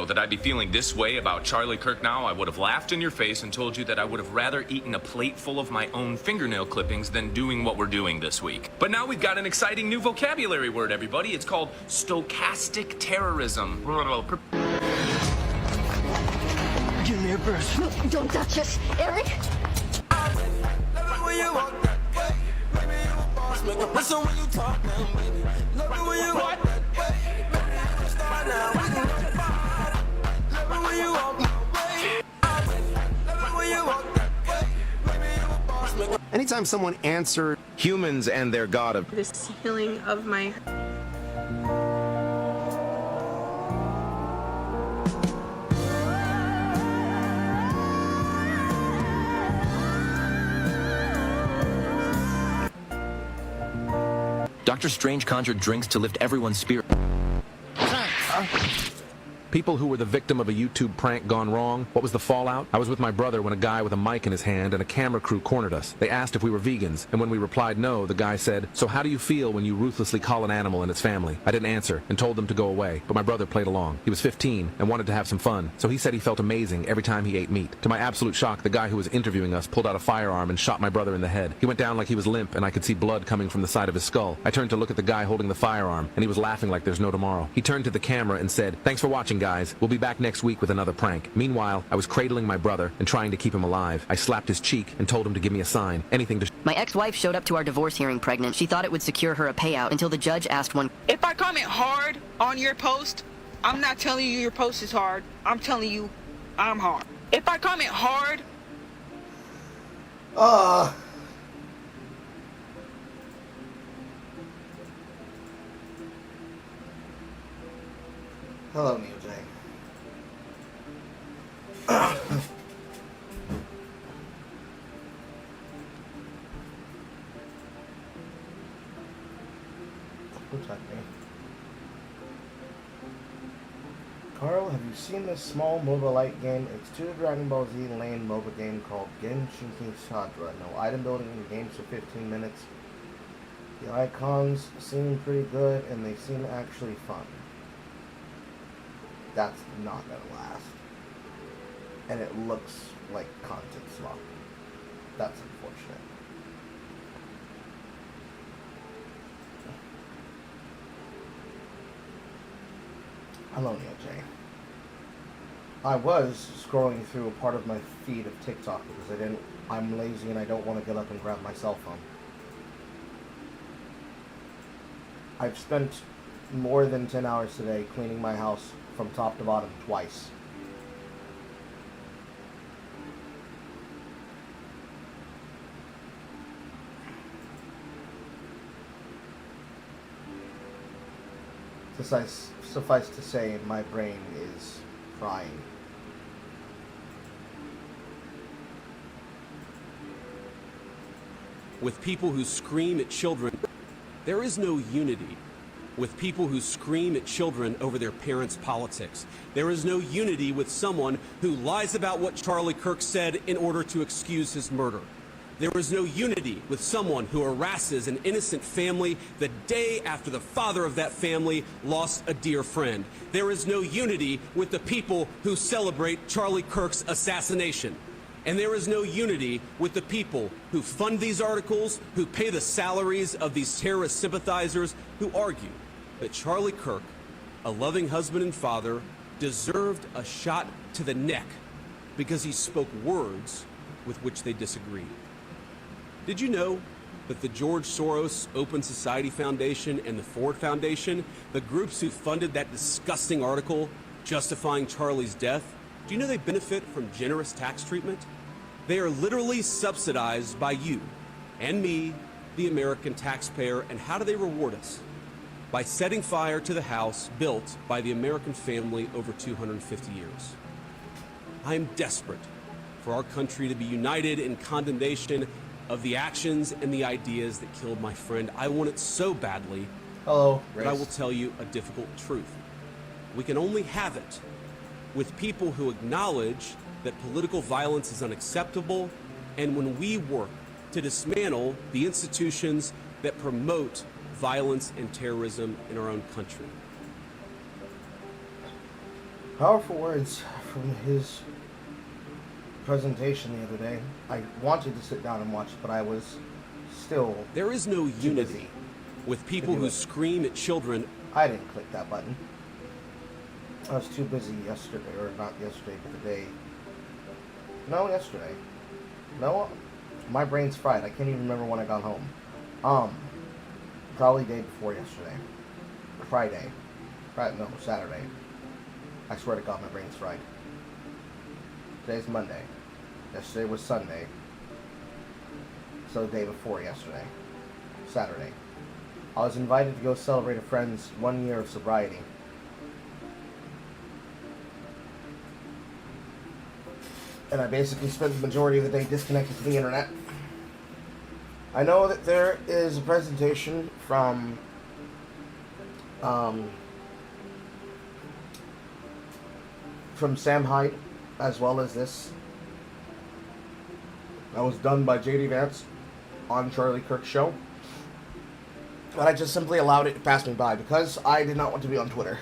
ago that I'd be feeling this way about Charlie Kirk now, I would have laughed in your face and told you that I would have rather eaten a plate full of my own fingernail clippings than doing what we're doing this week. But now we've got an exciting new vocabulary word, everybody. It's called stochastic terrorism. Give me a burst. Don't touch us, Eric. Anytime someone answered humans and their god of this healing of my Dr. Strange conjured drinks to lift everyone's spirit. People who were the victim of a YouTube prank gone wrong. What was the fallout? I was with my brother when a guy with a mic in his hand and a camera crew cornered us. They asked if we were vegans, and when we replied no, the guy said, "So how do you feel when you ruthlessly call an animal and its family?" I didn't answer and told them to go away, but my brother played along. He was 15 and wanted to have some fun, so he said he felt amazing every time he ate meat. To my absolute shock, the guy who was interviewing us pulled out a firearm and shot my brother in the head. He went down like he was limp, and I could see blood coming from the side of his skull. I turned to look at the guy holding the firearm, and he was laughing like there's no tomorrow. He turned to the camera and said, "Thanks for watching, guys. We'll be back next week with another prank." Meanwhile, I was cradling my brother and trying to keep him alive. I slapped his cheek and told him to give me a sign, anything to... My ex-wife showed up to our divorce hearing pregnant. She thought it would secure her a payout until the judge asked one. If I comment hard on your post, I'm not telling you your post is hard. I'm telling you I'm hard. If I comment hard... Hello, Neil J. Protect me. Carl, have you seen this small mobile light game? It's to the Dragon Ball Z lane mobile game called Genshin Sadra. No item building in the games for 15 minutes. The icons seem pretty good and they seem actually fun. That's not gonna last. And it looks like content swap. That's unfortunate. Hello, Neil J. I was scrolling through a part of my feed of TikTok because I'm lazy and I don't want to get up and grab my cell phone. I've spent more than 10 hours today cleaning my house from top to bottom twice. Suffice to say, my brain is frying. With people who scream at children, there is no unity. With people who scream at children over their parents' politics, there is no unity with someone who lies about what Charlie Kirk said in order to excuse his murder. There is no unity with someone who harasses an innocent family the day after the father of that family lost a dear friend. There is no unity with the people who celebrate Charlie Kirk's assassination. And there is no unity with the people who fund these articles, who pay the salaries of these terrorist sympathizers, who argue that Charlie Kirk, a loving husband and father, deserved a shot to the neck because he spoke words with which they disagreed. Did you know that the George Soros Open Society Foundation and the Ford Foundation, the groups who funded that disgusting article justifying Charlie's death, do you know they benefit from generous tax treatment? They are literally subsidized by you and me, the American taxpayer, and how do they reward us? By setting fire to the house built by the American family over 250 years. I am desperate for our country to be united in condemnation of the actions and the ideas that killed my friend. I want it so badly. Hello, but I will tell you a difficult truth. We can only have it with people who acknowledge that political violence is unacceptable, and when we work to dismantle the institutions that promote violence and terrorism in our own country. Powerful words from his presentation the other day. I wanted to sit down and watch it, but I was still There is no too unity busy with people to do who it. scream at children. I didn't click that button. I was too busy yesterday, or not yesterday, but the day. No, yesterday. No, my brain's fried. I can't even remember when I got home. Probably day before yesterday. Friday. No, Saturday. I swear to God, my brain's fried. Today's Monday. Yesterday was Sunday. So the day before yesterday. Saturday. I was invited to go celebrate a friend's 1 year of sobriety. And I basically spent the majority of the day disconnected from the internet. I know that there is a presentation from Sam Hyde, as well as this. That was done by J.D. Vance on Charlie Kirk's show. But I just simply allowed it to pass me by because I did not want to be on Twitter.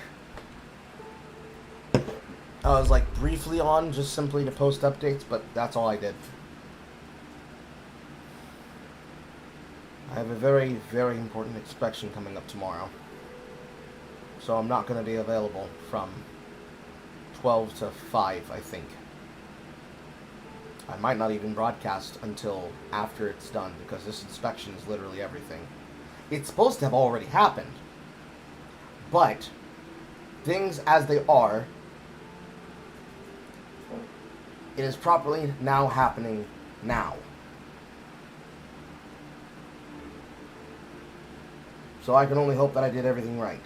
I was like briefly on just simply to post updates, but that's all I did. I have a very, very important inspection coming up tomorrow. So I'm not going to be available from 12 to 5, I think. I might not even broadcast until after it's done, because this inspection is literally everything. It's supposed to have already happened. But, things as they are, it is properly now happening now. So I can only hope that I did everything right.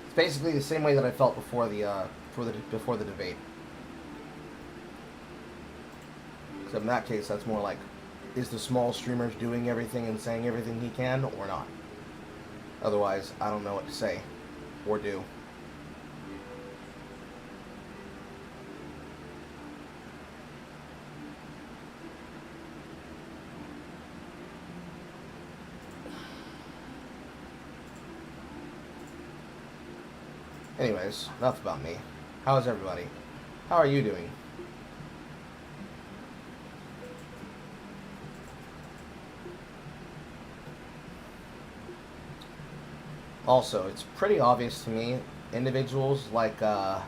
It's basically the same way that I felt before the debate. Except in that case, that's more like, is the small streamer doing everything and saying everything he can, or not? Otherwise, I don't know what to say or do. Anyways, enough about me. How's everybody? How are you doing? Also, it's pretty obvious to me, individuals like J.D.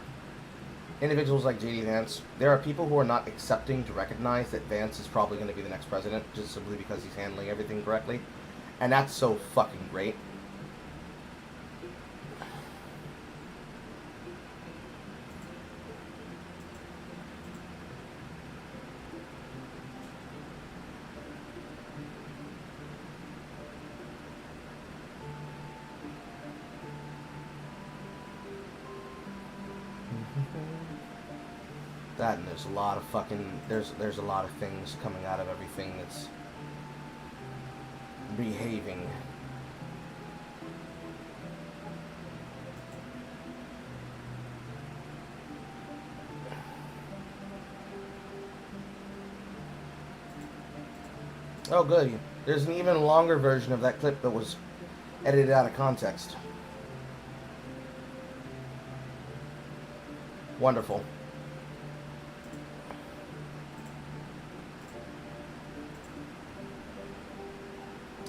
Vance, there are people who are not accepting to recognize that Vance is probably going to be the next president, just simply because he's handling everything correctly. And that's so fucking great. That, and there's a lot of fucking, there's a lot of things coming out of everything that's behaving. Oh good, there's an even longer version of that clip that was edited out of context. Wonderful.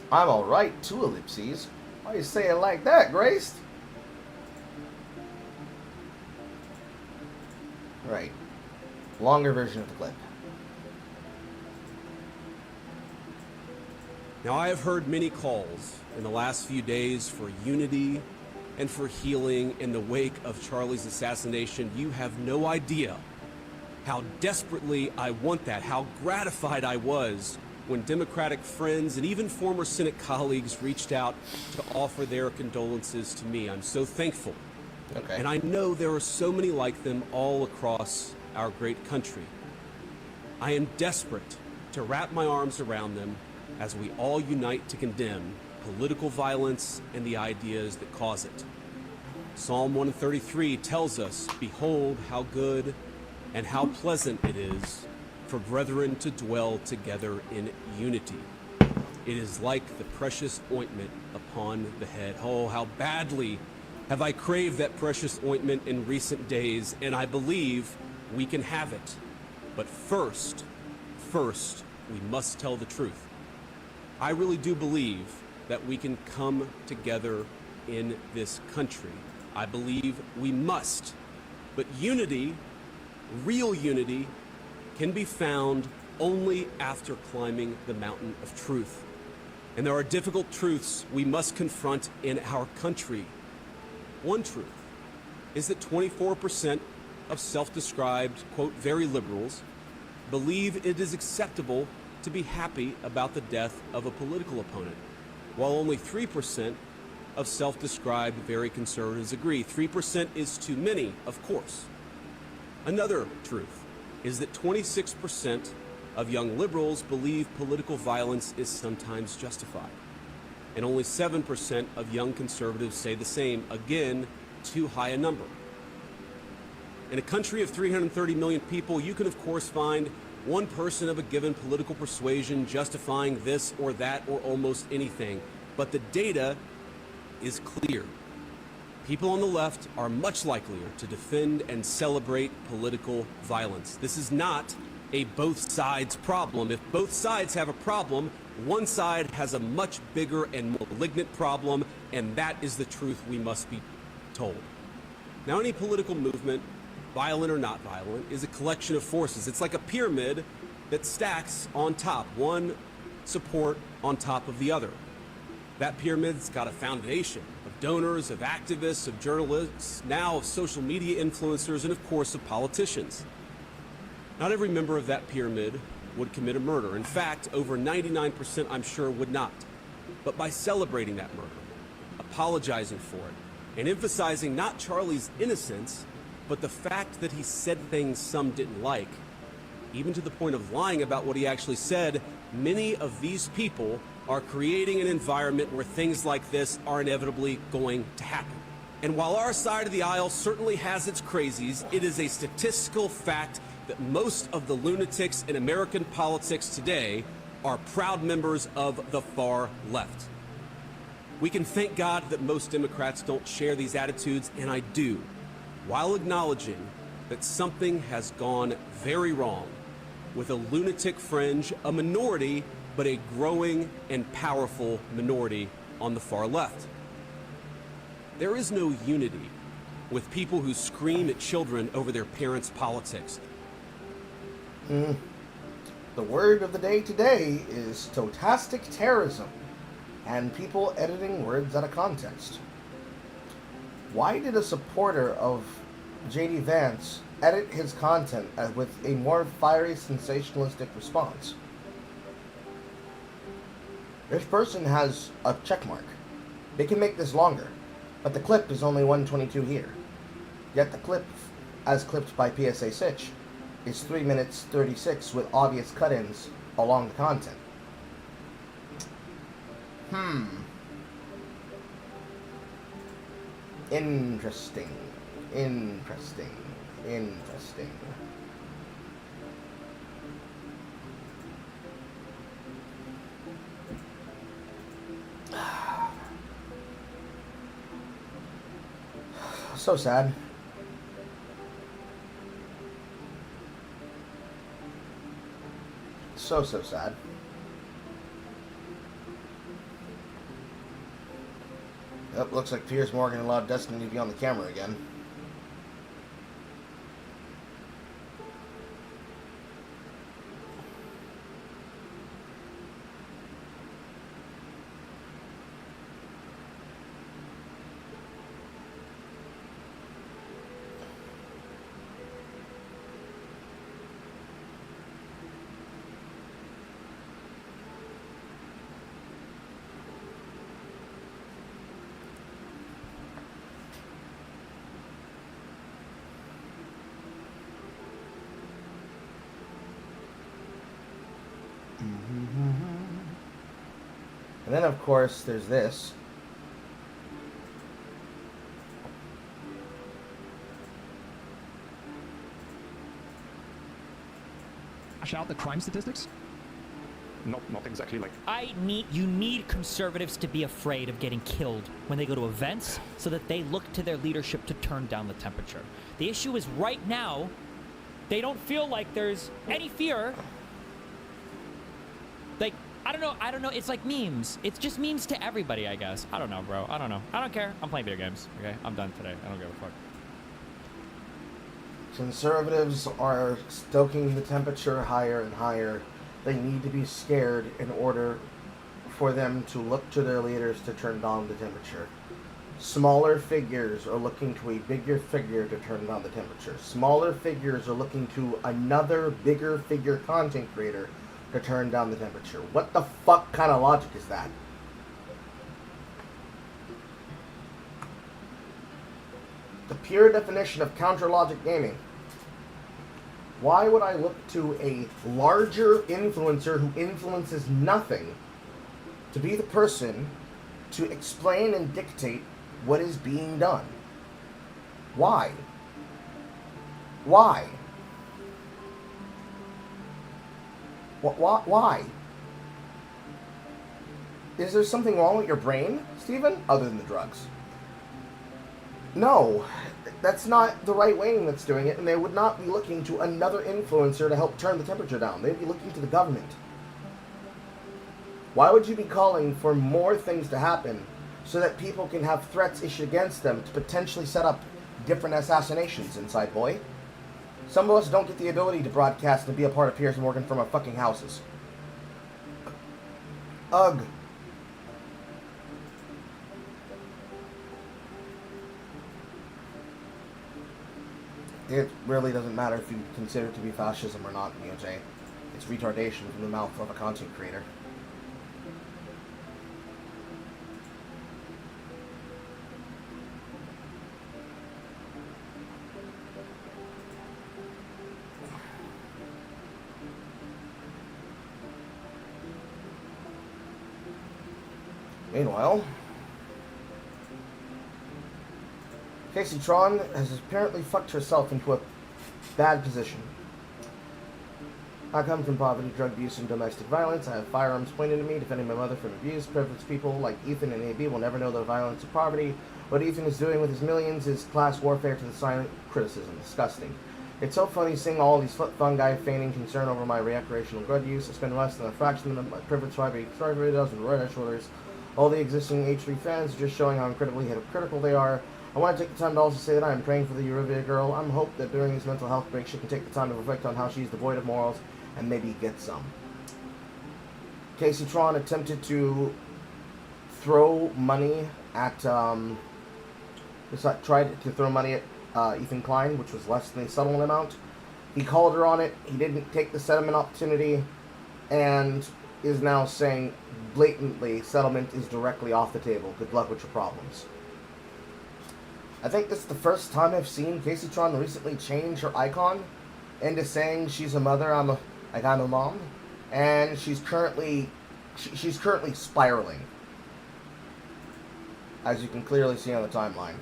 I'm alright, 2 ellipses. Why you say it like that, Grace? Right. Longer version of the clip. Now, I have heard many calls in the last few days for unity and for healing in the wake of Charlie's assassination. You have no idea how desperately I want that, how gratified I was when Democratic friends and even former Senate colleagues reached out to offer their condolences to me. I'm so thankful. Okay. And I know there are so many like them all across our great country. I am desperate to wrap my arms around them as we all unite to condemn political violence and the ideas that cause it. Psalm 133 tells us, "Behold how good and how pleasant it is for brethren to dwell together in unity. It is like the precious ointment upon the head." Oh, how badly have I craved that precious ointment in recent days, and I believe we can have it. But first, we must tell the truth. I really do believe that we can come together in this country. I believe we must. But unity, real unity, can be found only after climbing the mountain of truth. And there are difficult truths we must confront in our country. One truth is that 24% of self-described, quote, very liberals believe it is acceptable to be happy about the death of a political opponent, while only 3% of self-described very conservatives agree. 3% is too many, of course. Another truth is that 26% of young liberals believe political violence is sometimes justified, and only 7% of young conservatives say the same. Again, too high a number. In a country of 330 million people, you can of course find one person of a given political persuasion justifying this or that or almost anything, but the data is clear. People on the left are much likelier to defend and celebrate political violence. This is not a both sides problem. If both sides have a problem, one side has a much bigger and malignant problem, and that is the truth we must be told. Now, any political movement, violent or not violent, is a collection of forces. It's like a pyramid that stacks on top, one support on top of the other. That pyramid's got a foundation of donors, of activists, of journalists, now of social media influencers, and of course of politicians. Not every member of that pyramid would commit a murder. In fact, over 99% I'm sure would not. But by celebrating that murder, apologizing for it, and emphasizing not Charlie's innocence, but the fact that he said things some didn't like, even to the point of lying about what he actually said, many of these people are creating an environment where things like this are inevitably going to happen. And while our side of the aisle certainly has its crazies, it is a statistical fact that most of the lunatics in American politics today are proud members of the far left. We can thank God that most Democrats don't share these attitudes, and I do, while acknowledging that something has gone very wrong with a lunatic fringe, a minority, but a growing and powerful minority on the far left. There is no unity with people who scream at children over their parents' politics. The word of the day today is stochastic terrorism and people editing words out of context. Why did a supporter of J.D. Vance edit his content with a more fiery, sensationalistic response? This person has a check mark. They can make this longer, but the clip is only 122 here. Yet the clip, as clipped by PSA Sitch, is 3 minutes 36 with obvious cut-ins along the content. Interesting. So sad. So sad. Yep, looks like Piers Morgan allowed Destiny to be on the camera again. And then, of course, there's this. Out the crime statistics? not exactly like... You need conservatives to be afraid of getting killed when they go to events so that they look to their leadership to turn down the temperature. The issue is right now, they don't feel like there's any fear. Like, I don't know, it's like memes. It's just memes to everybody, I guess. I don't know, bro. I don't know. I don't care. I'm playing video games, okay? I'm done today. I don't give a fuck. Conservatives are stoking the temperature higher and higher. They need to be scared in order for them to look to their leaders to turn down the temperature. Smaller figures are looking to a bigger figure to turn down the temperature. Smaller figures are looking to another bigger figure content creator to turn down the temperature. What the fuck kind of logic is that? The pure definition of counter-logic gaming. Why would I look to a larger influencer who influences nothing to be the person to explain and dictate what is being done? Why? Why? Why? Is there something wrong with your brain, Steven, other than the drugs? No, that's not the right wing that's doing it, and they would not be looking to another influencer to help turn the temperature down. They'd be looking to the government. Why would you be calling for more things to happen so that people can have threats issued against them to potentially set up different assassinations, inside boy? Some of us don't get the ability to broadcast and be a part of Piers Morgan from our fucking houses. Ugh. It really doesn't matter if you consider it to be fascism or not, DOJ. It's retardation from the mouth of a content creator. Meanwhile, Casey Tron has apparently fucked herself into a bad position. I come from poverty, drug abuse, and domestic violence. I have firearms pointed at me, defending my mother from abuse. Privileged people like Ethan and AB will never know the violence of poverty. What Ethan is doing with his millions is class warfare to the silent criticism. Disgusting. It's so funny seeing all these fungi feigning concern over my recreational drug use. I spend less than a fraction of my privilege 5 star videos with right shoulders. All the existing H3 fans are just showing how incredibly hypocritical they are. I want to take the time to also say that I am praying for the Eurovia girl. I'm hope that during this mental health break she can take the time to reflect on how she's devoid of morals and maybe get some. Casey Tron attempted to throw money at, tried to throw money at Ethan Klein, which was less than the settlement amount. He called her on it. He didn't take the settlement opportunity and is now saying blatantly settlement is directly off the table. Good luck with your problems. I think this is the first time I've seen Casey Tron recently change her icon into saying she's a mother, I'm a mom, and she's currently spiraling, as you can clearly see on the timeline.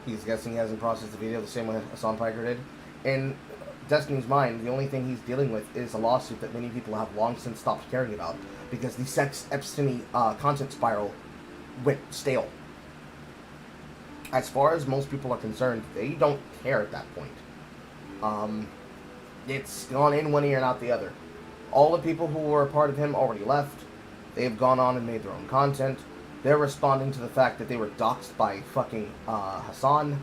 He's guessing he hasn't processed the video the same way Hassan Piker did. In Destiny's mind, the only thing he's dealing with is a lawsuit that many people have long since stopped caring about because the sex Epstein content spiral went stale. As far as most people are concerned, they don't care at that point. It's gone in one ear and out the other. All the people who were a part of him already left. They've gone on and made their own content. They're responding to the fact that they were doxxed by fucking Hassan.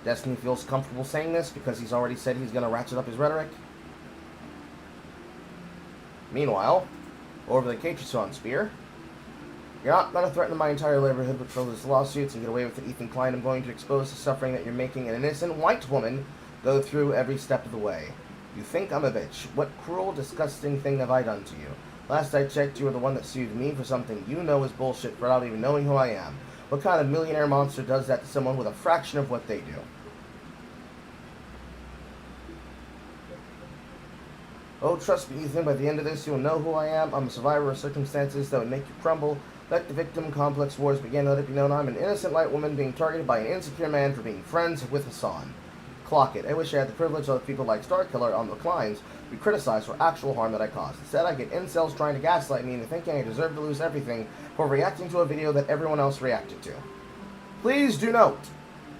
Destiny feels comfortable saying this because he's already said he's going to ratchet up his rhetoric. Meanwhile, over the K-Tron spear, you're not going to threaten my entire neighborhood with frivolous lawsuits and get away with it, Ethan Klein. I'm going to expose the suffering that you're making an innocent white woman go through every step of the way. You think I'm a bitch. What cruel, disgusting thing have I done to you? Last I checked, you were the one that sued me for something you know is bullshit without even knowing who I am. What kind of millionaire monster does that to someone with a fraction of what they do? Oh, trust me, Ethan, by the end of this, you'll know who I am. I'm a survivor of circumstances that would make you crumble. Let the victim complex wars begin. Let it be known I'm an innocent white woman being targeted by an insecure man for being friends with Hassan. Clock it. I wish I had the privilege of people like Starkiller on the clients be criticized for actual harm that I caused. Instead, I get incels trying to gaslight me into thinking I deserve to lose everything for reacting to a video that everyone else reacted to. Please do note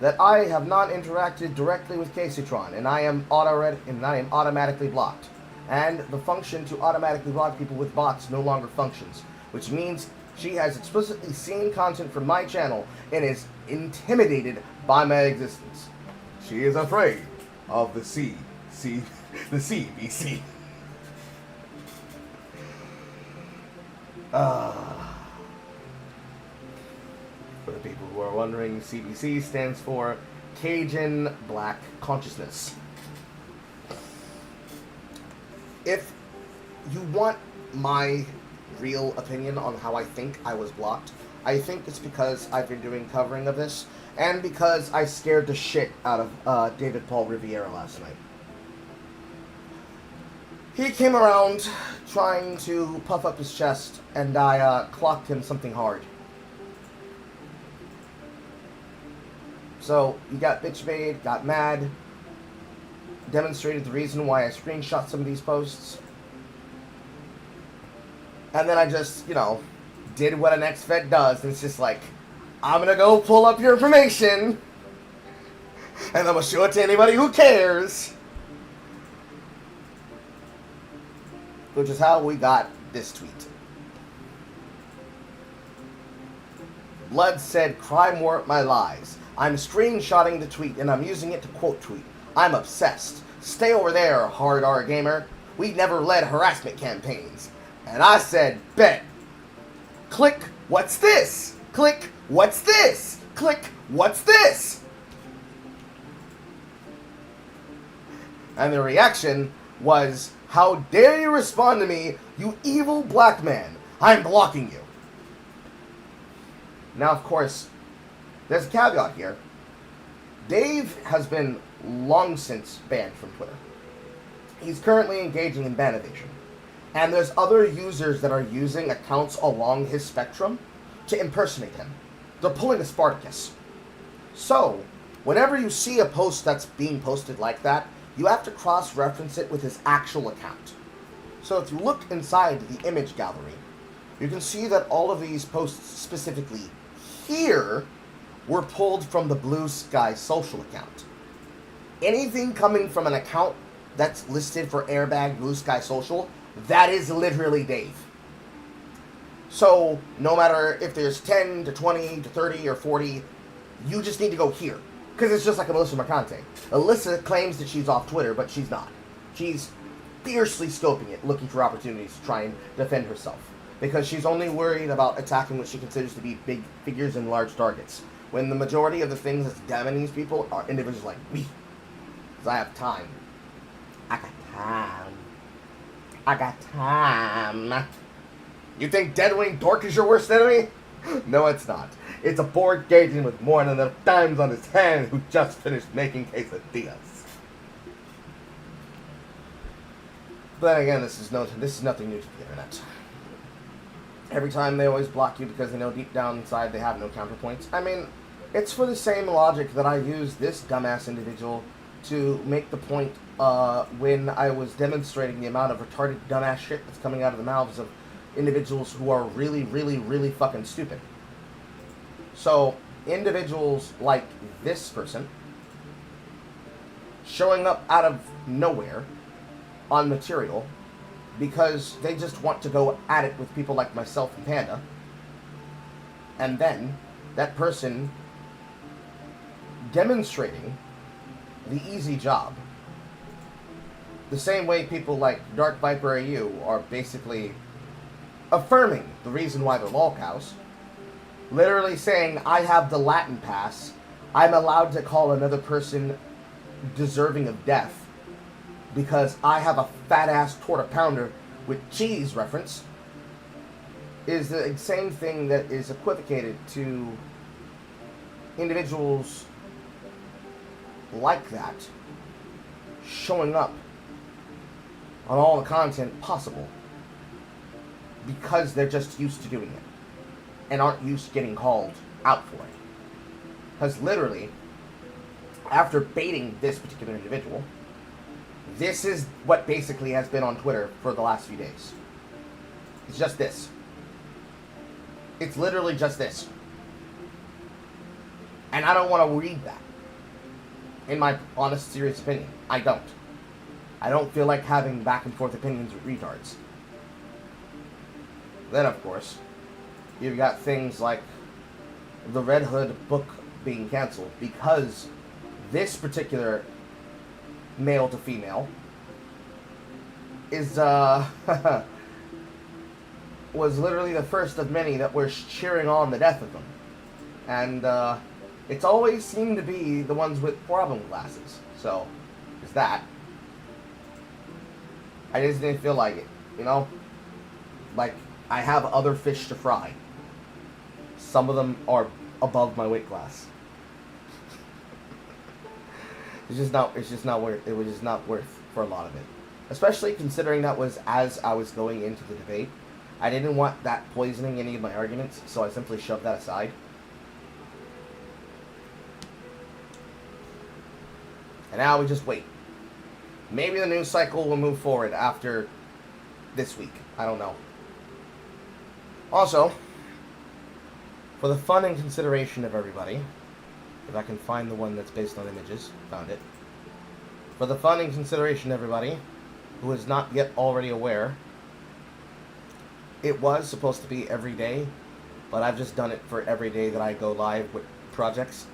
that I have not interacted directly with Caseytron, and I am automatically blocked. And the function to automatically block people with bots no longer functions, which means she has explicitly seen content from my channel and is intimidated by my existence. She is afraid of the CBC. For the people who are wondering, CBC stands for Cajun Black Consciousness. If you want my real opinion on how I think I was blocked, I think it's because I've been doing covering of this, and because I scared the shit out of David Paul Riviera last night. He came around trying to puff up his chest, and I clocked him something hard. So, he got bitch made, got mad, demonstrated the reason why I screenshot some of these posts. And then I just, did what an ex-Fed does, and it's just like, I'm gonna go pull up your information, and I'm gonna show it to anybody who cares. Which is how we got this tweet. Blood said, crime warrant my lies. I'm screenshotting the tweet, and I'm using it to quote tweet. I'm obsessed. Stay over there, hard R gamer. We never led harassment campaigns. And I said, bet. Click, what's this? Click, what's this? Click, what's this? And the reaction was, how dare you respond to me, you evil black man. I'm blocking you. Now, of course, there's a caveat here. Dave has been long since banned from Twitter. He's currently engaging in ban evasion. And there's other users that are using accounts along his spectrum to impersonate him. They're pulling a Spartacus. So, whenever you see a post that's being posted like that, you have to cross-reference it with his actual account. So if you look inside the image gallery, you can see that all of these posts specifically here were pulled from the Blue Sky social account. Anything coming from an account that's listed for Airbag Blue Sky Social, that is literally Dave. So no matter if there's 10 to 20 to 30 or 40, you just need to go here. Because it's just like Alyssa Mercante. Alyssa claims that she's off Twitter, but she's not. She's fiercely scoping it, looking for opportunities to try and defend herself. Because she's only worried about attacking what she considers to be big figures and large targets. When the majority of the things that's damning these people are individuals like me. Because I have time. I got time. I got time. You think Deadwing Dork is your worst enemy? No, it's not. It's a bored Gaijin with more than enough dimes on his hand who just finished making quesadillas. But again, this is nothing new to the internet. Every time they always block you because they know deep down inside they have no counterpoints. I mean, it's for the same logic that I used this dumbass individual to make the point when I was demonstrating the amount of retarded dumbass shit that's coming out of the mouths of individuals who are really, really, really fucking stupid. So, individuals like this person showing up out of nowhere on material because they just want to go at it with people like myself and Panda, and then that person demonstrating the easy job the same way people like Dark Viper AU are basically affirming the reason why they're lolcows, literally saying, I have the Latin pass, I'm allowed to call another person deserving of death because I have a fat-ass quarter pounder with cheese reference, is the same thing that is equivocated to individuals like that showing up on all the content possible because they're just used to doing it and aren't used to getting called out for it. Because literally, after baiting this particular individual, this is what basically has been on Twitter for the last few days. It's just this. It's literally just this. And I don't want to read that. In my honest, serious opinion. I don't. I don't feel like having back and forth opinions with retards. Then, of course, you've got things like the Red Hood book being canceled because this particular male to female is, was literally the first of many that were cheering on the death of them. And, it's always seemed to be the ones with problem glasses. So, there's that. I just didn't feel like it, you know? Like, I have other fish to fry. Some of them are above my weight class. It's just not worth, it was just not worth for a lot of it. Especially considering that was as I was going into the debate. I didn't want that poisoning any of my arguments, so I simply shoved that aside. And now we just wait. Maybe the news cycle will move forward after this week. I don't know. Also, for the fun and consideration of everybody, if I can find the one that's based on images, found it. For the fun and consideration of everybody who is not yet already aware, it was supposed to be every day, but I've just done it for every day that I go live with projects.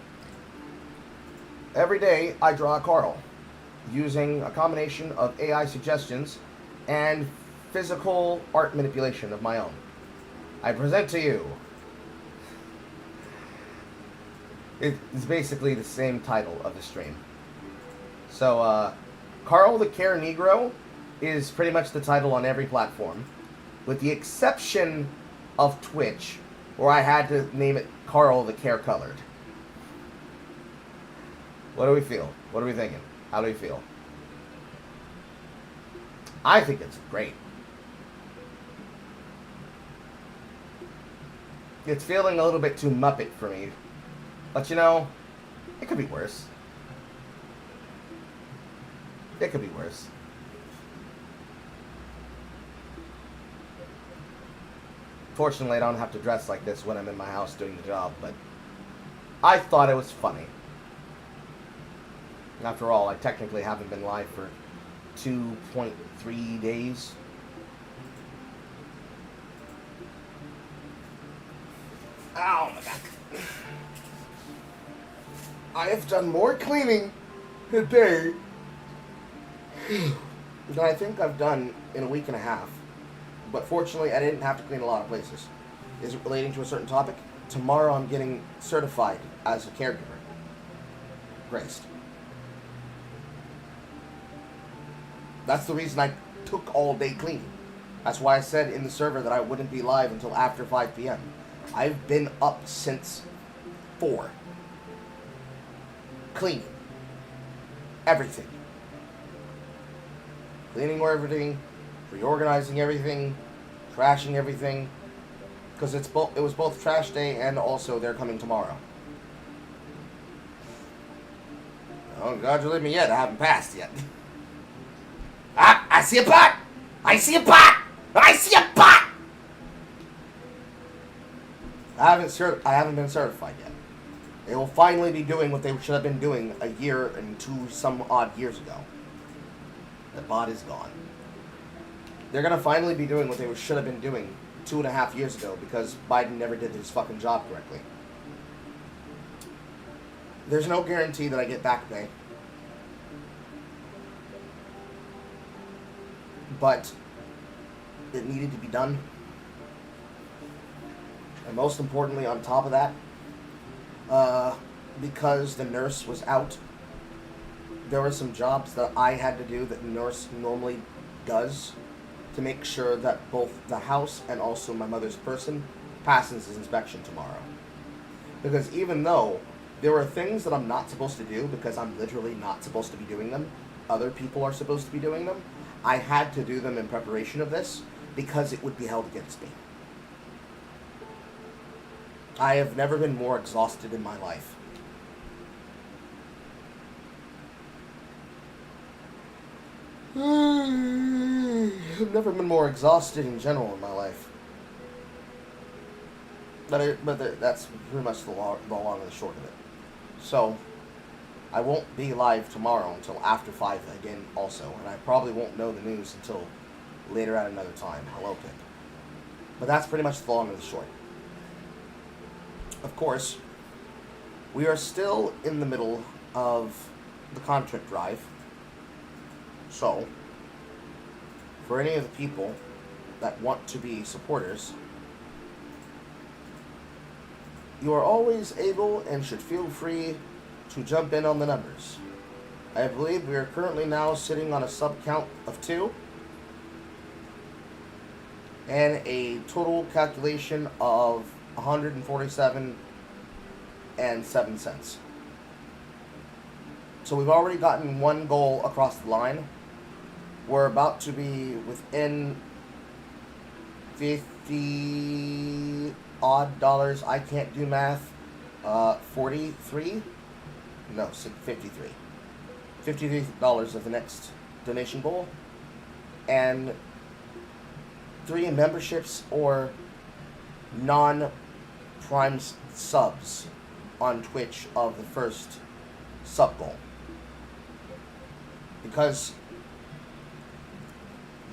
Every day, I draw a Carl, using a combination of AI suggestions and physical art manipulation of my own. I present to you. It's basically the same title of the stream. So, Carl the Care-Negro is pretty much the title on every platform, with the exception of Twitch, where I had to name it Carl the Care-Colored. What do we feel? What are we thinking? How do we feel? I think it's great. It's feeling a little bit too Muppet for me. But you know, it could be worse. It could be worse. Fortunately, I don't have to dress like this when I'm in my house doing the job, but I thought it was funny. After all, I technically haven't been live for 2.3 days. Ow, my back. I have done more cleaning today than I think I've done in a week and a half. But fortunately, I didn't have to clean a lot of places. Is it relating to a certain topic? Tomorrow I'm getting certified as a caregiver. Graced. That's the reason I took all day cleaning. That's why I said in the server that I wouldn't be live until after 5 p.m. I've been up since 4. Cleaning. Everything. Cleaning everything, reorganizing everything, trashing everything. Because it was both trash day and also they're coming tomorrow. Don't congratulate me yet, I haven't passed yet. Ah, I see a pot! I see a pot! I see a pot! I haven't been certified yet. They will finally be doing what they should have been doing a year and 2 some odd years ago. The bot is gone. They're gonna finally be doing what they should have been doing 2.5 years ago because Biden never did his fucking job correctly. There's no guarantee that I get back pay. But it needed to be done. And most importantly, on top of that, because the nurse was out, there were some jobs that I had to do that the nurse normally does to make sure that both the house and also my mother's person passes his inspection tomorrow. Because even though there were things that I'm not supposed to do because I'm literally not supposed to be doing them, other people are supposed to be doing them, I had to do them in preparation of this because it would be held against me. I have never been more exhausted in my life. I've never been more exhausted in general in my life. But that's pretty much the long and the short of it. So, I won't be live tomorrow until after 5 again also, and I probably won't know the news until later at another time. Hello, Pip. But that's pretty much the long and the short. Of course, we are still in the middle of the contract drive. So, for any of the people that want to be supporters, you are always able and should feel free to jump in on the numbers. I believe we are currently now sitting on a sub count of 2 and a total calculation of 147 and 7 cents. So we've already gotten one goal across the line. We're about to be within 50 odd dollars. I can't do math. 43? No, 53. $53 of the next donation goal. And 3 memberships or non-prime subs on Twitch of the first sub goal. Because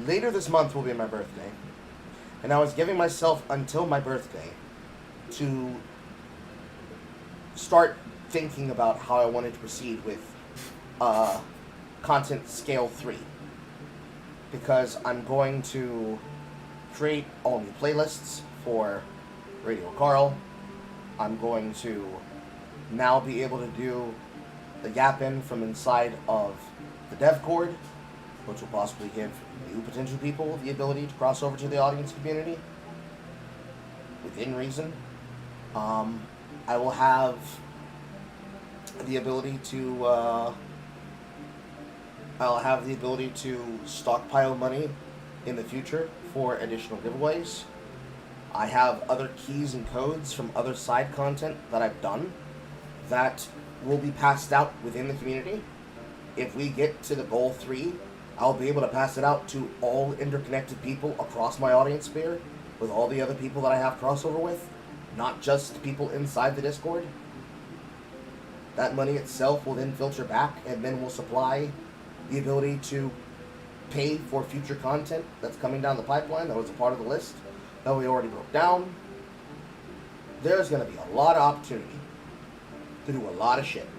later this month will be my birthday, and I was giving myself until my birthday to start thinking about how I wanted to proceed with content scale 3, because I'm going to create all new playlists for Radio Carl. I'm going to now be able to do the gap in from inside of the dev cord, which will possibly give new potential people the ability to cross over to the audience community within reason. I will have the ability to stockpile money in the future for additional giveaways. I have other keys and codes from other side content that I've done that will be passed out within the community. If we get to the goal 3, I'll be able to pass it out to all interconnected people across my audience sphere with all the other people that I have crossover with, not just people inside the Discord. That money itself will then filter back and then will supply the ability to pay for future content that's coming down the pipeline that was a part of the list that we already broke down. There's going to be a lot of opportunity to do a lot of shit.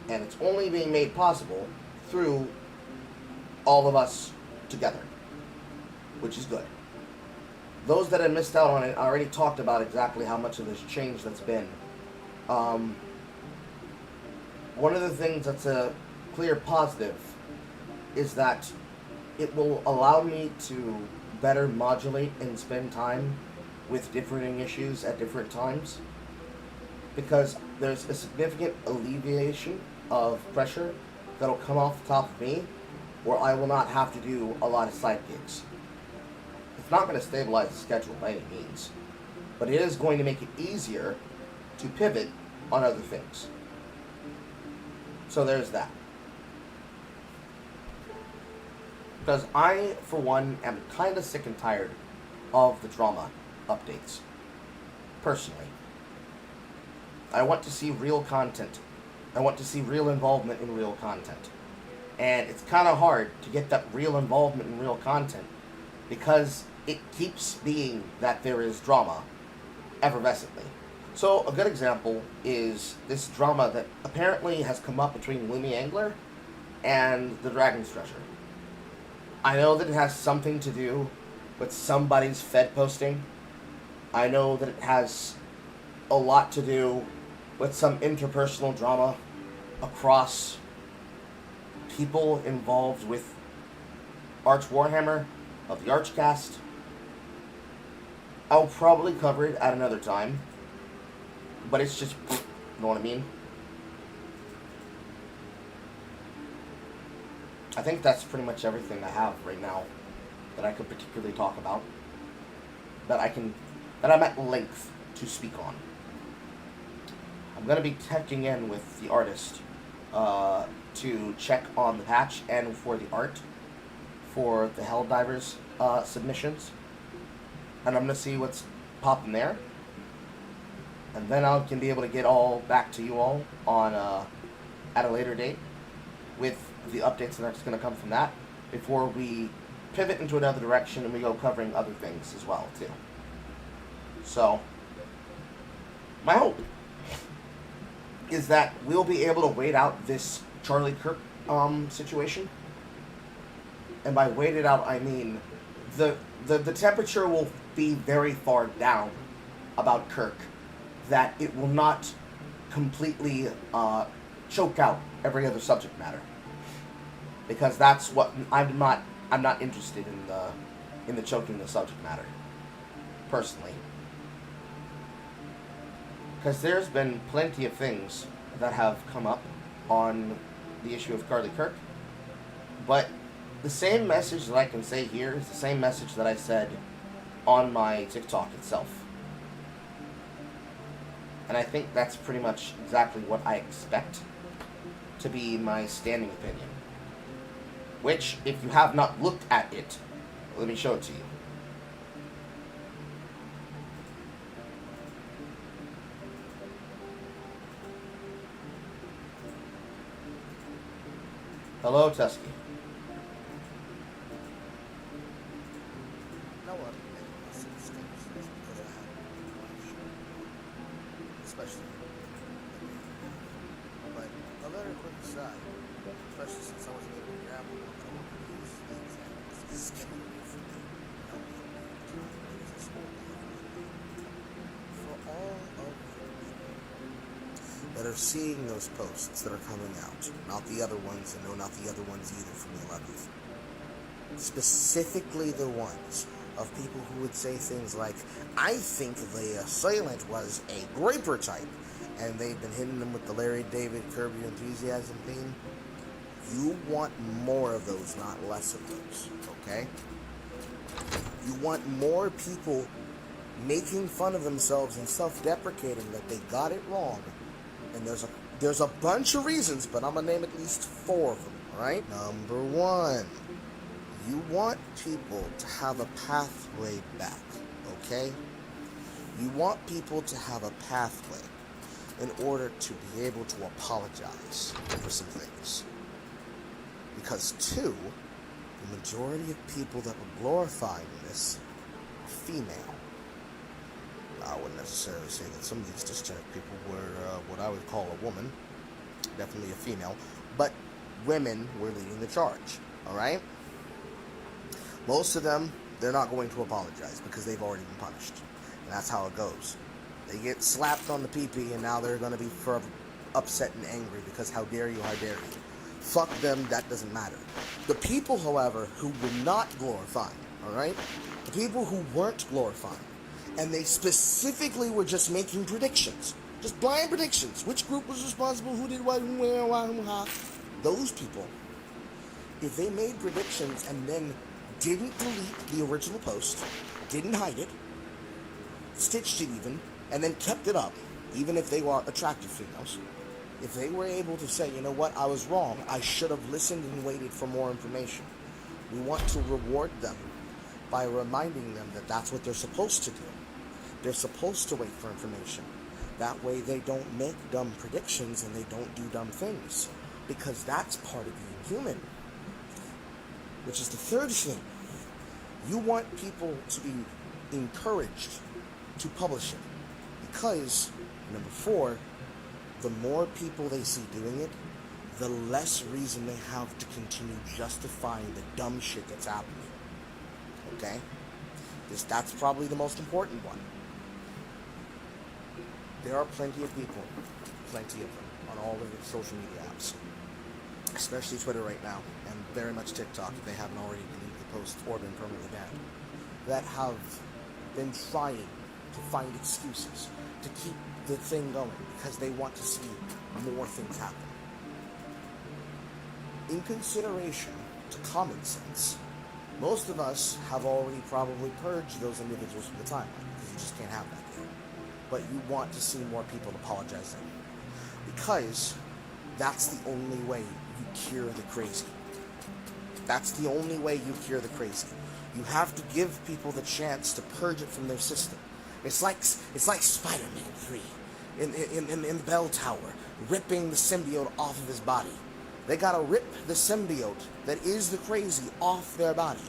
And it's only being made possible through all of us together, which is good. Those that have missed out on it, I already talked about exactly how much of this change that's been. One of the things that's a clear positive is that it will allow me to better modulate and spend time with differing issues at different times, because there's a significant alleviation of pressure that'll come off the top of me, where I will not have to do a lot of side gigs. It's not going to stabilize the schedule by any means, but it is going to make it easier to pivot on other things. So there's that. Because I, for one, am kind of sick and tired of the drama updates. Personally. I want to see real content. I want to see real involvement in real content. And it's kind of hard to get that real involvement in real content because it keeps being that there is drama effervescently. So a good example is this drama that apparently has come up between Lumi Angler and the Dragon's Treasure. I know that it has something to do with somebody's Fed posting. I know that it has a lot to do with some interpersonal drama across people involved with Arch Warhammer of the Archcast. I'll probably cover it at another time, but it's just, you know what I mean? I think that's pretty much everything I have right now that I could particularly talk about, that I'm at length to speak on. I'm going to be checking in with the artist to check on the patch and for the art for the Helldivers submissions. And I'm going to see what's popping there. And then I can be able to get all back to you all on at a later date with the updates that are just going to come from that before we pivot into another direction and we go covering other things as well too. So my hope is that we'll be able to wait out this Charlie Kirk situation. And by wait it out, I mean the temperature will be very far down about Kirk, that it will not completely choke out every other subject matter, because that's what I'm not interested in the choking the subject matter personally, because there's been plenty of things that have come up on the issue of Charlie Kirk, but the same message that I can say here is the same message that I said on my TikTok itself. And I think that's pretty much exactly what I expect to be my standing opinion. Which, if you have not looked at it, let me show it to you. Hello, Tusky. Especially, but a very quick aside, especially since I wasn't able to grab one of these things that is getting away from me, for all of you that are seeing those posts that are coming out, not the other ones, and no, not the other ones either from the 11th, specifically the ones of people who would say things like, I think the assailant was a graper type, and they've been hitting them with the Larry David Curb Your Enthusiasm theme. You want more of those, not less of those, okay? You want more people making fun of themselves and self-deprecating that they got it wrong, and there's a bunch of reasons, but I'm gonna name at least 4 of them, alright? Number 1. You want people to have a pathway back, okay? You want people to have a pathway in order to be able to apologize for some things. Because 2, the majority of people that were glorifying this are female. I wouldn't necessarily say that some of these disgenic people were what I would call a woman, definitely a female, but women were leading the charge, alright? Most of them, they're not going to apologize because they've already been punished. And that's how it goes. They get slapped on the pee-pee and now they're going to be forever upset and angry because how dare you, how dare you. Fuck them, that doesn't matter. The people, however, who were not glorifying, alright? The people who weren't glorifying, and they specifically were just making predictions. Just blind predictions. Which group was responsible, who did what, who, where, why, who, how. Those people, if they made predictions and then didn't delete the original post, didn't hide it, stitched it even, and then kept it up, even if they were attractive females, if they were able to say, you know what, I was wrong, I should have listened and waited for more information. We want to reward them by reminding them that that's what they're supposed to do. They're supposed to wait for information. That way they don't make dumb predictions and they don't do dumb things, because that's part of being human. Which is the 3rd thing. You want people to be encouraged to publish it. Because, number 4, the more people they see doing it, the less reason they have to continue justifying the dumb shit that's happening. Okay? That's probably the most important one. There are plenty of people, plenty of them, on all of the social media apps, especially Twitter right now, and very much TikTok if they haven't already deleted the post or been permanently banned, that have been trying to find excuses to keep the thing going because they want to see more things happen. In consideration to common sense, most of us have already probably purged those individuals from the timeline because you just can't have that here. But you want to see more people apologizing because That's the only way you cure the crazy. That's the only way you cure the crazy. You have to give people the chance to purge it from their system. It's like Spider-Man 3 in the Bell Tower, ripping the symbiote off of his body. They gotta rip the symbiote that is the crazy off their body.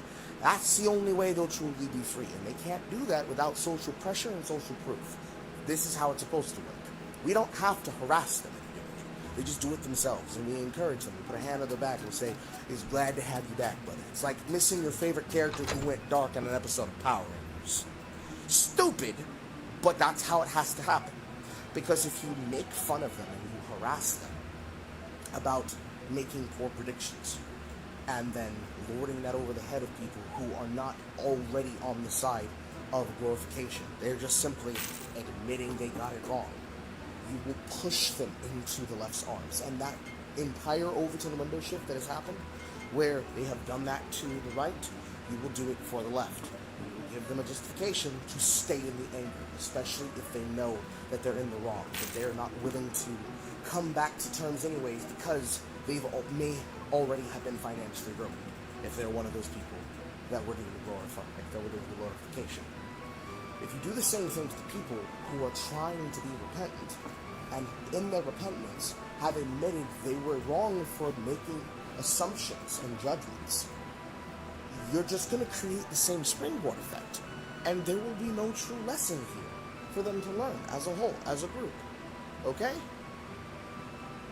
That's the only way they'll truly be free. And they can't do that without social pressure and social proof. This is how it's supposed to work. We don't have to harass them. They just do it themselves, and we encourage them. We put a hand on their back and say, "It's glad to have you back, brother." It's like missing your favorite character who went dark on an episode of Power Rangers. Stupid, but that's how it has to happen. Because if you make fun of them and you harass them about making poor predictions, and then lording that over the head of people who are not already on the side of glorification, they're just simply admitting they got it wrong, you will push them into the left's arms. And that entire Overton window shift that has happened, where they have done that to the right, you will do it for the left. You will give them a justification to stay in the anger, especially if they know that they're in the wrong, that they're not willing to come back to terms anyways because they may already have been financially ruined if they're one of those people that we're doing the glorification. If you do the same thing to the people who are trying to be repentant, and in their repentance have admitted they were wrong for making assumptions and judgments, you're just going to create the same springboard effect. And there will be no true lesson here for them to learn as a whole, as a group. Okay?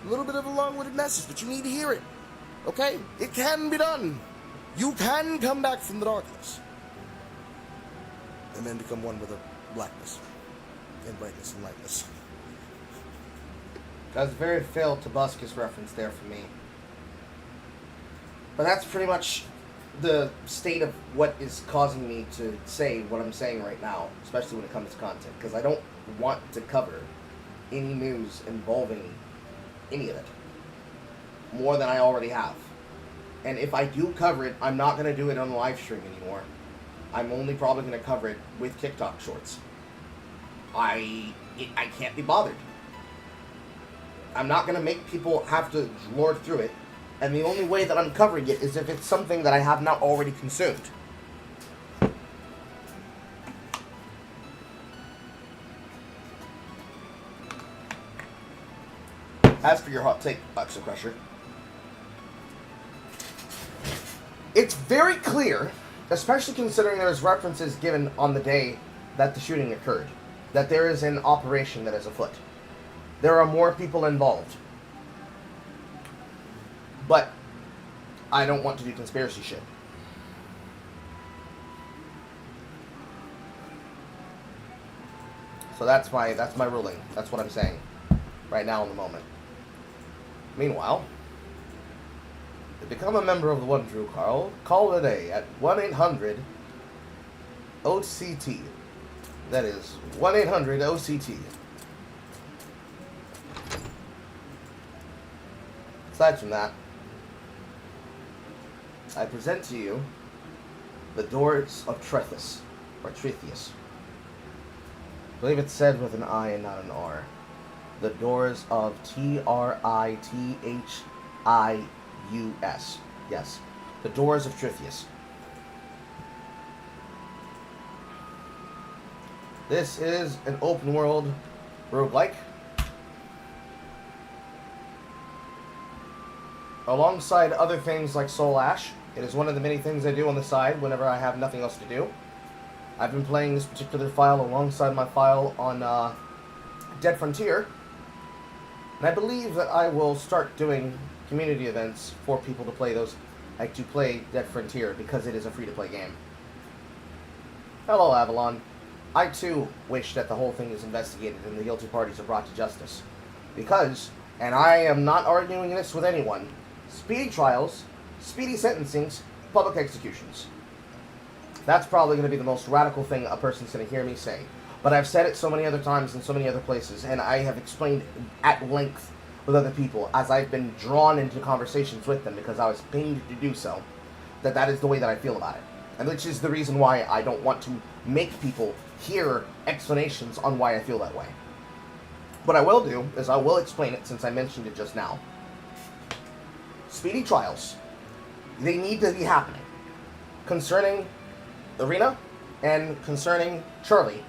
A little bit of a long-winded message, but you need to hear it. Okay? It can be done. You can come back from the darkness and then become one with the blackness and brightness and lightness. That's a very failed Tobuscus reference there for me. But that's pretty much the state of what is causing me to say what I'm saying right now, especially when it comes to content, because I don't want to cover any news involving any of it more than I already have. And if I do cover it, I'm not going to do it on live stream anymore. I'm only probably going to cover it with TikTok shorts. I can't be bothered. I'm not going to make people have to lord through it. And the only way that I'm covering it is if it's something that I have not already consumed. As for your hot take, Alexa Crusher, it's very clear, especially considering there's references given on the day that the shooting occurred, that there is an operation that is afoot. There are more people involved. But I don't want to do conspiracy shit. So that's my ruling. That's what I'm saying right now in the moment. Meanwhile, to become a member of the One True Carl, call today at 1-800-OCT. That is 1-800-OCT. Aside from that, I present to you the Doors of Trethus, or Trithius. I believe it's said with an I and not an R. The Doors of Trithius. Yes, the Doors of Trithius. This is an open world roguelike. Alongside other things like Soul Ash, it is one of the many things I do on the side whenever I have nothing else to do. I've been playing this particular file alongside my file on Dead Frontier, and I believe that I will start doing community events for people to play those, like to play Dead Frontier, because it is a free-to-play game. Hello, Avalon. I too wish that the whole thing is investigated and the guilty parties are brought to justice. Because, and I am not arguing this with anyone, speedy trials, speedy sentencings, public executions. That's probably going to be the most radical thing a person's going to hear me say. But I've said it so many other times in so many other places, and I have explained at length with other people as I've been drawn into conversations with them because I was paid to do so, that is the way that I feel about it. And which is the reason why I don't want to make people hear explanations on why I feel that way. What I will do is I will explain it, since I mentioned it just now. speedy trials, they need to be happening. Concerning Irina and concerning Charlie,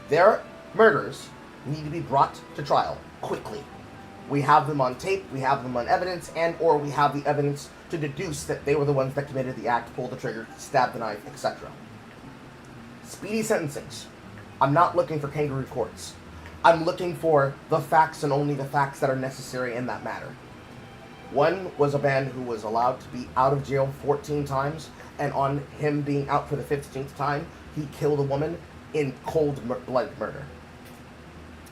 their murders need to be brought to trial quickly. We have them on tape, we have them on evidence, and or we have the evidence to deduce that they were the ones that committed the act, pulled the trigger, stabbed the knife, etc. Speedy sentencings. I'm not looking for kangaroo courts. I'm looking for the facts and only the facts that are necessary in that matter. One was a man who was allowed to be out of jail 14 times, and on him being out for the 15th time, he killed a woman in cold-blooded murder.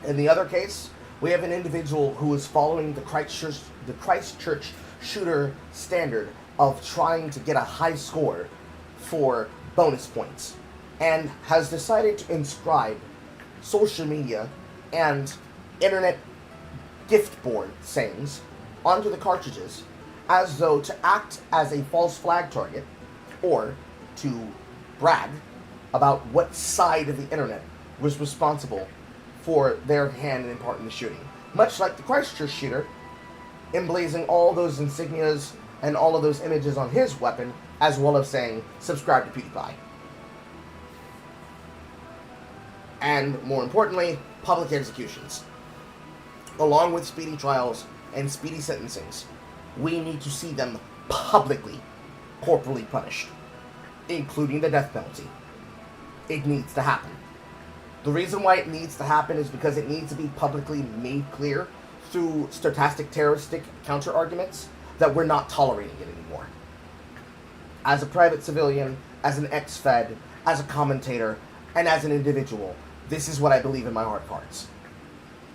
In the other case, we have an individual who is following the Christchurch shooter standard of trying to get a high score for bonus points, and has decided to inscribe social media and internet gift board sayings onto the cartridges as though to act as a false flag target or to brag about what side of the internet was responsible for their hand in part in the shooting. Much like the Christchurch shooter, emblazing all those insignias and all of those images on his weapon, as well as saying, subscribe to PewDiePie. And more importantly, public executions. Along with speedy trials and speedy sentencings, we need to see them publicly, corporally punished, including the death penalty. It needs to happen. The reason why it needs to happen is because it needs to be publicly made clear through stochastic terroristic counter-arguments that we're not tolerating it anymore. As a private civilian, as an ex-Fed, as a commentator, and as an individual, this is what I believe in my heart of hearts.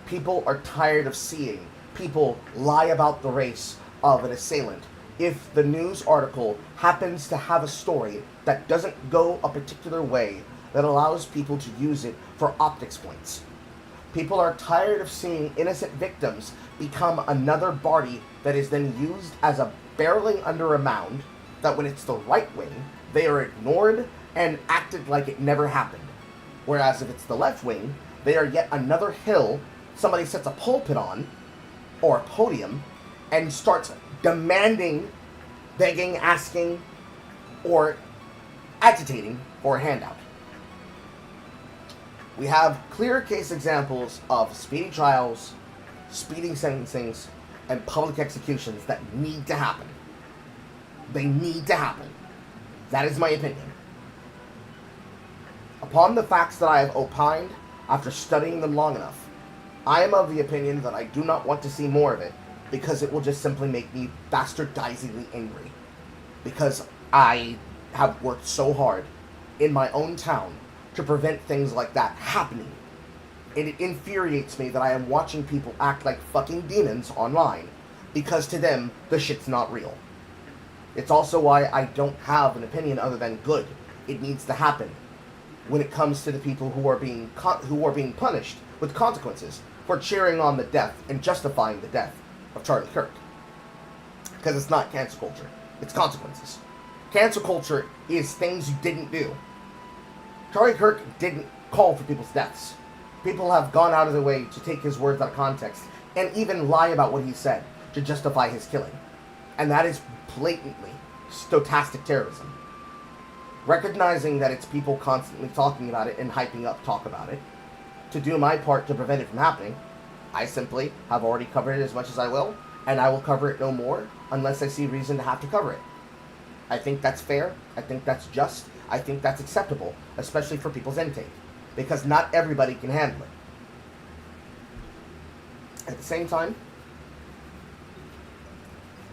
People are tired of seeing people lie about the race of an assailant if the news article happens to have a story that doesn't go a particular way that allows people to use it for optics points. People are tired of seeing innocent victims become another body that is then used as a barreling under a mound, that when it's the right wing, they are ignored and acted like it never happened. Whereas if it's the left wing, they are yet another hill somebody sets a pulpit on, or a podium, and starts demanding, begging, asking, or agitating for a handout. We have clear case examples of speedy trials, speeding sentencings, and public executions that need to happen. They need to happen. That is my opinion. Upon the facts that I have opined, after studying them long enough, I am of the opinion that I do not want to see more of it, because it will just simply make me bastardizingly angry. Because I have worked so hard in my own town to prevent things like that happening. And it infuriates me that I am watching people act like fucking demons online, because to them, the shit's not real. It's also why I don't have an opinion other than good. It needs to happen when it comes to the people who are being punished with consequences for cheering on the death and justifying the death of Charlie Kirk. Because it's not cancel culture, it's consequences. Cancel culture is things you didn't do. Charlie Kirk didn't call for people's deaths. People have gone out of their way to take his words out of context and even lie about what he said to justify his killing. And that is blatantly stochastic terrorism. Recognizing that it's people constantly talking about it and hyping up talk about it, to do my part to prevent it from happening, I simply have already covered it as much as I will, and I will cover it no more unless I see reason to have to cover it. I think that's fair, I think that's just, I think that's acceptable, especially for people's intake, because not everybody can handle it. At the same time,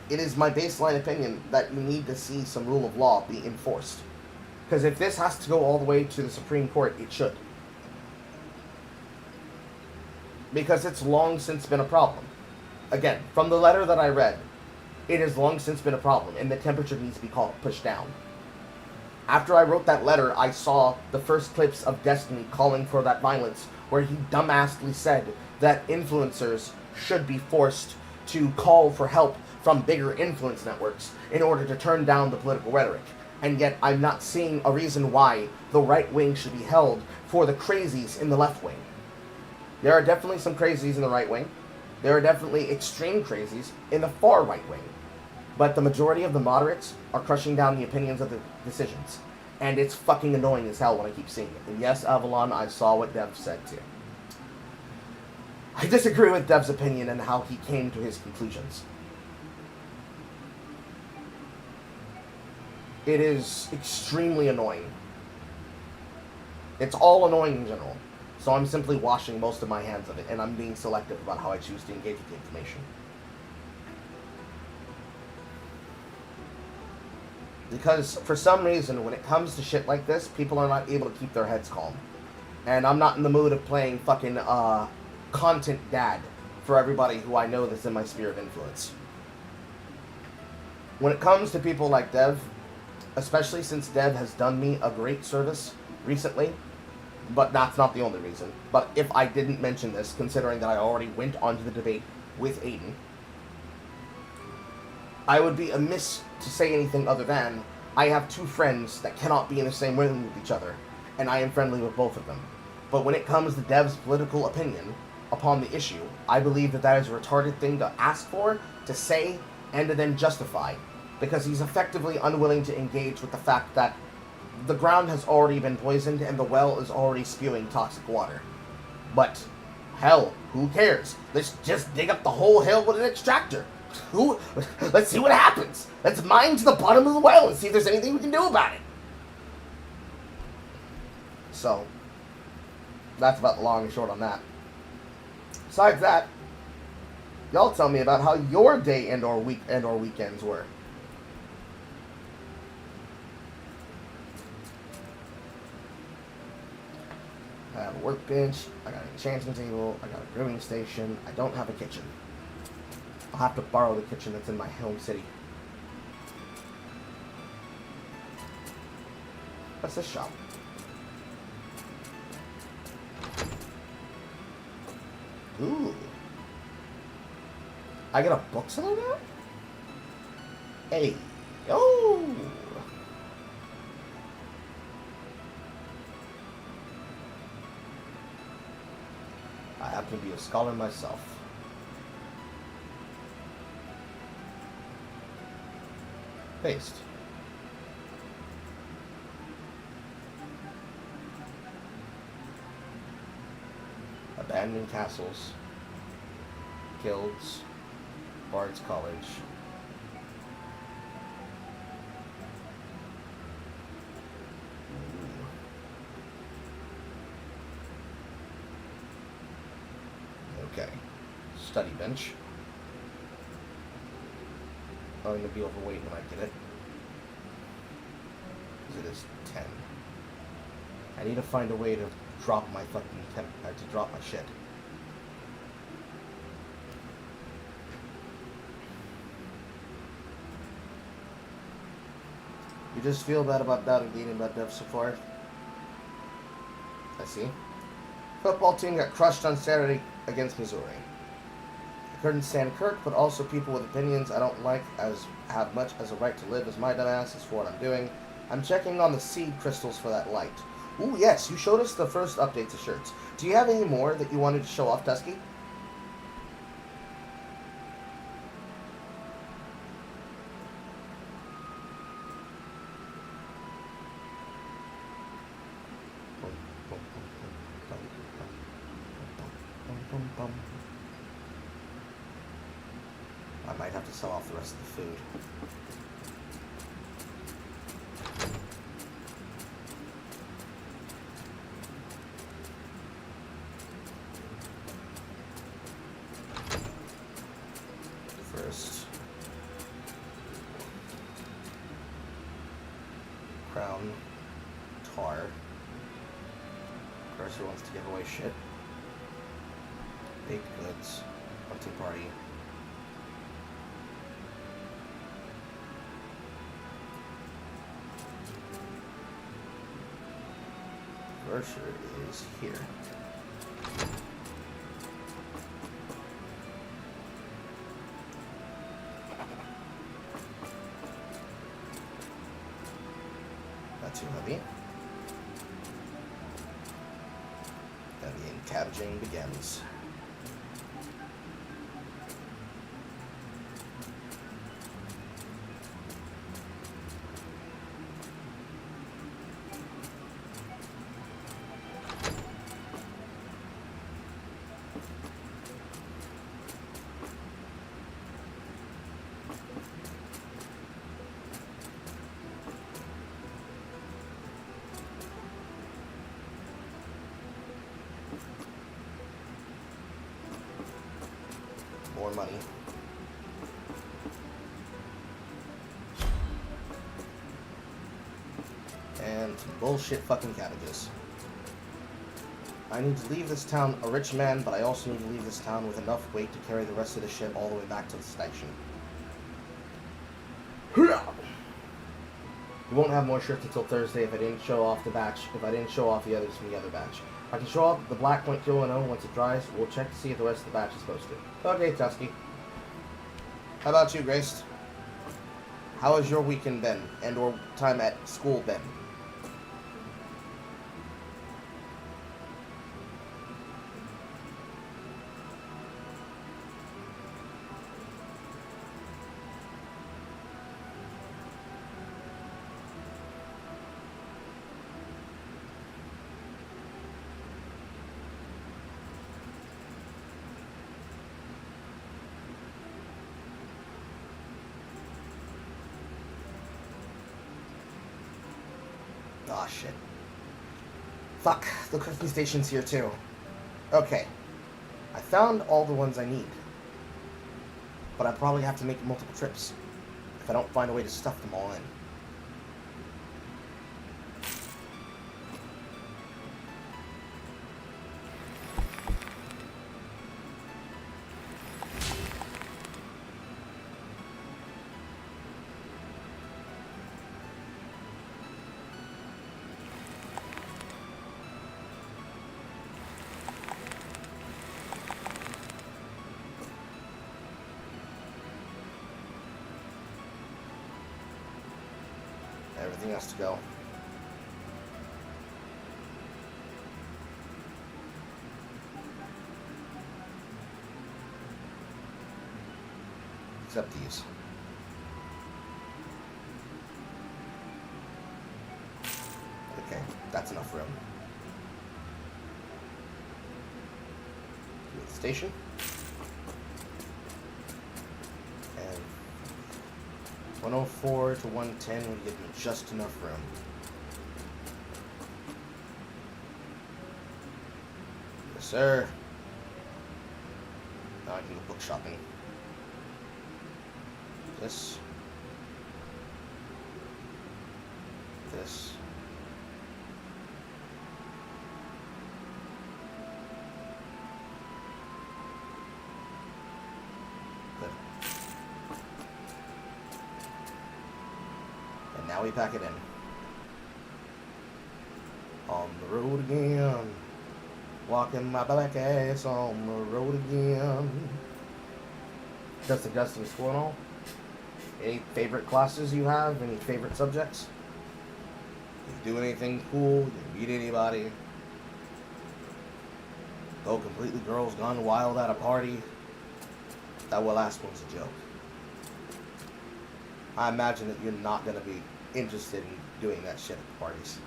it is my baseline opinion that you need to see some rule of law be enforced. Because if this has to go all the way to the Supreme Court, it should. Because it's long since been a problem. Again, from the letter that I read, it has long since been a problem, and the temperature needs to be pushed down. After I wrote that letter, I saw the first clips of Destiny calling for that violence, where he dumbassly said that influencers should be forced to call for help from bigger influence networks in order to turn down the political rhetoric. And yet I'm not seeing a reason why the right wing should be held for the crazies in the left wing. There are definitely some crazies in the right wing. There are definitely extreme crazies in the far right wing. But the majority of the moderates are crushing down the opinions of the decisions. And it's fucking annoying as hell when I keep seeing it. And yes, Avalon, I saw what Dev said too. I disagree with Dev's opinion and how he came to his conclusions. It is extremely annoying. It's all annoying in general. So I'm simply washing most of my hands of it, and I'm being selective about how I choose to engage with the information. Because for some reason, when it comes to shit like this, people are not able to keep their heads calm. And I'm not in the mood of playing fucking content dad for everybody who I know that's in my sphere of influence. When it comes to people like Dev, especially since Dev has done me a great service recently, but that's not the only reason. But if I didn't mention this, considering that I already went onto the debate with Aiden, I would be amiss to say anything other than I have two friends that cannot be in the same room with each other, and I am friendly with both of them. But when it comes to Dev's political opinion upon the issue, I believe that that is a retarded thing to ask for, to say, and to then justify, because he's effectively unwilling to engage with the fact that the ground has already been poisoned and the well is already spewing toxic water. But, hell, who cares? Let's just dig up the whole hill with an extractor. Let's see what happens. Let's mine to the bottom of the well and see if there's anything we can do about it. So, that's about the long and short on that. Besides that, y'all tell me about how your day and or weekends were. I have a workbench, I got an enchanting table, I got a brewing station, I don't have a kitchen. I'll have to borrow the kitchen that's in my home city. What's this shop? Ooh. I get a bookseller now? Hey. Yo! I happen to be a scholar myself. Paste. Abandoned castles. Guilds. Bard's College. Okay. Study bench. I'm going to be overweight when I get it. Because it is 10. I need to find a way to drop my fucking to drop my shit. You just feel bad about delegating about Dev so far? I see. Football team got crushed on Saturday against Missouri. I couldn't stand Kirk, but also people with opinions I don't like as have much as a right to live as my dumbass is for what I'm doing. I'm checking on the seed crystals for that light. Ooh, yes, you showed us the first update to shirts. Do you have any more that you wanted to show off, Dusky? I might have to sell off the rest of the food. First, crown, tar. Cursor wants to give away shit. Baked goods, hunting party. Cursor is here. Not too heavy. And the cabbaging begins. money. And some bullshit fucking cabbages. I need to leave this town a rich man, but I also need to leave this town with enough weight to carry the rest of the ship all the way back to the station. We won't have more shirts until Thursday if I didn't show off the batch, if I didn't show off the others from the other batch. I can show off the black point 210 once it dries. We'll check to see if the rest of the batch is posted. Okay, Tusky. How about you, Grace? How has your weekend been, and or time at school been? Aw, shit. Fuck, the cooking station's here too. Okay. I found all the ones I need. But I probably have to make multiple trips if I don't find a way to stuff them all in. Everything has to go. Except these. Okay, that's enough room. To the station. And 104 to 110 would give me just enough room. Yes, sir. Now I can go book shopping. This. This. Good. And now we pack it in. On the road again. Walking my black ass on the road again. Just adjusting school and all. Any favorite classes you have? Any favorite subjects? You do anything cool? You meet anybody? Go completely girls gone wild at a party? That last one's a joke. I imagine that you're not going to be interested in doing that shit at parties.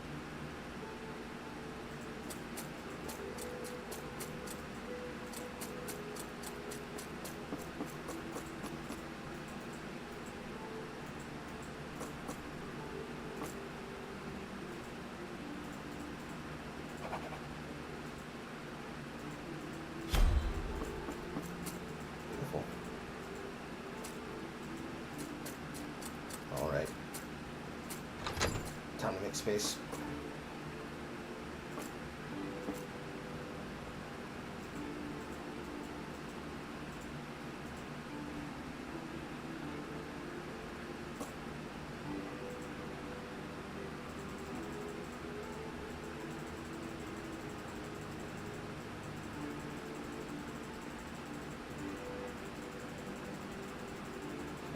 Beautiful. All right. Time to make space.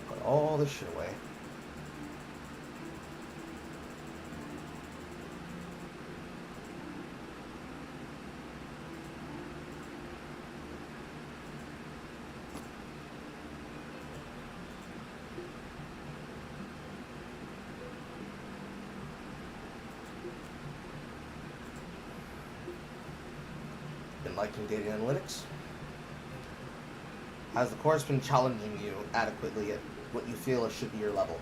Put all this shit away. Been liking data analytics? Has the course been challenging you adequately at what you feel should be your level?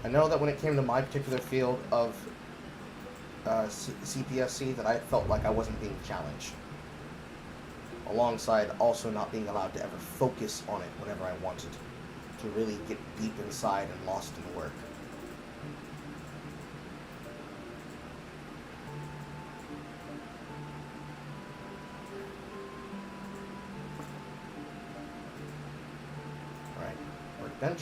I know that when it came to my particular field of CPSC that I felt like I wasn't being challenged. alongside also not being allowed to ever focus on it whenever I wanted to really get deep inside and lost in the work. Alright, workbench.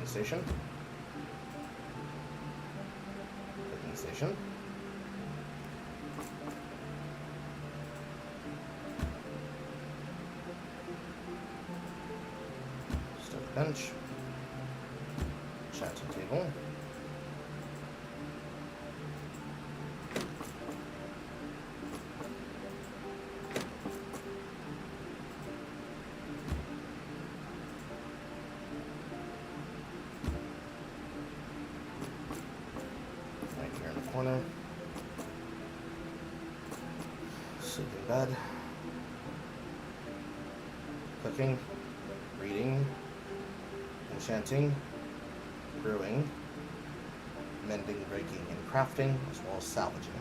Station. Cooking station. Stove bench. Chatting table. Corner. Sleeping bed. Cooking. Reading. Enchanting. Brewing. Mending, breaking, and crafting, as well as salvaging.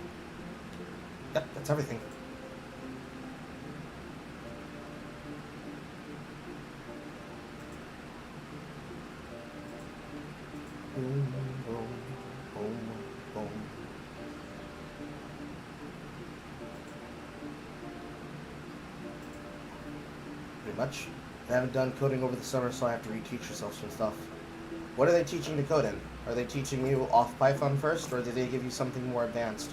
Yep, that's everything. Boom, boom, boom, boom. Pretty much. I haven't done coding over the summer, so I have to reteach yourself some stuff. What are they teaching to code in? Are they teaching you off Python first, or do they give you something more advanced?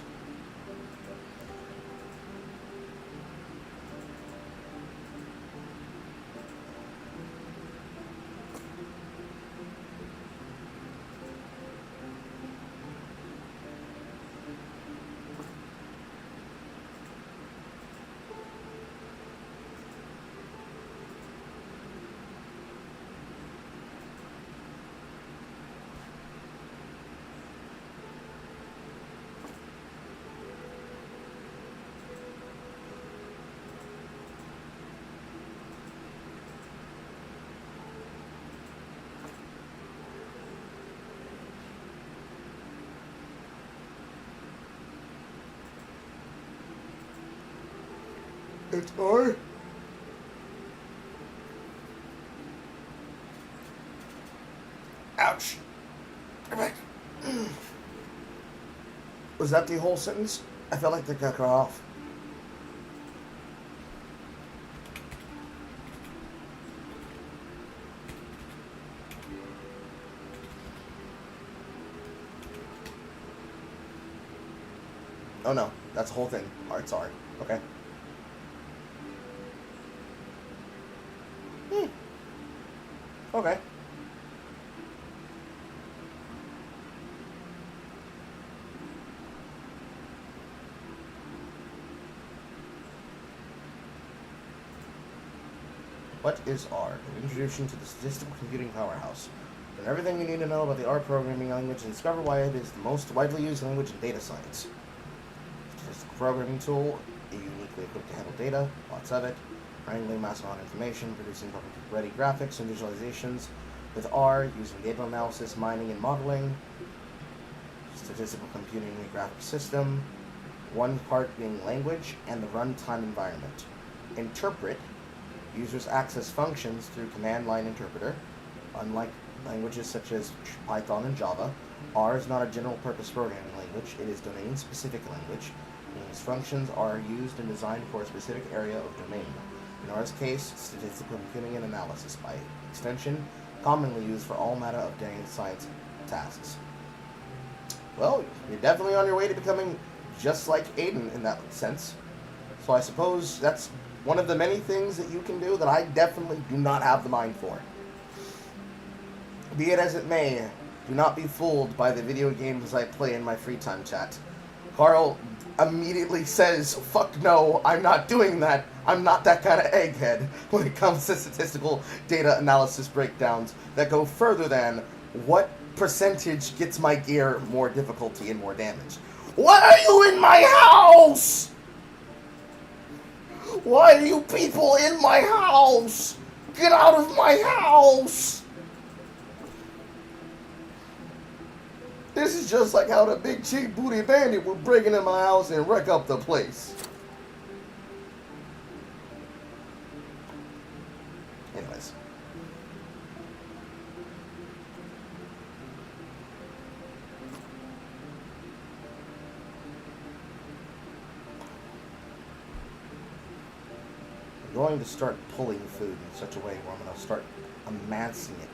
It's R. Ouch. Come back. Was that the whole sentence? I felt like that got cut off. Oh no, that's the whole thing. Art's art. Okay. Okay. What is R? An introduction to the statistical computing powerhouse. Learn everything you need to know about the R programming language and discover why it is the most widely used language in data science. Statistical programming tool, uniquely equipped to handle data, lots of it. Wrangling massive amount of information, producing public-ready graphics and visualizations with R, using data analysis, mining, and modeling. Statistical computing and graphic system. One part being language and the runtime environment. Interpret. Users access functions through command line interpreter. Unlike languages such as Python and Java, R is not a general-purpose programming language. It is domain-specific language. Means functions are used and designed for a specific area of domain. In R's case, statistical computing and analysis, by extension, commonly used for all manner of data science tasks. Well, you're definitely on your way to becoming just like Aiden in that sense. So I suppose that's one of the many things that you can do that I definitely do not have the mind for. Be it as it may, do not be fooled by the video games I play in my free time chat. Carl immediately says, fuck no, I'm not doing that. I'm not that kind of egghead when it comes to statistical data analysis breakdowns that go further than what percentage gets my gear more difficulty and more damage. Why are you in my house? Why are you people in my house? Get out of my house! This is just like how the big cheek booty bandit would break into my house and wreck up the place. Anyways. I'm going to start pulling food in such a way where I'm going to start amassing it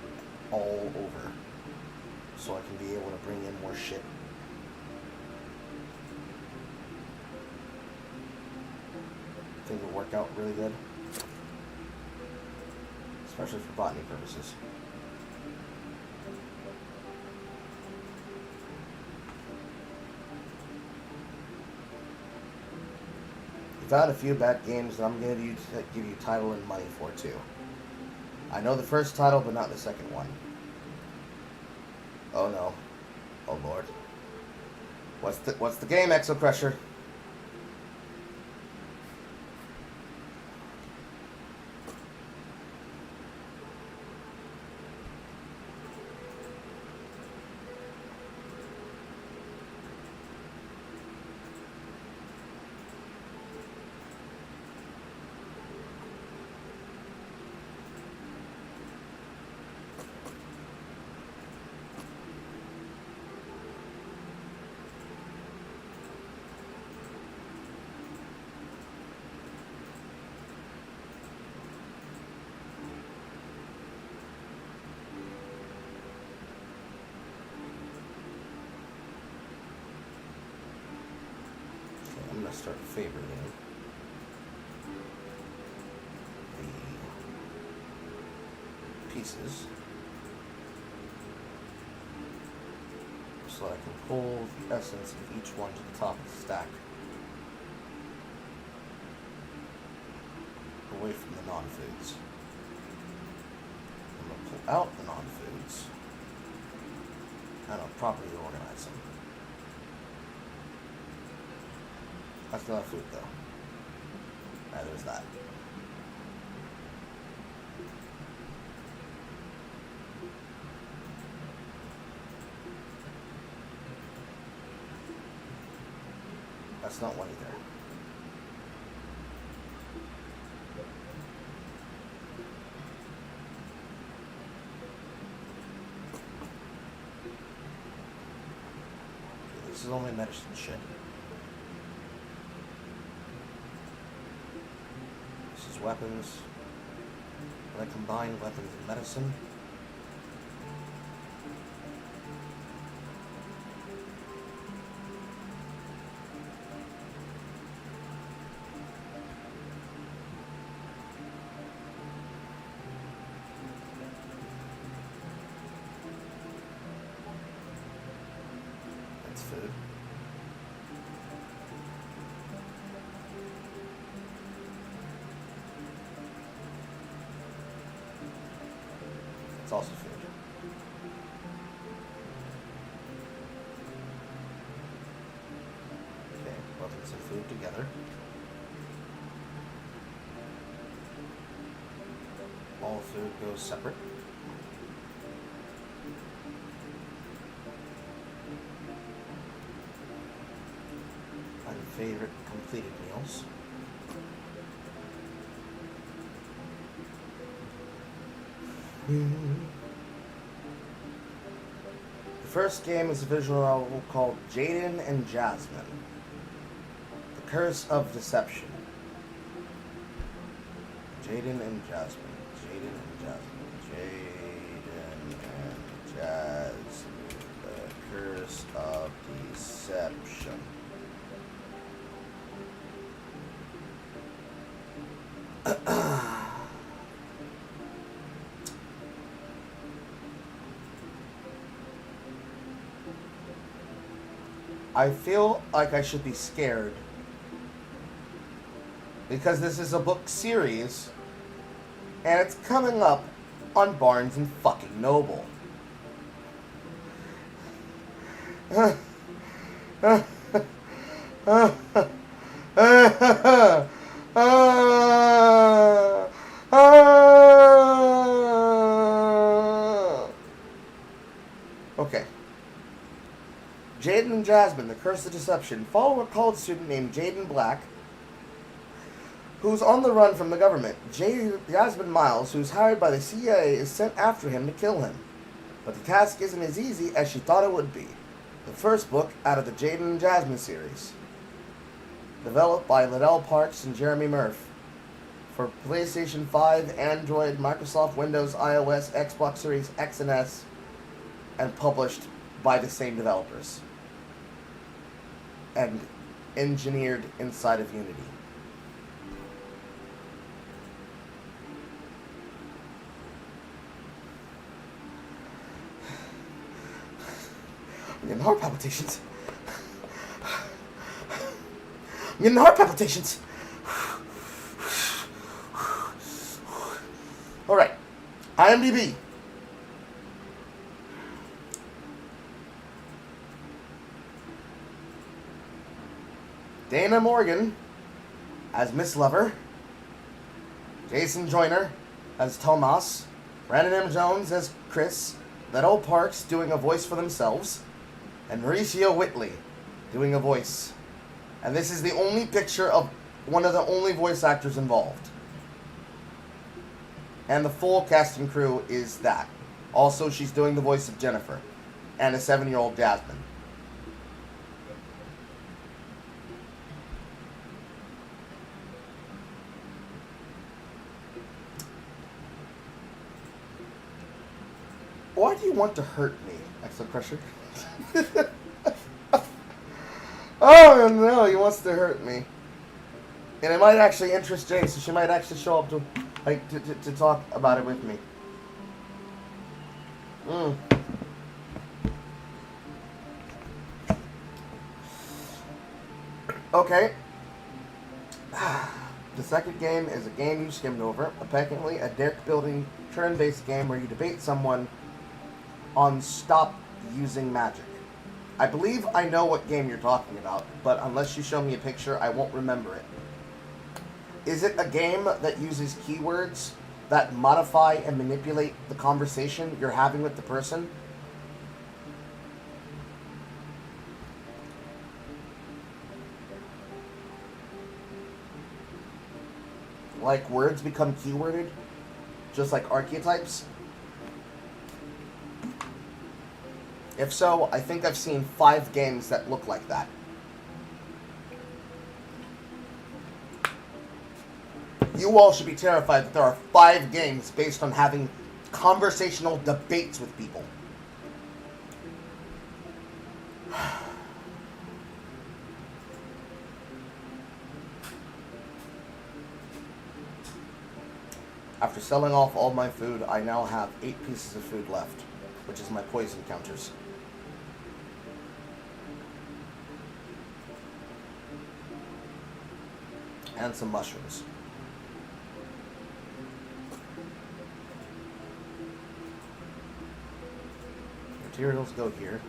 all over so I can be able to bring in more shit. I think it'll work out really good. Especially for botany purposes. We've had a few bad games that I'm going to give you title and money for too. I know the first title, but not the second one. Oh no. Oh lord. What's the game, Exo Crusher? I'm going to start favoriting the pieces so I can pull the essence of each one to the top of the stack away from the non-foods. I'm going to pull out the non-foods and I'll properly organize them. That's not food, though. Right, there's that. That's not one either. Okay, this is only medicine shit. Weapons. When I combine weapons and medicine, that's food. It's also food. Okay, weapons and food together. All food goes separate. My favorite completed meals. The first game is a visual novel called Jaden and Jasmine. The Curse of Deception. Jaden and Jasmine. Jaden and Jasmine. Jaden and Jasmine. The Curse of Deception. I feel like I should be scared because this is a book series and it's coming up on Barnes and fucking Noble. Okay. Jasmine, The Curse of Deception, follow a college student named Jaden Black, who's on the run from the government. Jasmine Miles, who's hired by the CIA, is sent after him to kill him. But the task isn't as easy as she thought it would be. The first book out of the Jaden and Jasmine series. Developed by Liddell Parks and Jeremy Murph. For PlayStation 5, Android, Microsoft Windows, iOS, Xbox Series X and S, and published by the same developers. And engineered inside of Unity. I'm getting heart palpitations. I'm getting heart palpitations. Alright. IMDb. Dana Morgan as Miss Lover. Jason Joyner as Tomas. Brandon M. Jones as Chris. Liddell Parks doing a voice for themselves. And Mauricio Whitley doing a voice. And this is the only picture of one of the only voice actors involved. And the full cast and crew is that. Also, she's doing the voice of Jennifer. And a 7-year-old Jasmine. Why do you want to hurt me? Excellent pressure. Oh no, he wants to hurt me. And it might actually interest Jay, so she might actually show up to to talk about it with me. Okay. The second game is a game you skimmed over. Apparently a deck-building turn-based game where you debate someone on stop using magic. I believe I know what game you're talking about, but unless you show me a picture, I won't remember it. Is it a game that uses keywords that modify and manipulate the conversation you're having with the person? Like words become keyworded? Just like archetypes? If so, I think I've seen 5 games that look like that. You all should be terrified that there are 5 games based on having conversational debates with people. After selling off all my food, I now have 8 pieces of food left, which is my poison counters. And some mushrooms. Materials go here.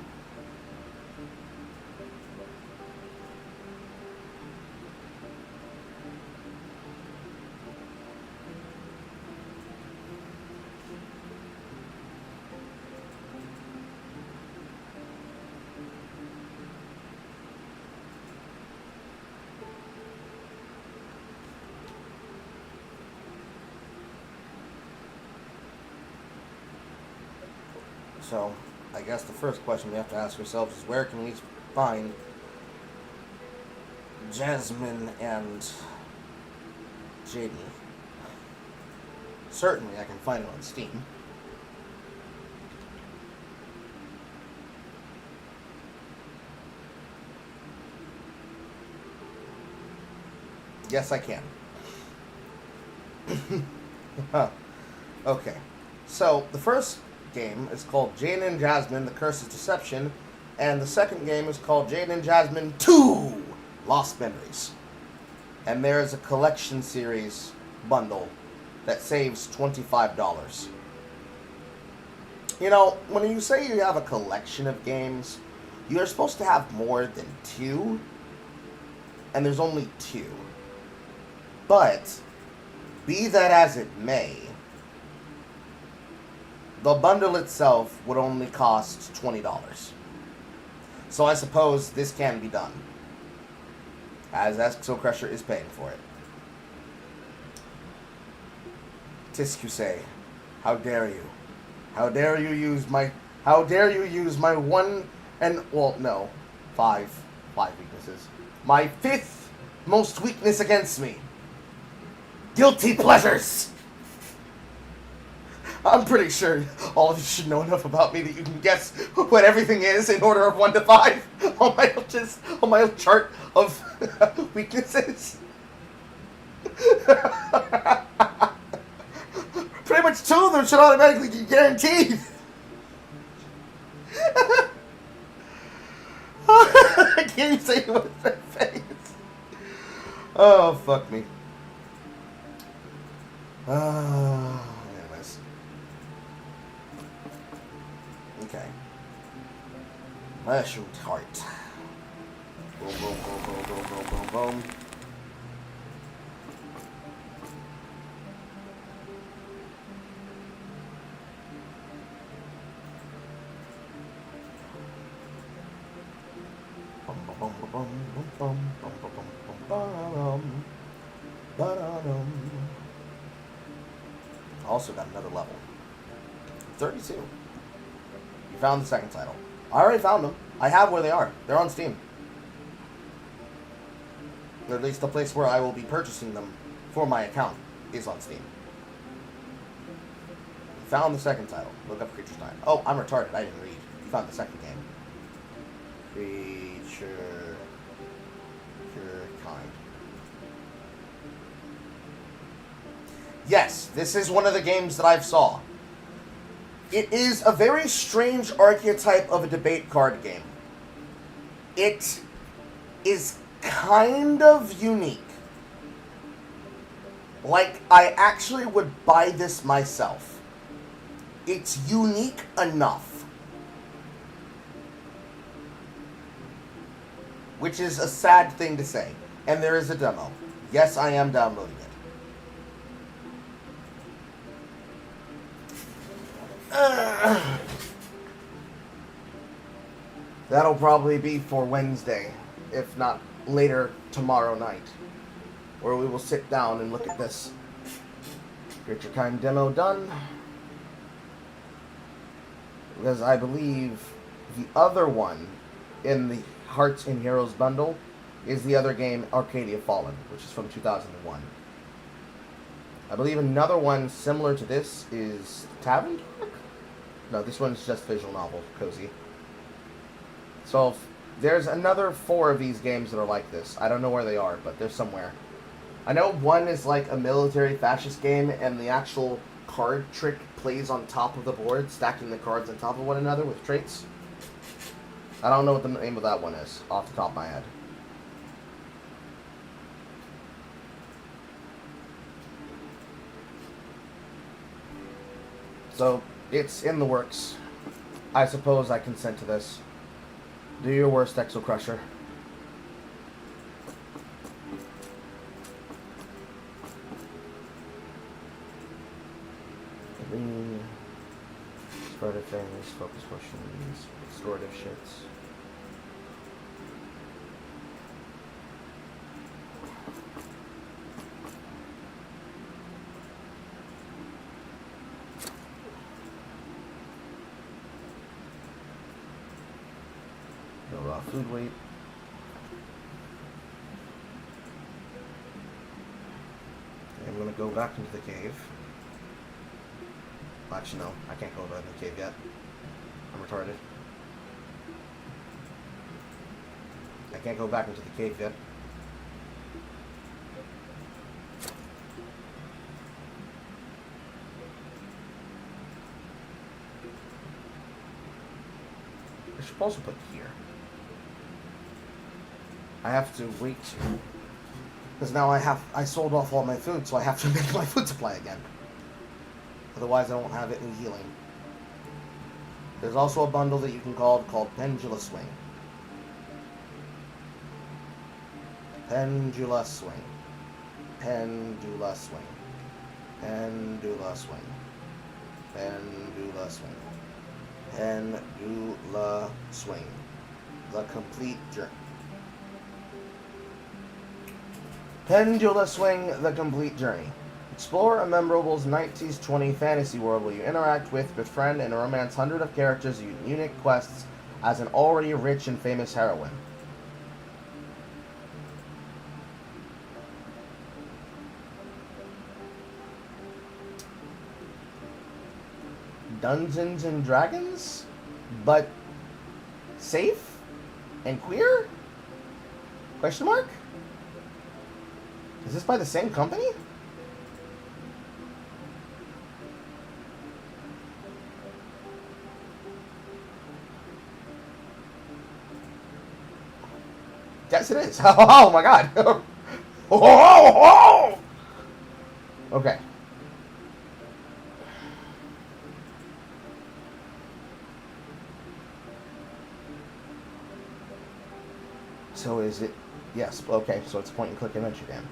So, I guess the first question we have to ask ourselves is where can we find Jasmine and Jaden? Certainly I can find it on Steam. Yes, I can. Okay. So, the first game is called Jaden and Jasmine, The Curse of Deception, and the second game is called Jaden and Jasmine 2, Lost Memories. And there is a collection series bundle that saves $25. You know, when you say you have a collection of games, you're supposed to have more than 2, and there's only 2. But, be that as it may, the bundle itself would only cost $20. So I suppose this can be done. As Exo Crusher is paying for it. Tiscuse, how dare you? How dare you use my... How dare you use my one and... Well, no. Five weaknesses. My fifth most weakness against me. Guilty pleasures! I'm pretty sure all of you should know enough about me that you can guess what everything is in order of 1 to 5 on my chart of weaknesses. Pretty much 2 of them should automatically be guaranteed. I can't even say it with their face. Oh, fuck me. Anyways. Okay. Mushroom tart. Boom, boom, boom, boom, boom, boom, boom, boom. Also got another level. 32. You found the second title. I already found them. I have where they are. They're on Steam. Or at least the place where I will be purchasing them for my account is on Steam. Found the second title. Look up Creature Time. Oh, I'm retarded. I didn't read. You found the second game. Creature Kind. Yes, this is one of the games that I've saw. It is a very strange archetype of a debate card game. It is kind of unique. Like, I actually would buy this myself. It's unique enough. Which is a sad thing to say. And there is a demo. Yes, I am downloading it. That'll probably be for Wednesday, if not later tomorrow night, where we will sit down and look at this. Get your kind demo done. Because I believe the other one in the Hearts and Heroes bundle is the other game, Arcadia Fallen, which is from 2001. I believe another one similar to this is Tavern Talk? No, this one's just visual novel, cozy. So there's another 4 of these games that are like this. I don't know where they are, but they're somewhere. I know one is like a military fascist game, and the actual card trick plays on top of the board, stacking the cards on top of one another with traits. I don't know what the name of that one is, off the top of my head. So, it's in the works. I suppose I consent to this. Do your worst, Exo Crusher. Spreader things, focus potions, restorative shits. No raw food weight. I'm gonna go back into the cave. Actually, no, I can't go back in the cave yet. I'm retarded. I can't go back into the cave yet. I should also put here. I have to wait because now I sold off all my food, so I have to make my food supply again. Otherwise, I won't have it in healing. There's also a bundle that you can called Pendula Swing. Pendula Swing. Pendula Swing. Pendula Swing. Pendula Swing. Pendula Swing. The complete journey. Pendula Swing, The Complete Journey. Explore a memorable 1920 fantasy world where you interact with, befriend, and romance hundreds of characters and unique quests as an already rich and famous heroine. Dungeons and Dragons? But safe? And queer? Question mark? Is this by the same company? Yes, it is. Oh my god. Oh. Okay. So is it... Yes, okay, so it's a point-and-click adventure game.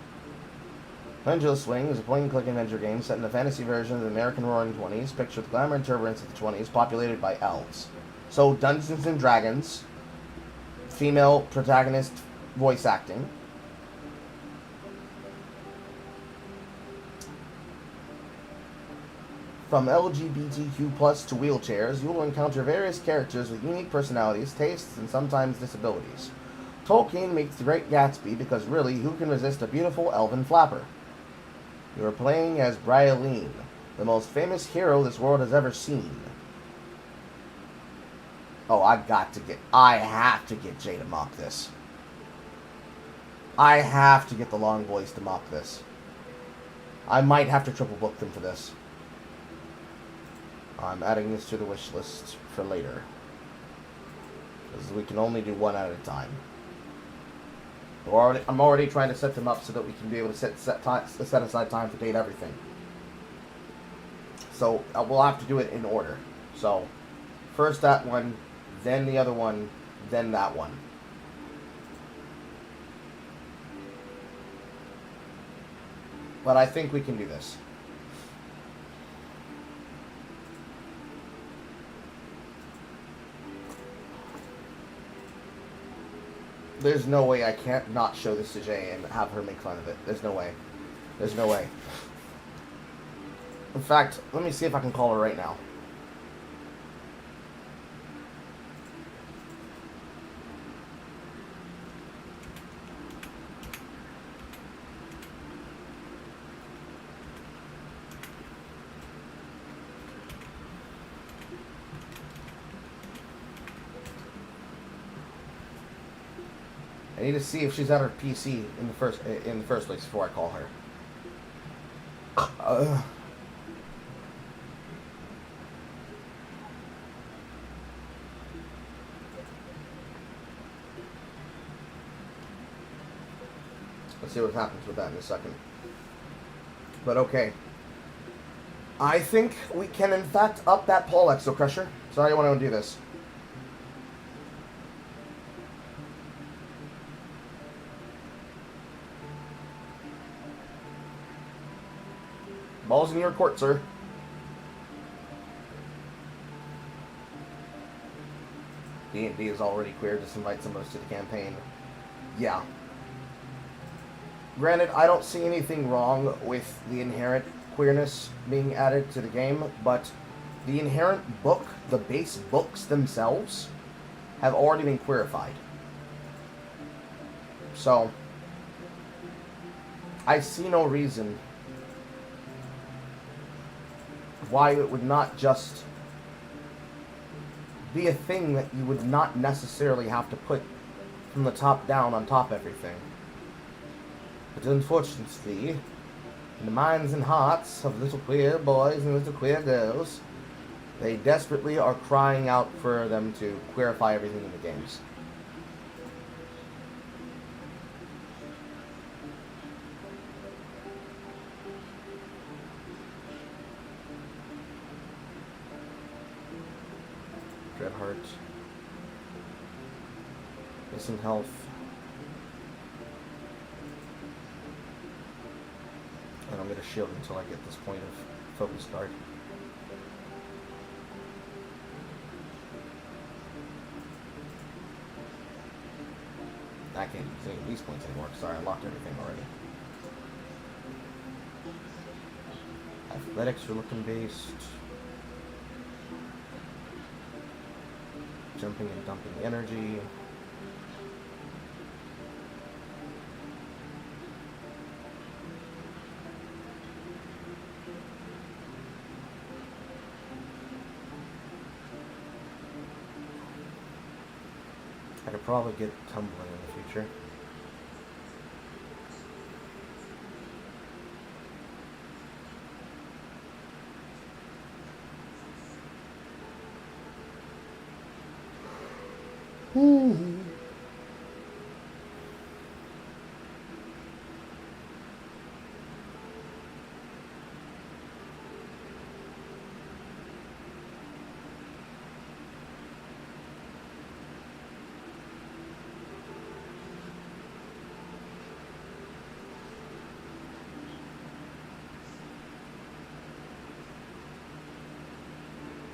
Pendula Swing is a point-and-click adventure game set in the fantasy version of the American Roaring '20s, pictured with glamour and turbulence of the '20s, populated by elves. So, Dungeons and Dragons, female protagonist voice acting. From LGBTQ+ to wheelchairs, you will encounter various characters with unique personalities, tastes, and sometimes disabilities. Tolkien makes The Great Gatsby because really, who can resist a beautiful elven flapper? You are playing as Bryaleen, the most famous hero this world has ever seen. Oh, I have to get Jay to mock this. I have to get the long boys to mock this. I might have to triple book them for this. I'm adding this to the wish list for later, because we can only do one at a time. I'm already trying to set them up so that we can be able to set aside time to date everything. So we'll have to do it in order. So first that one, then the other one, then that one. But I think we can do this. There's no way I can't not show this to Jay and have her make fun of it. There's no way. There's no way. In fact, let me see if I can call her right now. I need to see if she's at her PC in the first place before I call her. Let's see what happens with that in a second. But okay. I think we can in fact up that Paul Exo Crusher. Sorry I want to do this. Ball's in your court, sir. D&D is already queer. Just invite some of us to the campaign. Yeah. Granted, I don't see anything wrong with the inherent queerness being added to the game, but the inherent book, the base books themselves, have already been queerified. So, I see no reason why it would not just be a thing that you would not necessarily have to put from the top down on top of everything. But unfortunately, in the minds and hearts of little queer boys and little queer girls, they desperately are crying out for them to queerify everything in the games. Dreadheart. Missing health. And I'm going to shield until I get this point of focus card. I can't use any of these points anymore. Sorry, I locked everything already. Athletics are looking based. Jumping and dumping energy. I could probably get tumbling in the future.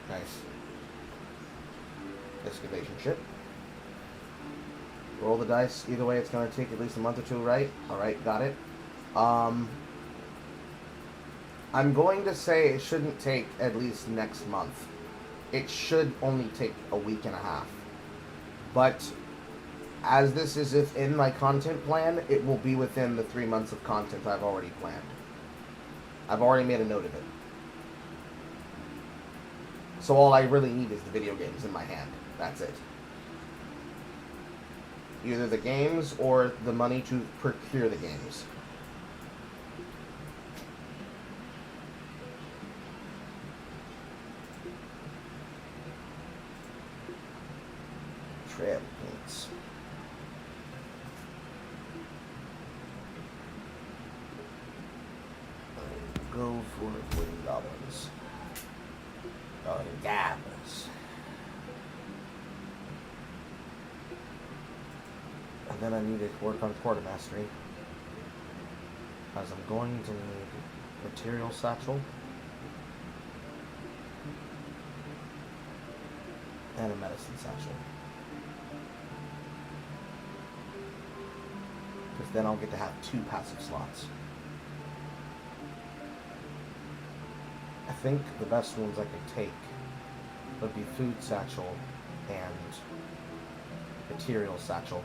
Nice. Excavation ship. Roll the dice. Either way, it's going to take at least a month or two, right? Alright, got it. I'm going to say it shouldn't take at least next month. It should only take a week and a half. But as this is within my content plan, it will be within the 3 months of content I've already planned. I've already made a note of it. So all I really need is the video games in my hand. That's it. Either the games or the money to procure the games. Trail points. Go for wooden goblins. Goblins. And then I need to work on quarter mastery. As I'm going to need material satchel. And a medicine satchel. Because then I'll get to have 2 passive slots. I think the best ones I could take would be food satchel and material satchel.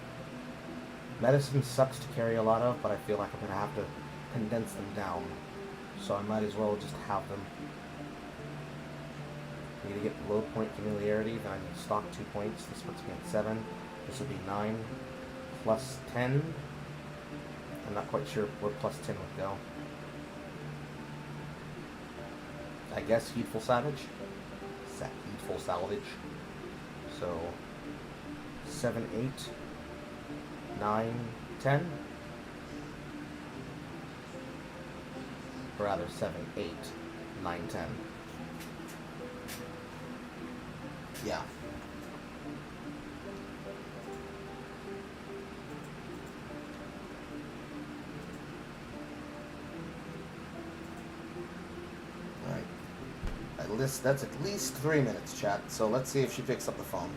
Medicine sucks to carry a lot of, but I feel like I'm going to have to condense them down. So I might as well just have them. I need to get low point familiarity, then I need to stock 2 points. This puts me at 7. This would be 9 plus 10. I'm not quite sure where plus 10 would go. I guess Heedful Savage. Heedful Salvage. So 7, 8, 9, 10. Or rather 7, 8, 9, 10. Yeah. That's at least 3 minutes, chat. So let's see if she picks up the phone.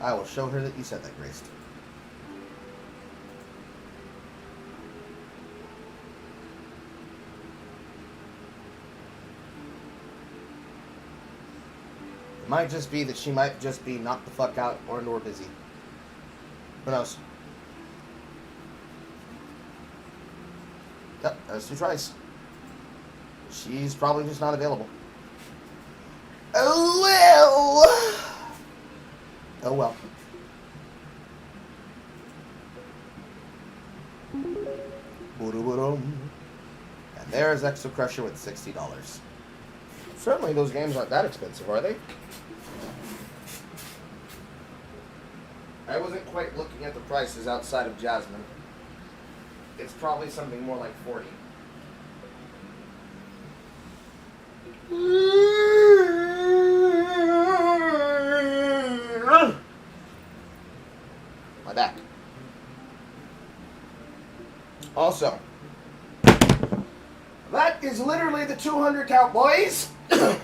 I will show her that you said that, Grace. It might just be that she might just be knocked the fuck out or busy. Who knows? Yep, there's 2 tries. She's probably just not available. Oh well. Oh well. And there's Exo Crusher with $60. Certainly those games aren't that expensive, are they? I wasn't quite looking at the prices outside of Jasmine. It's probably something more like 40. My back. Also, that is literally the 200 count, boys. Hey.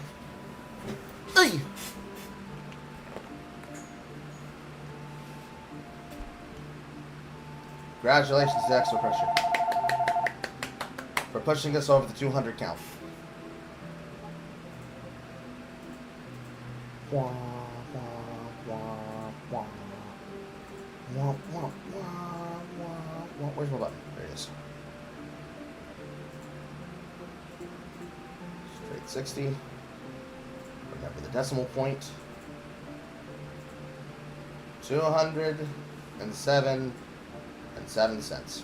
Congratulations to Exo Crusher for pushing us over the 200 count. Wah, wah, wah, wah. Wah, wah, wah, wah, wah. Where's my button? There it is. Straight 60. Remember the decimal point. 207 and 7 cents.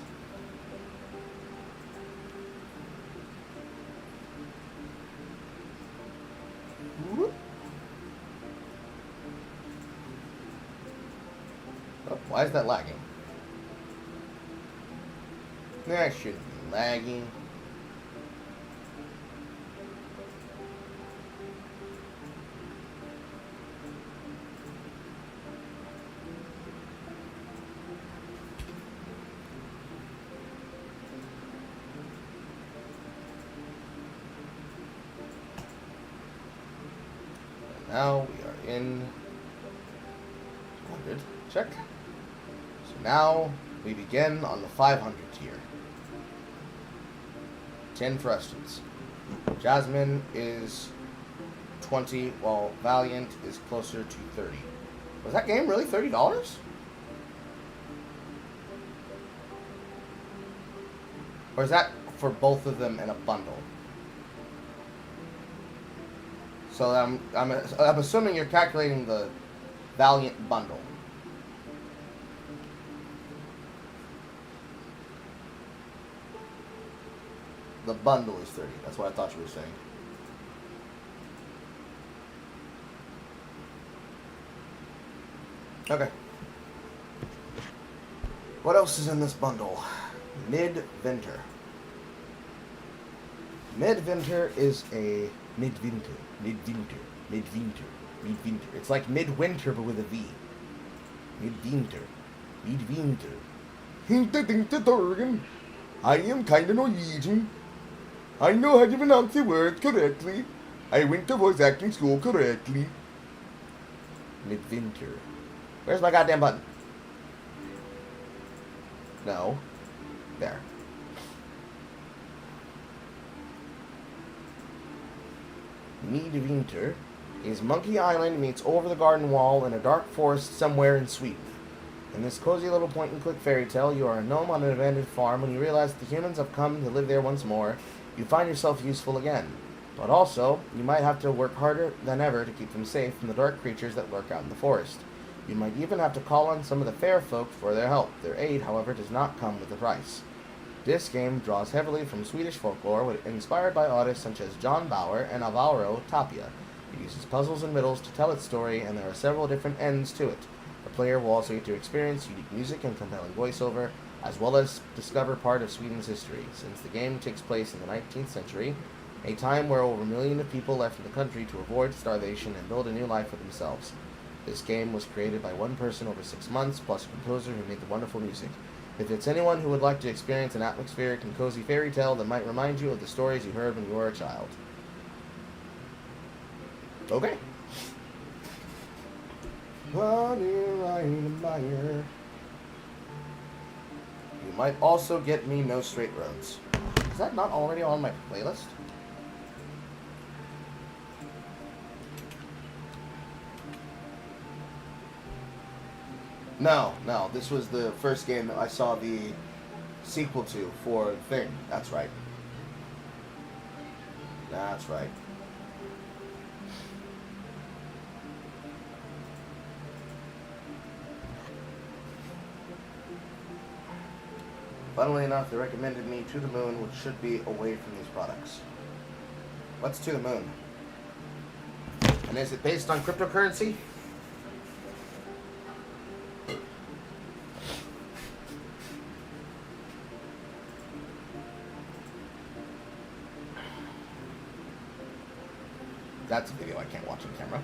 Whoop. Oh, why is that lagging? That shouldn't be lagging. Now we are in 200. Check. So now we begin on the 500 tier. 10 for Estons. Jasmine is 20, while Valiant is closer to 30. Was that game really $30? Or is that for both of them in a bundle? So I'm assuming you're calculating the Valiant bundle. The bundle is 30. That's what I thought you were saying. Okay. What else is in this bundle? Midwinter. Midwinter is a Midwinter. It's like midwinter but with a V. Midwinter. I am kind of Norwegian. I know how to pronounce the words correctly. I went to voice acting school correctly. Midwinter. Where's my goddamn button? No. There. Midwinter is Monkey Island meets Over the Garden Wall in a dark forest somewhere in Sweden. In this cozy little point-and-click fairy tale, you are a gnome on an abandoned farm. When you realize that the humans have come to live there once more, you find yourself useful again. But also, you might have to work harder than ever to keep them safe from the dark creatures that lurk out in the forest. You might even have to call on some of the fair folk for their help. Their aid, however, does not come with a price. This game draws heavily from Swedish folklore, inspired by artists such as John Bauer and Alvaro Tapia. It uses puzzles and riddles to tell its story, and there are several different ends to it. The player will also get to experience unique music and compelling voiceover, as well as discover part of Sweden's history, since the game takes place in the 19th century, a time where over 1 million of people left the country to avoid starvation and build a new life for themselves. This game was created by one person over 6 months, plus a composer who made the wonderful music. If it's anyone who would like to experience an atmospheric and cozy fairy tale that might remind you of the stories you heard when you were a child. Meyer. You might also get me No Straight Roads. Is that not already on my playlist? No, this was the first game that I saw the sequel to for Thing. That's right. That's right. Funnily enough, they recommended me To the Moon, which should be away from these products. What's To the Moon? And is it based on cryptocurrency? That's a video I can't watch on camera.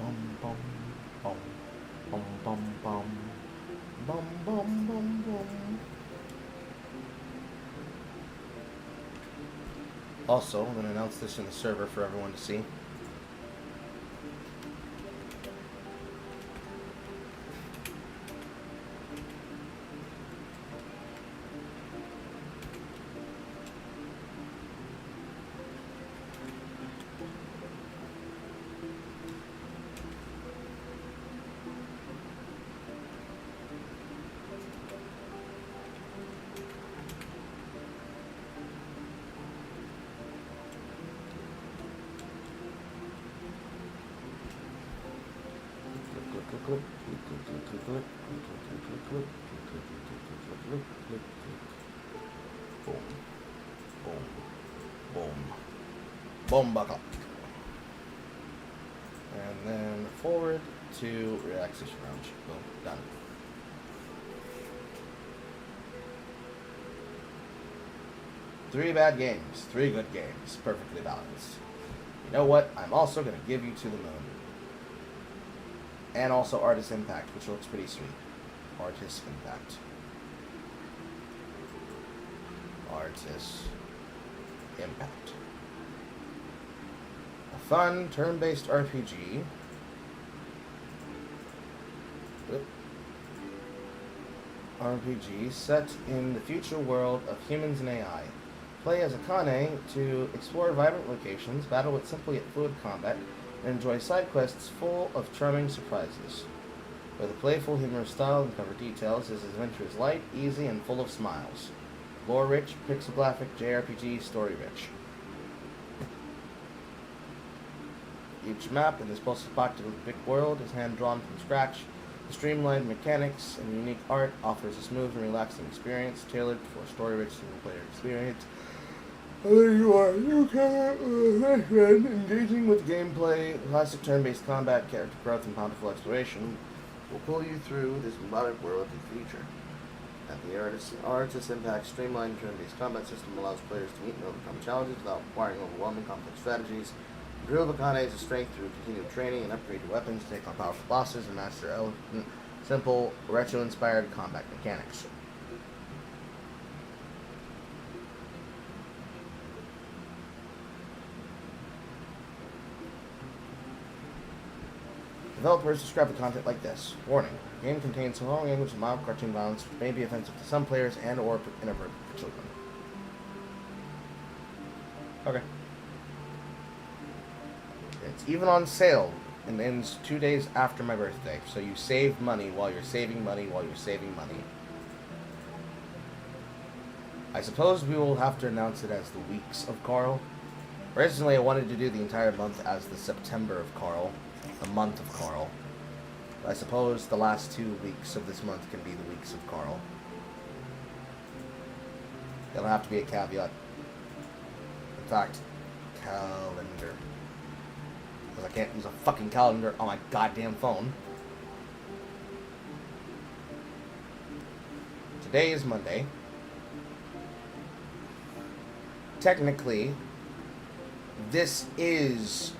Bum bum bum bum bum bum bum bum bum bum. Also, I'm going to announce this in the server for everyone to see. Boom. Boom. Boom. Boom buckle. And then forward to relaxation round. Boom. Done. Three bad games, three good games, perfectly balanced. You know what? I'm also going to give you To the Moon. And also Artist Impact, which looks pretty sweet. Artist Impact. Artist Impact. A fun, turn-based RPG. RPG set in the future world of humans and AI. Play as Akane to explore vibrant locations, battle with simple yet fluid combat, and enjoy side quests full of charming surprises. With a playful, humorous style and cover details, this adventure is light, easy, and full of smiles. Lore-rich, pixel-graphic, JRPG, story-rich. Each map in this post-apocalyptic world is hand-drawn from scratch. The streamlined mechanics and unique art offers a smooth and relaxing experience tailored for a story-rich single-player experience. There you are. You can engaging with gameplay, classic turn-based combat, character growth, and bountiful exploration will pull you through this modern world of the future. At the Artist Impact streamlined turn-based combat system allows players to meet and overcome challenges without requiring overwhelming complex strategies. Improve Akane's strength through continued training and upgrade your weapons, take on powerful bosses, and master elegant, simple, retro-inspired combat mechanics. Developers describe the content like this. Warning. The game contains strong language and mild cartoon violence, which may be offensive to some players and or inappropriate for children. Okay. It's even on sale and ends 2 days after my birthday. So you save money while you're saving money while you're saving money. I suppose we will have to announce it as the Weeks of Carl. Originally I wanted to do the entire month as the September of Carl. The month of Carl. I suppose the last 2 weeks of this month can be the Weeks of Carl. There'll have to be a caveat. In fact, calendar. Because I can't use a fucking calendar on my goddamn phone. Today is Monday. Technically, this is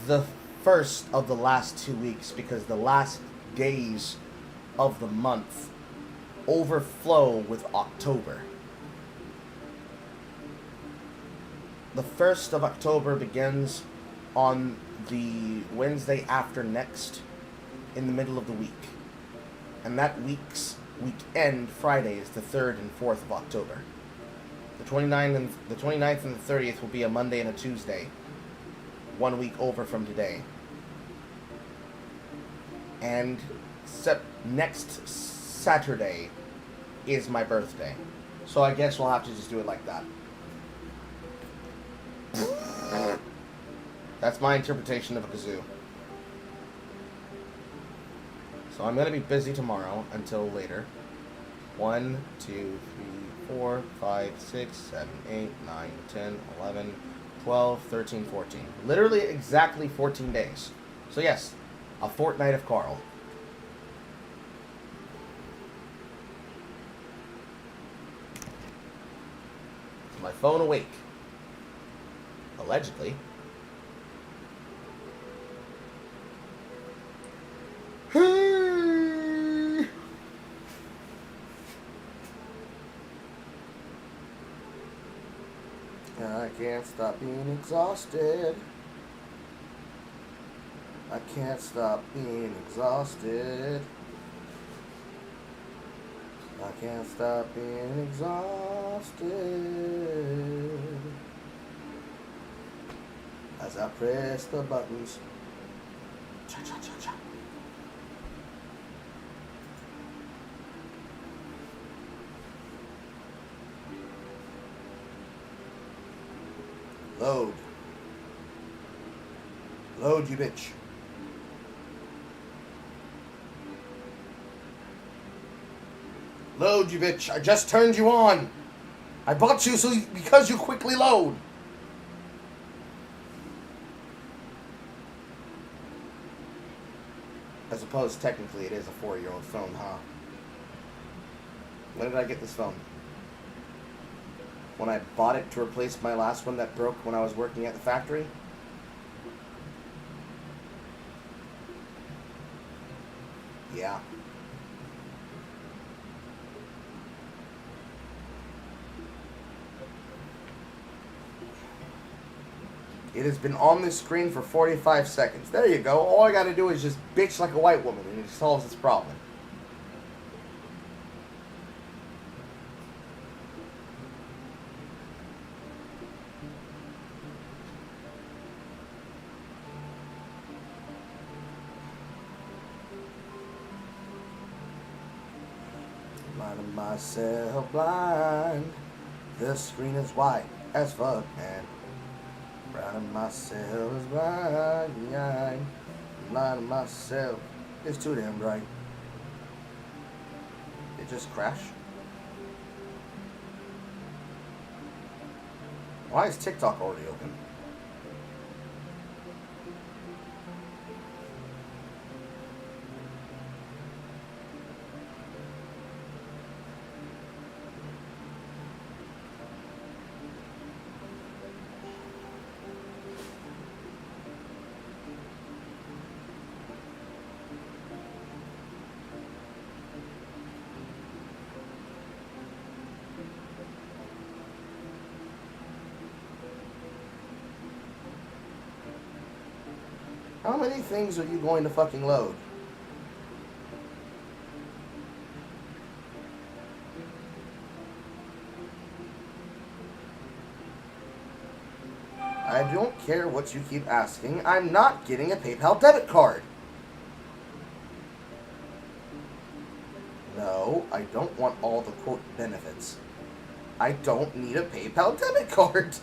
the first of the last 2 weeks because the last days of the month overflow with October. The 1st of October begins on the Wednesday after next, in the middle of the week. And that week's weekend, Friday, is the 3rd and 4th of October. The 29th and the 30th will be a Monday and a Tuesday, 1 week over from today. And next Saturday is my birthday. So I guess we'll have to just do it like that. That's my interpretation of a kazoo. So I'm going to be busy tomorrow until later. 1, 2, 3, 4, 5, 6, 7, 8, 9, 10, 11, 12, 13, 14. Literally exactly 14 days. So yes, a fortnight of Carl. Is my phone awake? Allegedly. I can't stop being exhausted. I can't stop being exhausted. I can't stop being exhausted. As I press the buttons. Cha cha cha cha. Load. Load, you bitch. Load, you bitch. I just turned you on. I bought you because you quickly load. I suppose technically it is a 4-year-old phone, huh? When did I get this phone? When I bought it to replace my last one that broke when I was working at the factory? Yeah. It has been on this screen for 45 seconds. There you go. All I gotta do is just bitch like a white woman and it solves its problem. Blinding myself blind. The screen is white as fuck, man. Blinding myself is blind. Blinding myself. It's too damn bright. It just crashed. Why is TikTok already open? How many things are you going to fucking load? I don't care what you keep asking. I'm not getting a PayPal debit card. No, I don't want all the quote benefits. I don't need a PayPal debit card.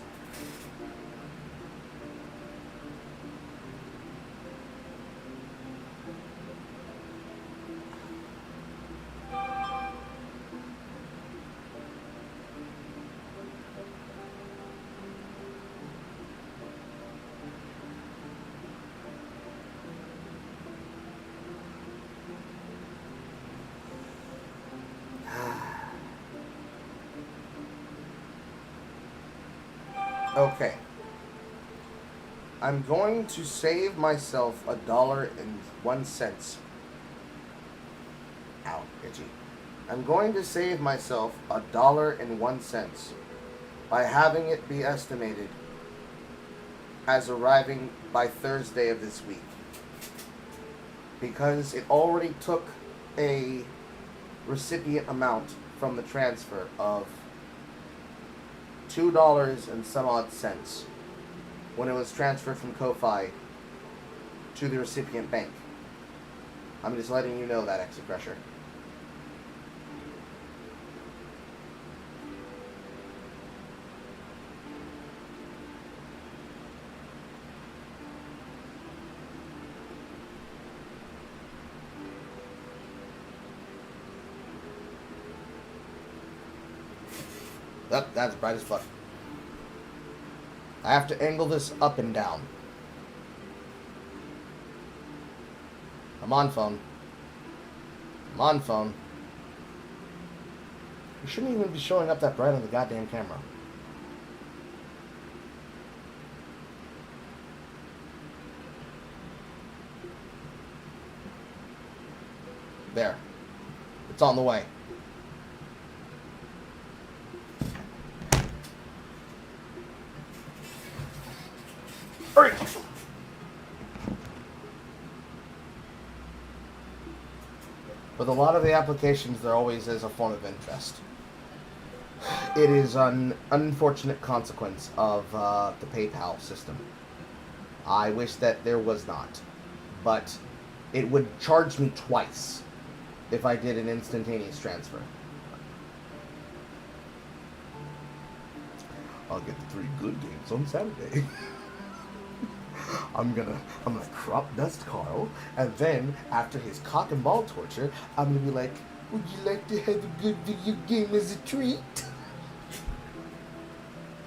Okay. I'm going to save myself $1.01. Ow, itchy. I'm going to save myself $1.01 by having it be estimated as arriving by Thursday of this week. Because it already took a recipient amount from the transfer of $2 and some odd cents when it was transferred from Ko-Fi to the recipient bank. I'm just letting you know that, extra pressure. That's bright as fuck. I have to angle this up and down. I'm on phone. I'm on phone. You shouldn't even be showing up that bright on the goddamn camera. There. It's on the way. Hurry! With a lot of the applications, there always is a form of interest. It is an unfortunate consequence of the PayPal system. I wish that there was not. But it would charge me twice if I did an instantaneous transfer. I'll get the 3 good games on Saturday. I'm gonna crop dust Carl, and then after his cock and ball torture, I'm gonna be like, would you like to have a good video game as a treat?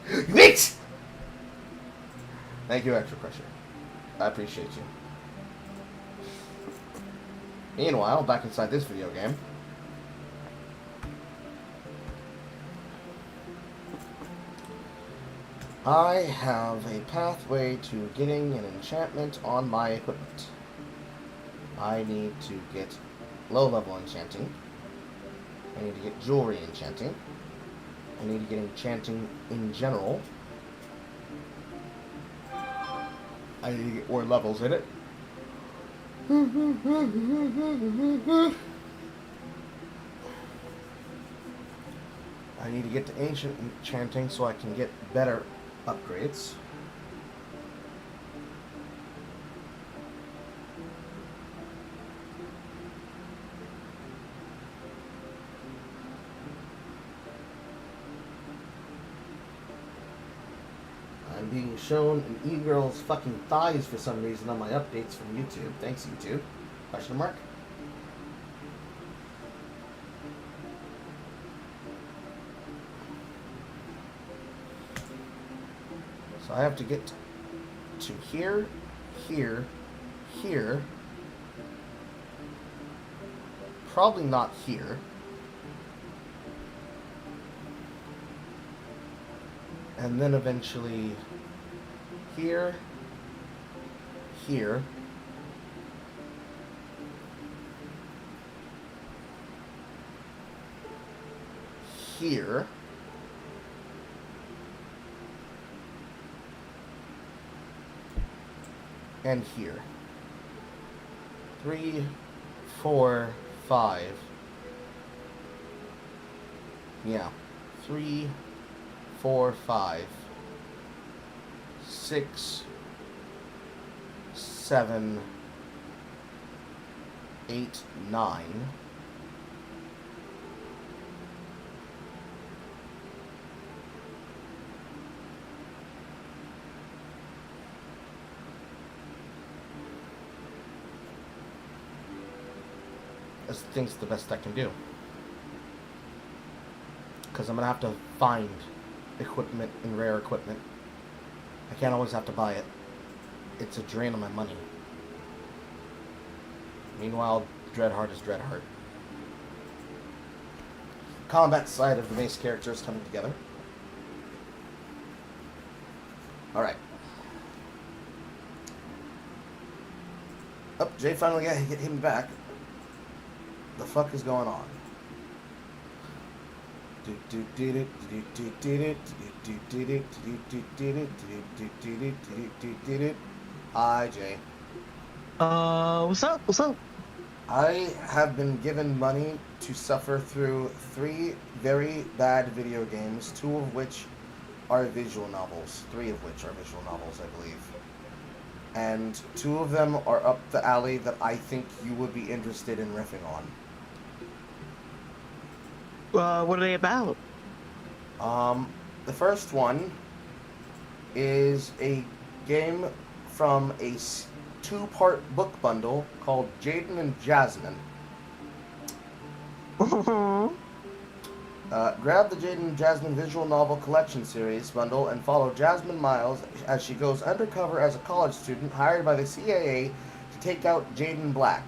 Bitch! Thank you, Extra Pressure. I appreciate you. Meanwhile, back inside this video game. I have a pathway to getting an enchantment on my equipment. I need to get low-level enchanting. I need to get jewelry enchanting. I need to get enchanting in general. I need to get more levels in it. I need to get to ancient enchanting so I can get better upgrades. I'm being shown an e-girl's fucking thighs for some reason on my updates from YouTube. Thanks, YouTube. Question mark? So I have to get to here, here, here. Probably not here. And then eventually here, here. Here. And here. 3, 4, 5. Yeah. 3, 4, 5. 6, 7, 8, 9. I think it's the best I can do. Because I'm going to have to find equipment and rare equipment. I can't always have to buy it. It's a drain on my money. Meanwhile, Dreadheart is Dreadheart. Combat side of the base character is coming together. Alright. Oh, Jay finally got hit him back. The fuck is going on? Hi, Jay. What's up? What's up? I have been given money to suffer through 3 very bad video games, 2 of which are visual novels. 3 of which are visual novels, I believe. And 2 of them are up the alley that I think you would be interested in riffing on. What are they about? The first one is a game from a 2-part book bundle called Jaden and Jasmine. Grab the Jaden and Jasmine visual novel collection series bundle and follow Jasmine Miles as she goes undercover as a college student hired by the CIA to take out Jaden Black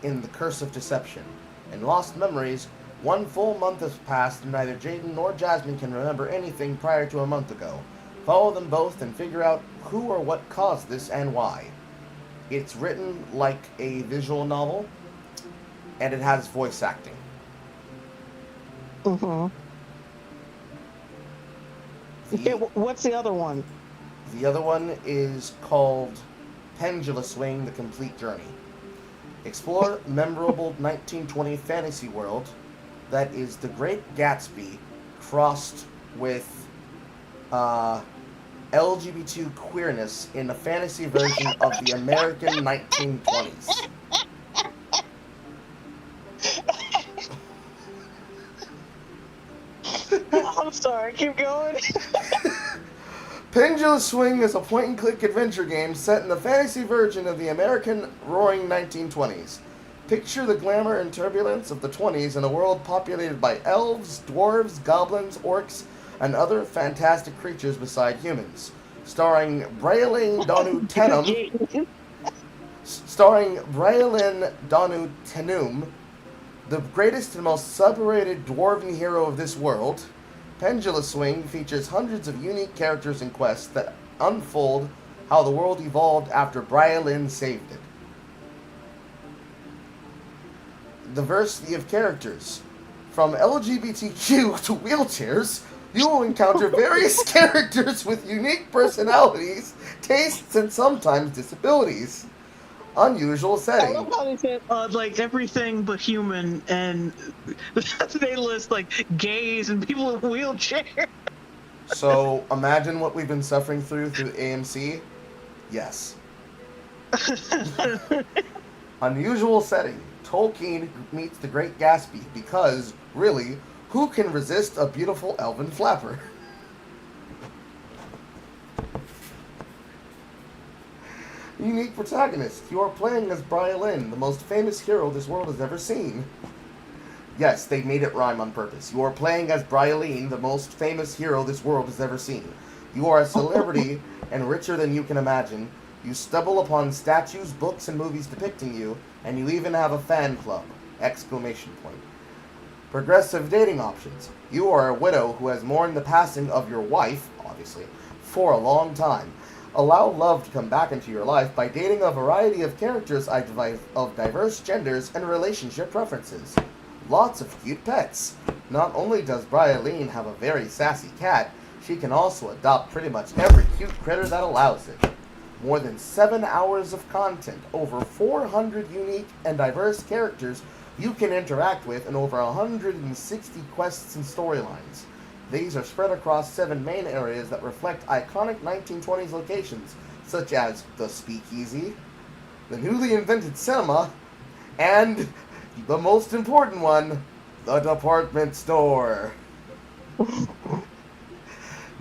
in The Curse of Deception. In Lost Memories, 1 full month has passed and neither Jaden nor Jasmine can remember anything prior to a month ago. Follow them both and figure out who or what caused this and why. It's written like a visual novel, and it has voice acting. Yeah, what's the other one? The other one is called Pendulum Swing: The Complete Journey. Explore memorable 1920 fantasy world that is The Great Gatsby crossed with LGBT queerness in a fantasy version of the American 1920s. I'm sorry, keep going. Pendulum Swing is a point-and-click adventure game set in the fantasy version of the American roaring 1920s. Picture the glamour and turbulence of the 20s in a world populated by elves, dwarves, goblins, orcs, and other fantastic creatures beside humans. Starring Braelyn Donu Tenum, the greatest and most celebrated dwarven hero of this world. Pendulum Swing features hundreds of unique characters and quests that unfold how the world evolved after Braelyn saved it. Diversity of characters. From LGBTQ to wheelchairs, you will encounter various characters with unique personalities, tastes, and sometimes disabilities. Unusual setting. I love how they said like everything but human, and they list like gays and people in wheelchairs. So imagine what we've been suffering through AMC. Yes. Unusual setting. Tolkien meets the Great Gatsby because, really, who can resist a beautiful elven flapper? Unique protagonist. You are playing as Braelyn, the most famous hero this world has ever seen. Yes, they made it rhyme on purpose. You are playing as Braelyn, the most famous hero this world has ever seen. You are a celebrity and richer than you can imagine. You stumble upon statues, books, and movies depicting you, and you even have a fan club! Exclamation point. Progressive dating options. You are a widow who has mourned the passing of your wife, obviously, for a long time. Allow love to come back into your life by dating a variety of characters of diverse genders and relationship preferences. Lots of cute pets. Not only does Braelyn have a very sassy cat, she can also adopt pretty much every cute critter that allows it. More than 7 hours of content, over 400 unique and diverse characters you can interact with, and over 160 quests and storylines. These are spread across 7 main areas that reflect iconic 1920s locations, such as the Speakeasy, the newly invented cinema, and the most important one, the department store.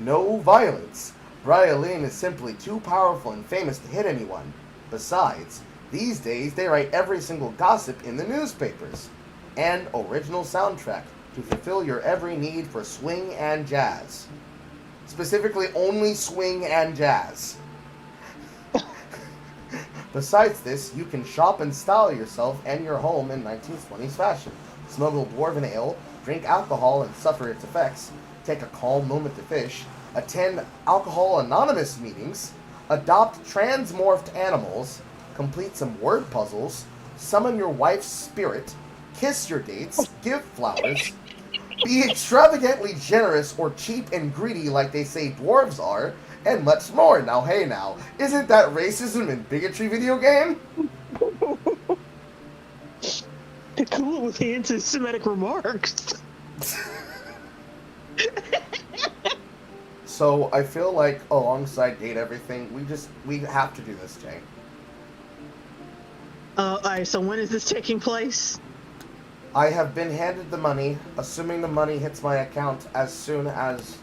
No violence. Braelyn is simply too powerful and famous to hit anyone. Besides, these days they write every single gossip in the newspapers. And original soundtrack to fulfill your every need for swing and jazz. Specifically, only swing and jazz. Besides this, you can shop and style yourself and your home in 1920s fashion. Smuggle dwarven ale, drink alcohol and suffer its effects, take a calm moment to fish, attend Alcohol Anonymous meetings, adopt transmorphed animals, complete some word puzzles, summon your wife's spirit, kiss your dates, give flowers, Be extravagantly generous or cheap and greedy like they say dwarves are, and much more. Now, hey now, isn't that racism and bigotry video game? Cool with the anti-Semitic remarks. So I feel like alongside Date Everything, we have to do this, Jay. Alright, so when is this taking place? I have been handed the money, assuming the money hits my account as soon as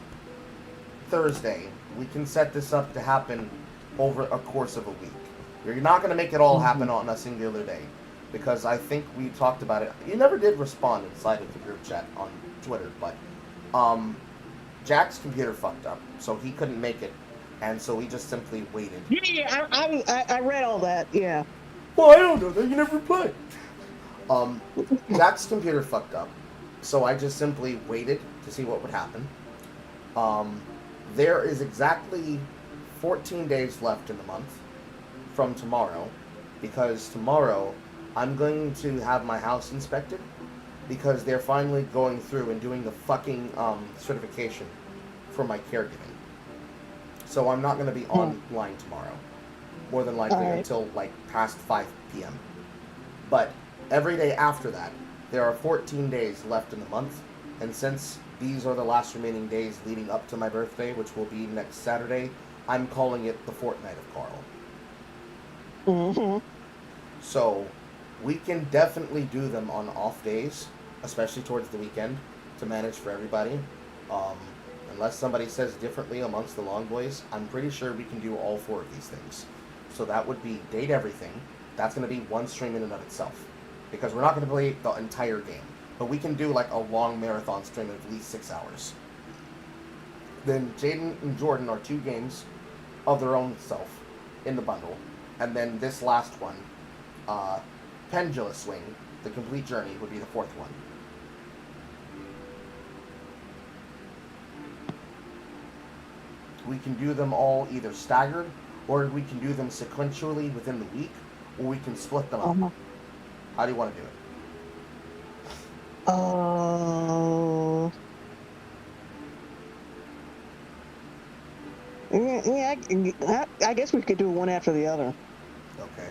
Thursday. We can set this up to happen over a course of a week. You're not going to make it all happen on a singular day, because I think we talked about it. You never did respond inside of the group chat on Twitter, but Jack's computer fucked up, so he couldn't make it, and so we just simply waited. Yeah, I read all that, yeah. Well, I don't know that. You never replied. Jack's computer fucked up, so I just simply waited to see what would happen. There is exactly 14 days left in the month from tomorrow, because tomorrow I'm going to have my house inspected, because they're finally going through and doing the fucking certification for my caregiving. So I'm not going to be online tomorrow, more than likely until like past 5 p.m. But every day after that, there are 14 days left in the month, and since these are the last remaining days leading up to my birthday, which will be next Saturday, I'm calling it the Fortnight of Carl. Mm-hmm. So we can definitely do them on off days, especially towards the weekend, to manage for everybody. Unless somebody says differently amongst the Long Boys, I'm pretty sure we can do all 4 of these things. So that would be Date Everything. That's going to be one stream in and of itself, because we're not going to play the entire game. But we can do like a long marathon stream of at least 6 hours. Then Jaden and Jordan are 2 games of their own self in the bundle. And then this last one, Pendulous Swing, the complete journey, would be the 4th one. We can do them all either staggered, or we can do them sequentially within the week, or we can split them up. How do you want to do it? Yeah, I guess we could do one after the other. Okay.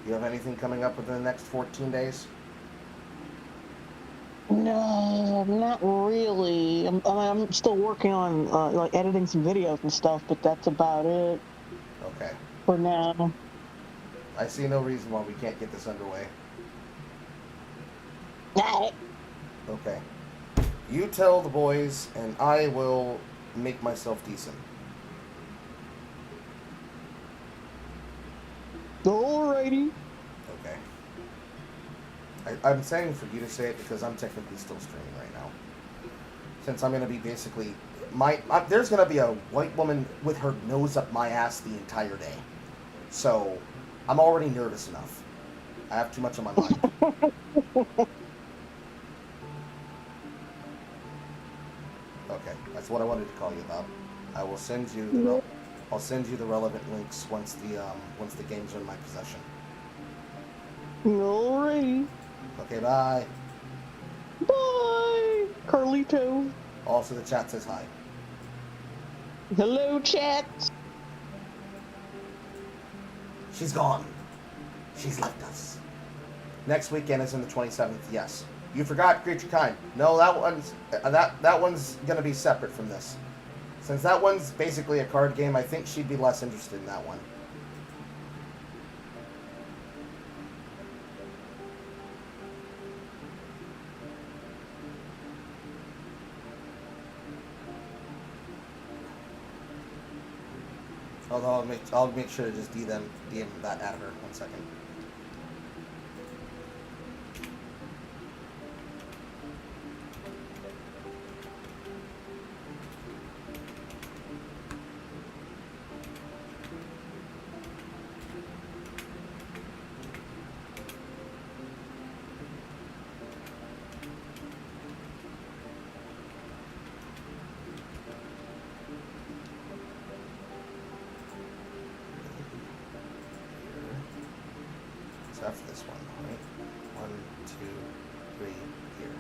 You have anything coming up within the next 14 days? No, not really. I'm still working on like editing some videos and stuff, but that's about it. Okay. For now. I see no reason why we can't get this underway. Okay. You tell the boys, and I will make myself decent. Alrighty. Okay. I'm saying for you to say it because I'm technically still streaming right now. Since I'm going to be basically... there's going to be a white woman with her nose up my ass the entire day. So, I'm already nervous enough. I have too much on my mind. Okay, that's what I wanted to call you about. I will send you the I'll send you the relevant links once the games are in my possession. Alrighty. Okay, bye. Bye, Carlito. Also, the chat says hi. Hello, chat. She's gone. She's left us. Next weekend is in the 27th. Yes. You forgot Creature Kind. No, that one's gonna be separate from this. Since that one's basically a card game, I think she'd be less interested in that one. Although I'll make sure to just DM that at her. 1 second. After this one, right? 1, 2, 3, here.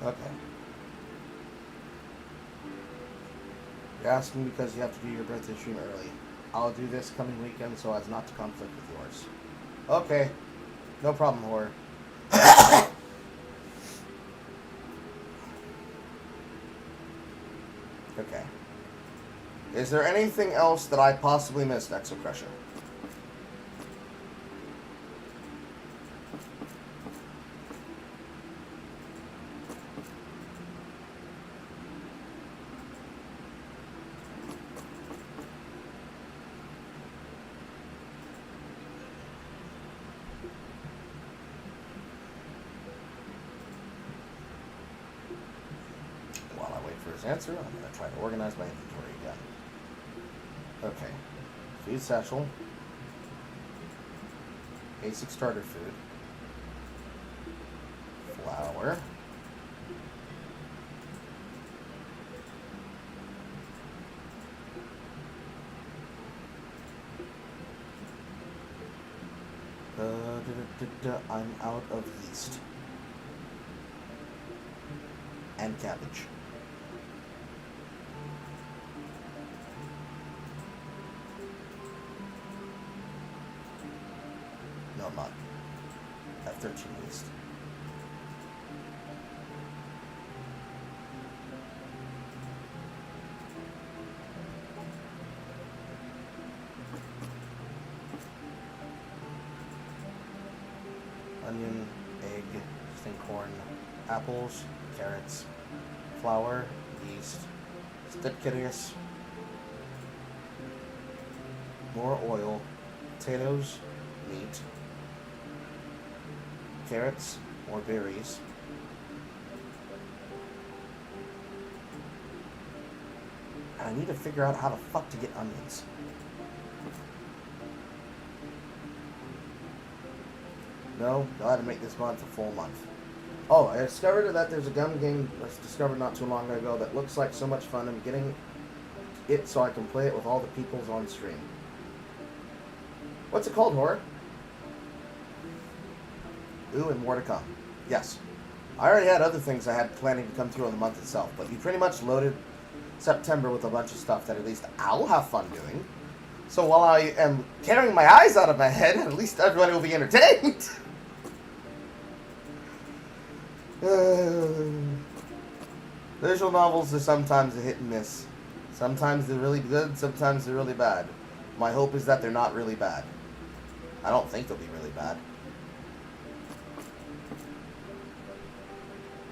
Okay. You're asking because you have to do your birthday stream early. I'll do this coming weekend so as not to conflict with yours. Okay. No problem, Horror. Okay. Is there anything else that I possibly missed, Exocrusher? While I wait for his answer, I'm going to try to organize my inventory again. Okay. Food satchel. Basic starter food. Flour. I'm out of yeast. And cabbage. No, I'm not. I have 13 yeast. Onion, egg, stink corn, apples, carrots, flour, yeast, stipkittius, more oil, potatoes, meat, carrots, or berries, and I need to figure out how the fuck to get onions. No, I had to make this month a full month. Oh, I discovered that there's a gun game that's discovered not too long ago that looks like so much fun. I'm getting it so I can play it with all the peoples on stream. What's it called, Horror? Ooh, and more to come. Yes. I already had other things I had planning to come through on the month itself, but you pretty much loaded September with a bunch of stuff that at least I'll have fun doing. So while I am tearing my eyes out of my head, at least everybody will be entertained. Visual novels are sometimes a hit and miss. Sometimes they're really good, sometimes they're really bad. My hope is that they're not really bad. I don't think they'll be really bad.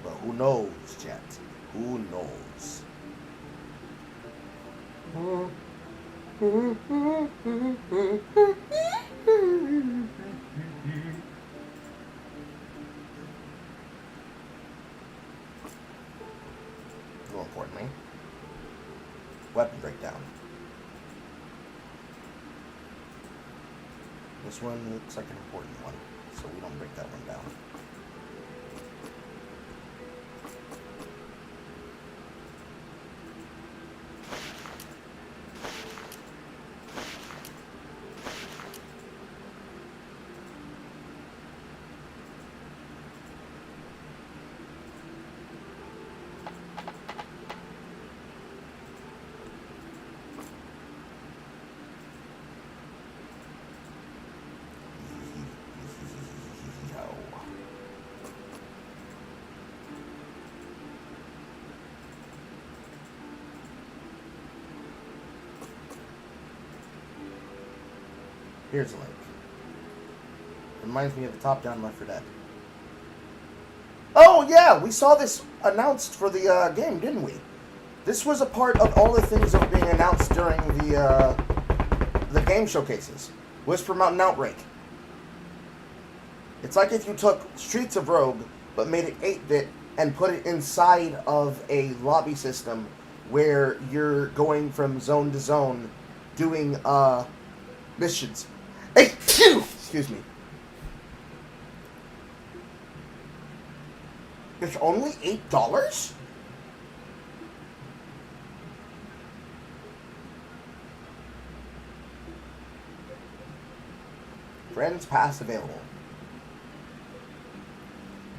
But who knows, chat? Who knows? More importantly, weapon breakdown. This one looks like an important one, so we don't break that one down. Here's a link. Reminds me of the top-down Left 4 Dead. Oh yeah, we saw this announced for the game, didn't we? This was a part of all the things that were being announced during the game showcases. Whisper Mountain Outbreak. It's like if you took Streets of Rogue, but made it 8-bit and put it inside of a lobby system where you're going from zone to zone doing missions. Hey, excuse me. It's only $8? Friends Pass available.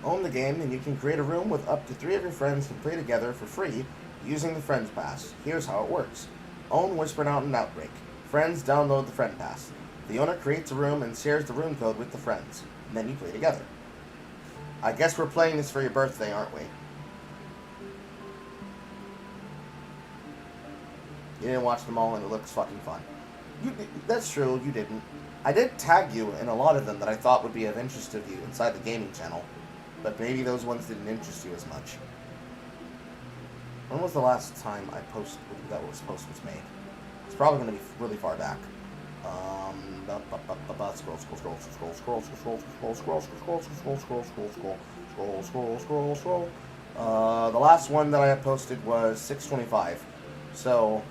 Own the game, and you can create a room with up to 3 of your friends and play together for free using the Friends Pass. Here's how it works. Own Whisper Mountain Outbreak. Friends download the Friend Pass. The owner creates a room and shares the room code with the friends. And then you play together. I guess we're playing this for your birthday, aren't we? You didn't watch them all, and it looks fucking fun. That's true, you didn't. I did tag you in a lot of them that I thought would be of interest to you inside the gaming channel. But maybe those ones didn't interest you as much. When was the last time I posted that was post was made? It's probably going to be really far back. Scroll. The last one that I had posted was 6/25. So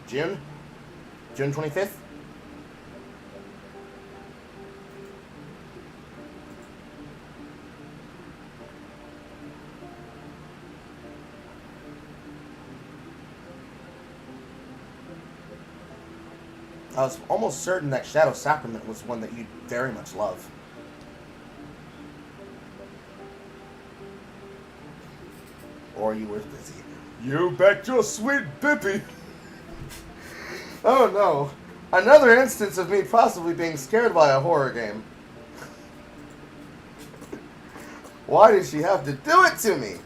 June 25th. I was almost certain that Shadow Sacrament was one that you'd very much love. Or you were busy. You bet your sweet bippy! Oh no. Another instance of me possibly being scared by a horror game. Why did she have to do it to me?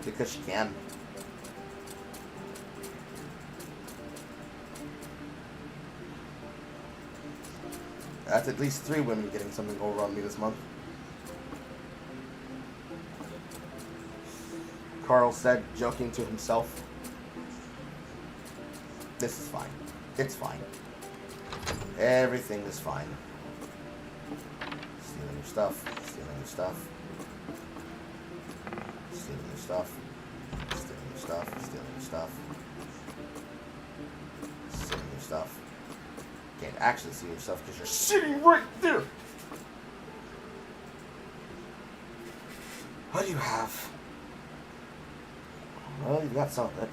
Because she can. That's at least 3 women getting something over on me this month. Carl said, joking to himself. This is fine. It's fine. Everything is fine. Stealing your stuff. Stealing your stuff. Stealing your stuff. Stealing your stuff. Stealing your stuff. Stealing your stuff. Can't actually see yourself because you're sitting right there. What do you have? Well, you got some of it.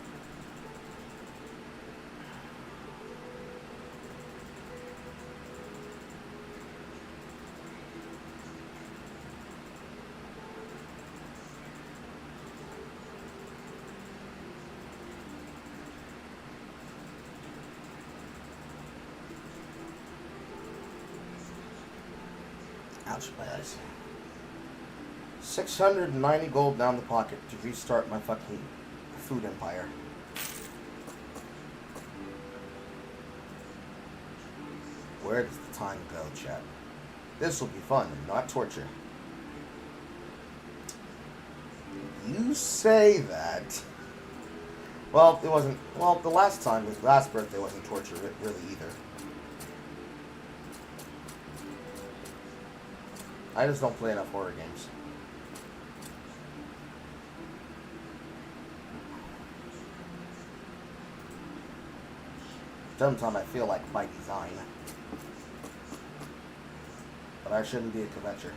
Ouch, my eyes. 690 gold down the pocket to restart my fucking food empire. Where does the time go, chat? This will be fun and not torture. You say that. Well, it wasn't. Well, the last time, his last birthday wasn't torture really either. I just don't play enough horror games. Sometimes I feel like by design. But I shouldn't be a kvetcher.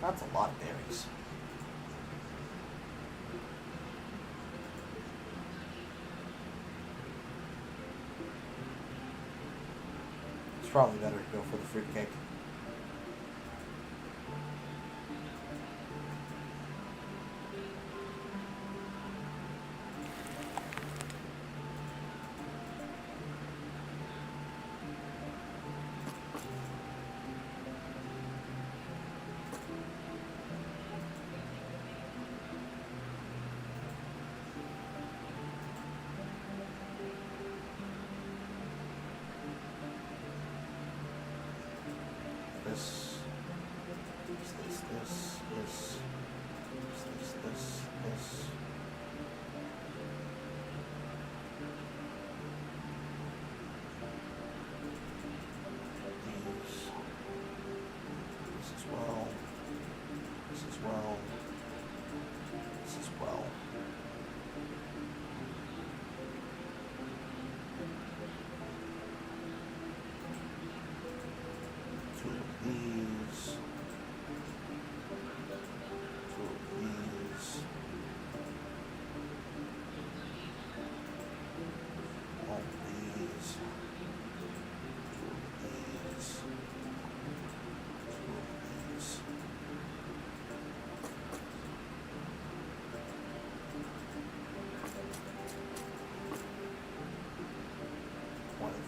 That's a lot of berries. It's probably better to go for the fruitcake.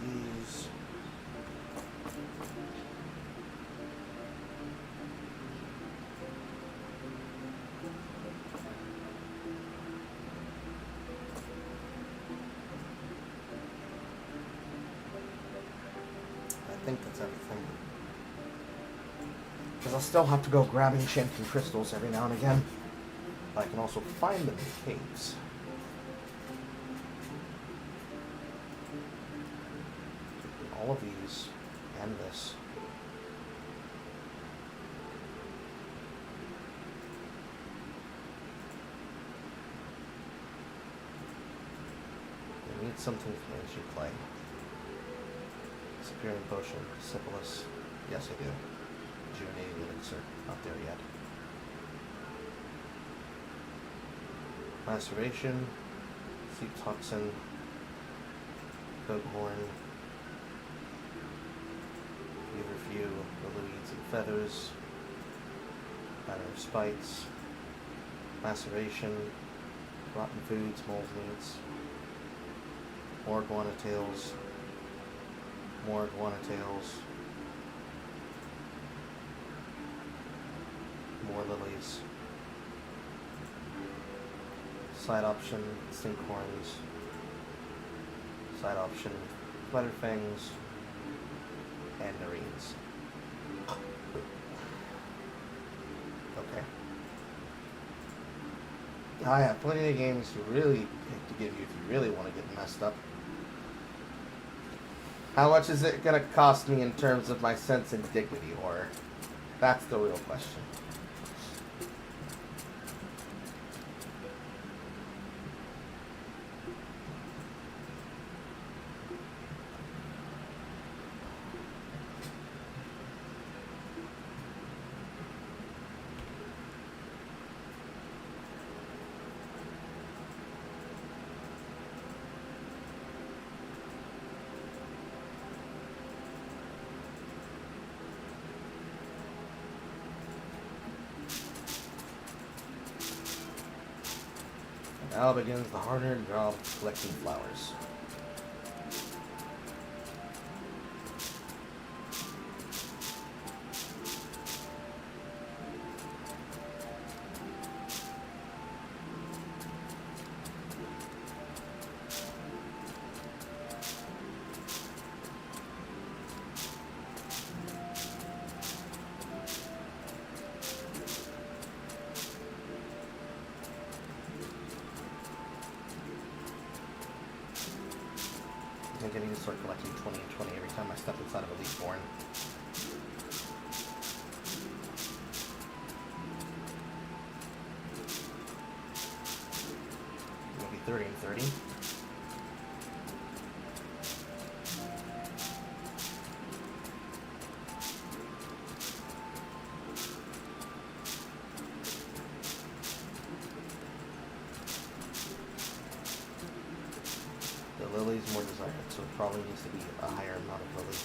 these. I think that's everything. Because I'll still have to go grab enchanting crystals every now and again. I can also find them in caves. All of these and this. I need something from ancient clay. Disappearing potion, syphilis. Yes, I do. Rejuvenating elixir. Not there yet. Laceration. Sleep toxin. Goat horn. Feverfew. Weeds and feathers. Banner of spikes. Laceration. Rotten foods, mold meats. More iguana tails. More iguana tails. More lilies. Side option, stink horns. Side option, spider fangs. And narines. Okay. I have plenty of games to give you if you really want to get messed up. How much is it going to cost me in terms of my sense and dignity, or? That's the real question. Now begins the hard-earned job of collecting flowers. I think I need to start collecting 20 and 20 every time I step inside of Elite Born. Maybe 30 and 30. Lily is more desired, so it probably needs to be a higher amount of lily.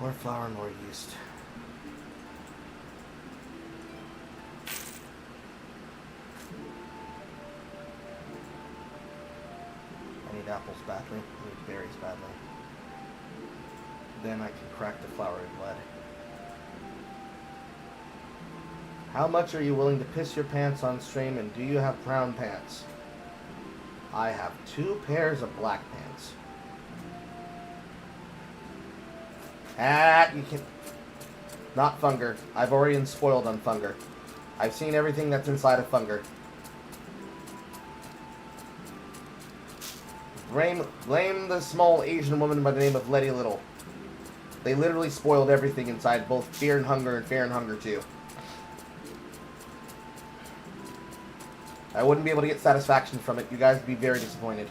More flour, more yeast. I need apples badly. I need berries badly. Then I can crack the flour in lead. How much are you willing to piss your pants on stream, and do you have brown pants? I have 2 pairs of black pants. You can... Not Funger. I've already been spoiled on Funger. I've seen everything that's inside of Funger. Blame the small Asian woman by the name of Letty Little. They literally spoiled everything inside both Fear and Hunger and Fear and Hunger 2. I wouldn't be able to get satisfaction from it. You guys would be very disappointed.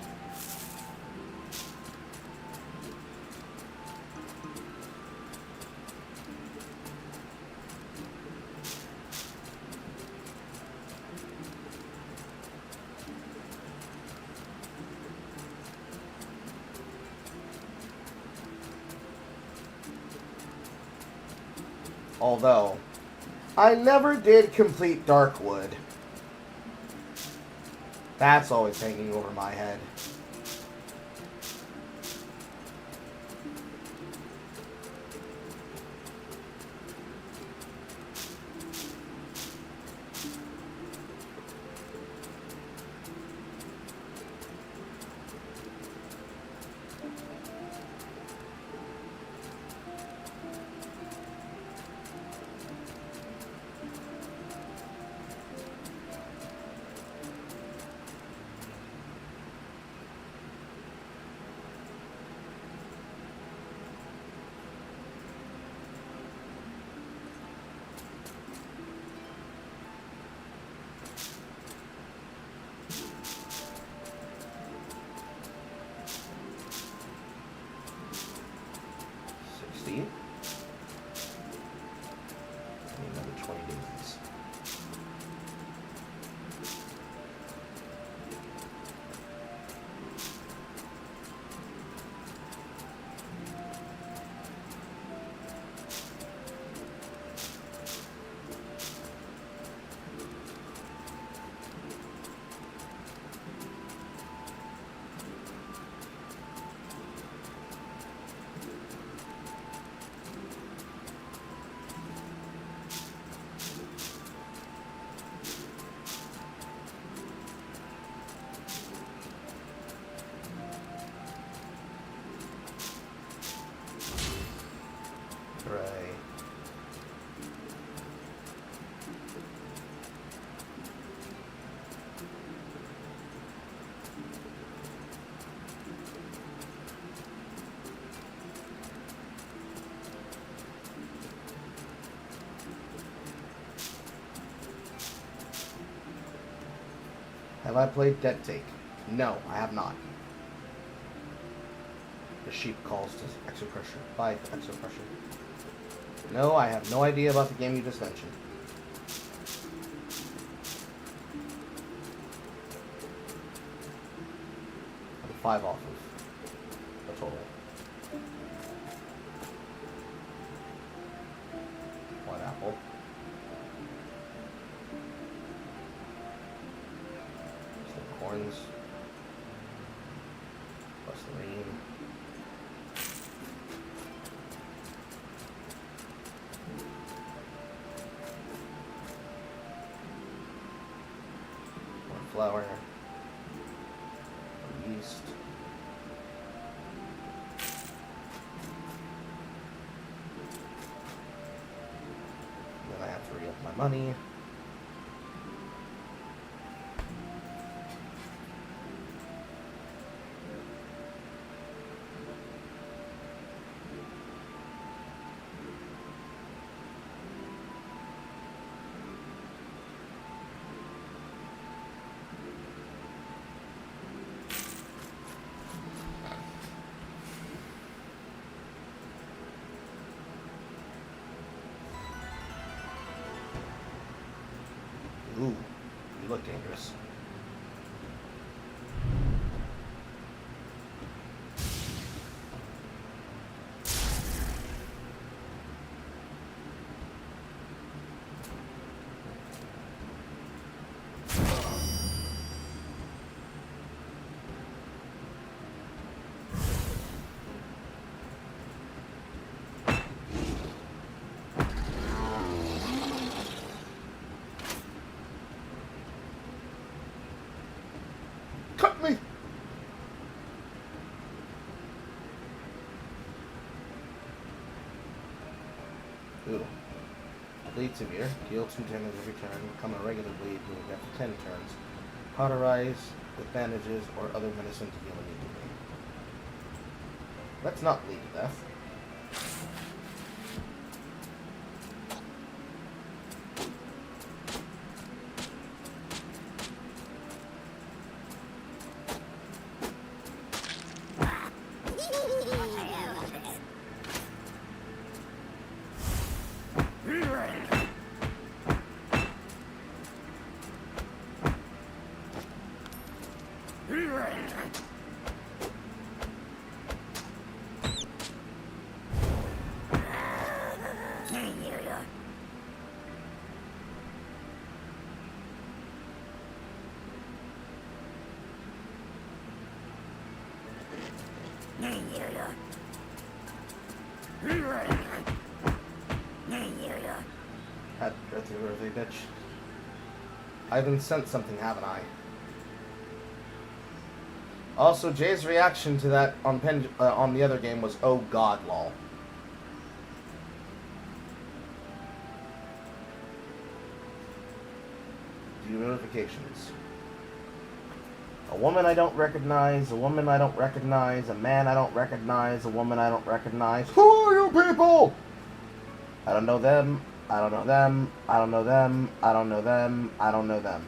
Although, I never did complete Darkwood. That's always hanging over my head. Another 20 days. Have I played Dead Take? No, I have not. The sheep calls to Exopressure. Bye, Exopressure. No, I have no idea about the game you just mentioned. I'm 5 off of the total. One apple. Some corns. Plus the rain. Flour, yeast, then I have to re-up my money. Ooh, you look dangerous. Cut me! Ooh. Bleed severe. Deal 2 damage every turn. Become a regular bleed moved after 10 turns. Cauterize with bandages or other medicine to heal immediately. Let's not bleed to death. Happy birthday, bitch. I've been sent something, haven't I? Also, Jay's reaction to that on the other game was, "Oh God, lol." View notifications. A woman I don't recognize, a woman I don't recognize, a man I don't recognize, a woman I don't recognize. Who are you people? I don't know them. I don't know them. I don't know them. I don't know them. I don't know them.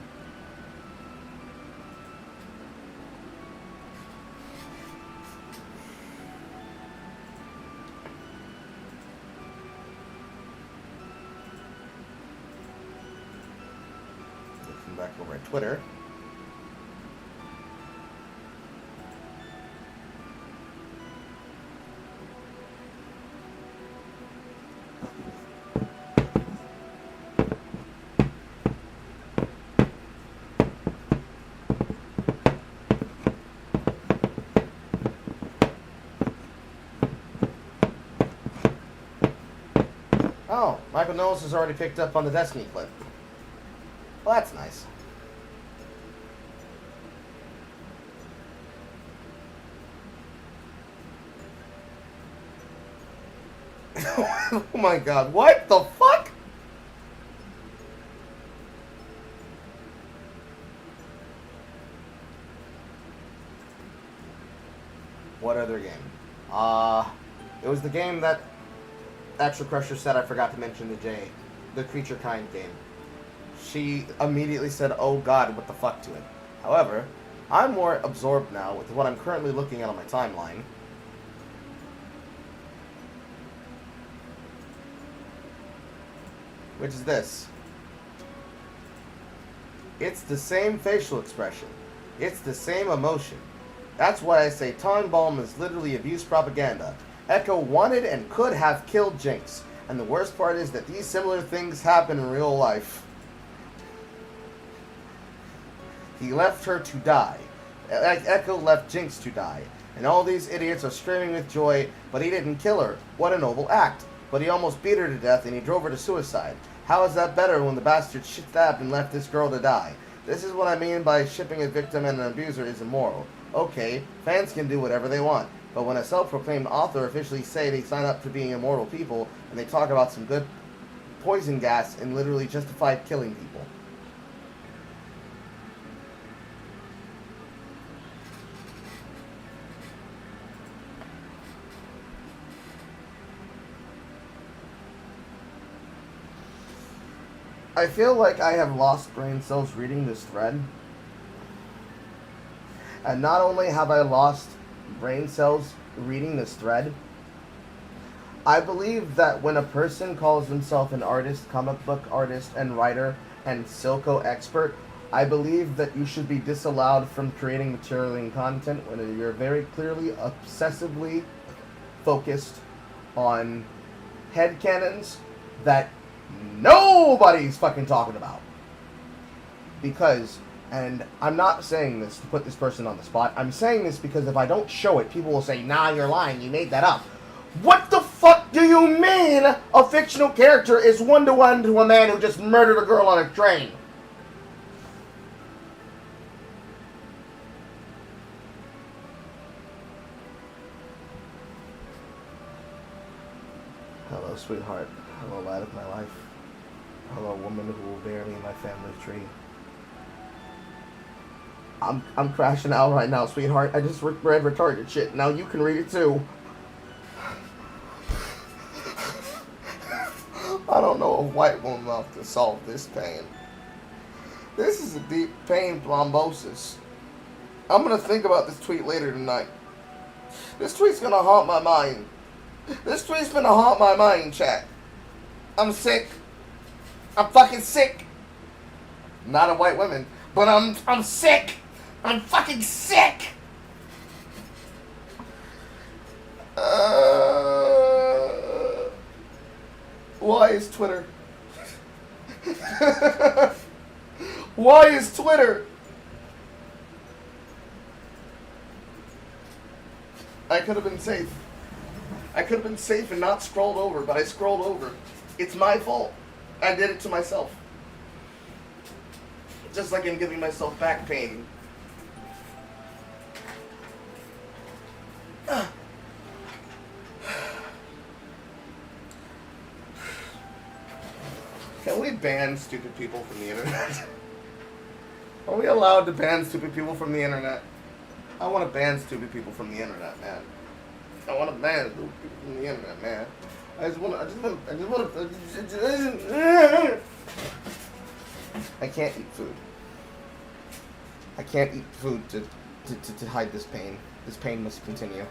Looking back over at Twitter. Oh, Michael Knowles has already picked up on the Destiny clip. Well, that's nice. Oh my god, what the fuck? What other game? It was the game that Extra Crusher said I forgot to mention to Jay. The Creature Kind game. She immediately said, "Oh god, what the fuck," to it. However, I'm more absorbed now with what I'm currently looking at on my timeline. Which is this. It's the same facial expression. It's the same emotion. That's why I say Time Bomb is literally abuse propaganda. Echo wanted and could have killed Jinx. And the worst part is that these similar things happen in real life. He left her to die. Echo left Jinx to die. And all these idiots are screaming with joy, but he didn't kill her. What a noble act. But he almost beat her to death and he drove her to suicide. How is that better when the bastard stabbed and left this girl to die? This is what I mean by shipping a victim and an abuser is immoral. Okay, fans can do whatever they want. But when a self-proclaimed author officially say they sign up to being immortal people, and they talk about some good poison gas and literally justify killing people. I feel like I have lost brain cells reading this thread. And not only have I lost brain cells reading this thread, I believe that when a person calls himself an artist, comic book artist, and writer, and Silco expert, I believe that you should be disallowed from creating material and content when you're very clearly, obsessively focused on headcanons that nobody's fucking talking about. Because, and I'm not saying this to put this person on the spot, I'm saying this because if I don't show it, people will say, "Nah, you're lying, you made that up." What the fuck do you mean a fictional character is one-to-one to a man who just murdered a girl on a train? Hello, sweetheart. Hello, light of my life. Hello, woman who will bear me in my family tree. I'm crashing out right now, sweetheart. I just read retarded shit. Now you can read it too. I don't know a white woman enough to solve this pain. This is a deep pain thrombosis. I'm gonna think about this tweet later tonight. This tweet's gonna haunt my mind. This tweet's gonna haunt my mind, chat. I'm sick. I'm fucking sick. Not a white woman, but I'm sick. I'm fucking sick. Why is Twitter? Why is Twitter? I could have been safe. I could have been safe and not scrolled over, but I scrolled over. It's my fault. I did it to myself. Just like I'm giving myself back pain. Can we ban stupid people from the internet? Are we allowed to ban stupid people from the internet? I want to ban stupid people from the internet, man. I want to ban stupid people from the internet, man. I can't eat food. I can't eat food to hide this pain. This pain must continue.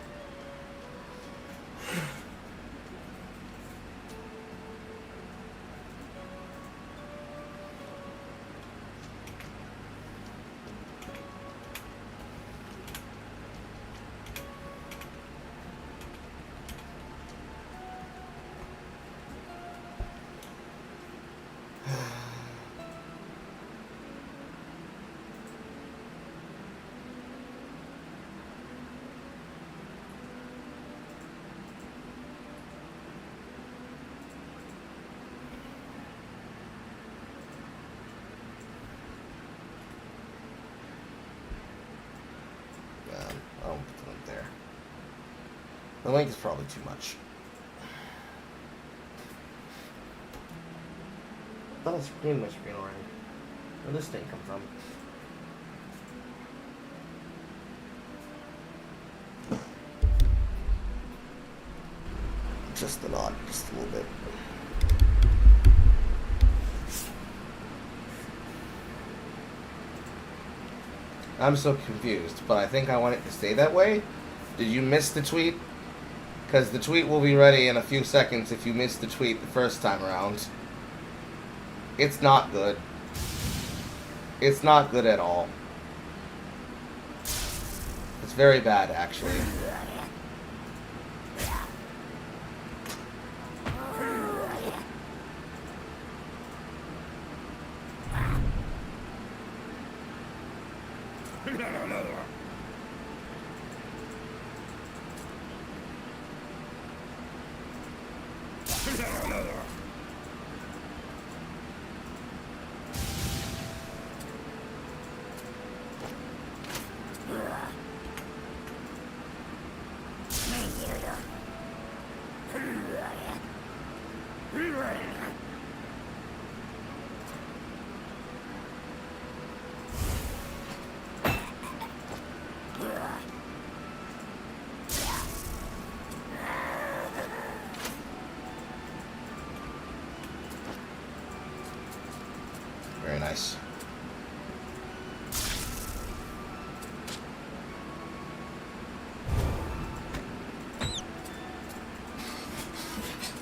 I'll put the link there. The link is probably too much. I thought I screened my screen already. Where did this thing come from? Just a nod, just a little bit. I'm so confused, but I think I want it to stay that way. Did you miss the tweet? Because the tweet will be ready in a few seconds if you missed the tweet the first time around. It's not good. It's not good at all. It's very bad, actually. Very nice.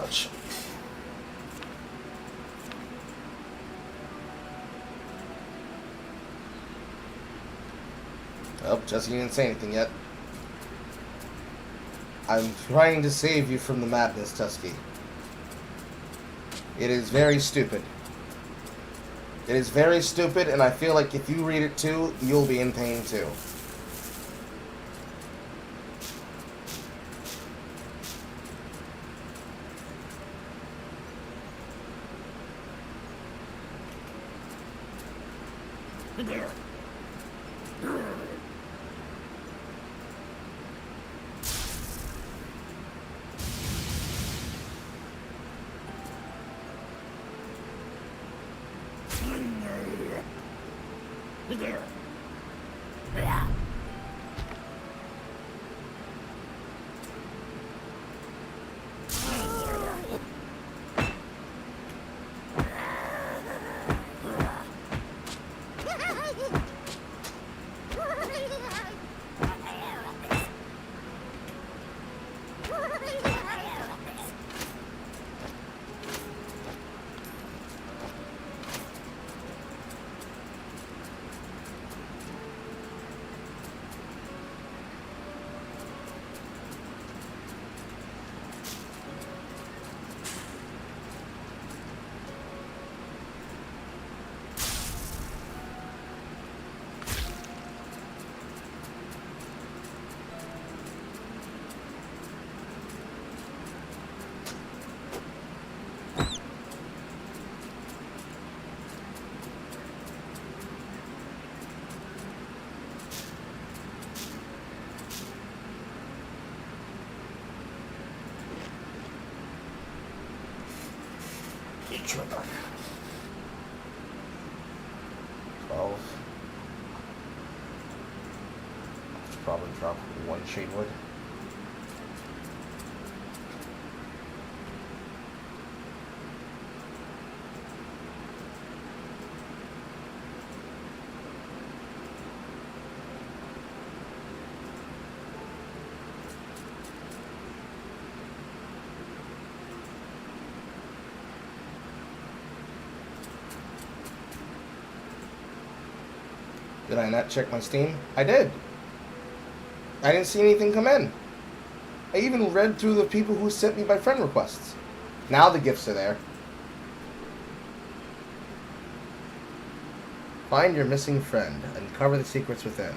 Ouch. Oh, Jesse, you didn't say anything yet. I'm trying to save you from the madness, Tusky. It is very stupid. It is very stupid, and I feel like if you read it too, you'll be in pain too. Each one. 12. Should probably drop 1 Shadewood. Did I not check my Steam? I did. I didn't see anything come in. I even read through the people who sent me my friend requests. Now the gifts are there. Find your missing friend. Uncover the secrets within.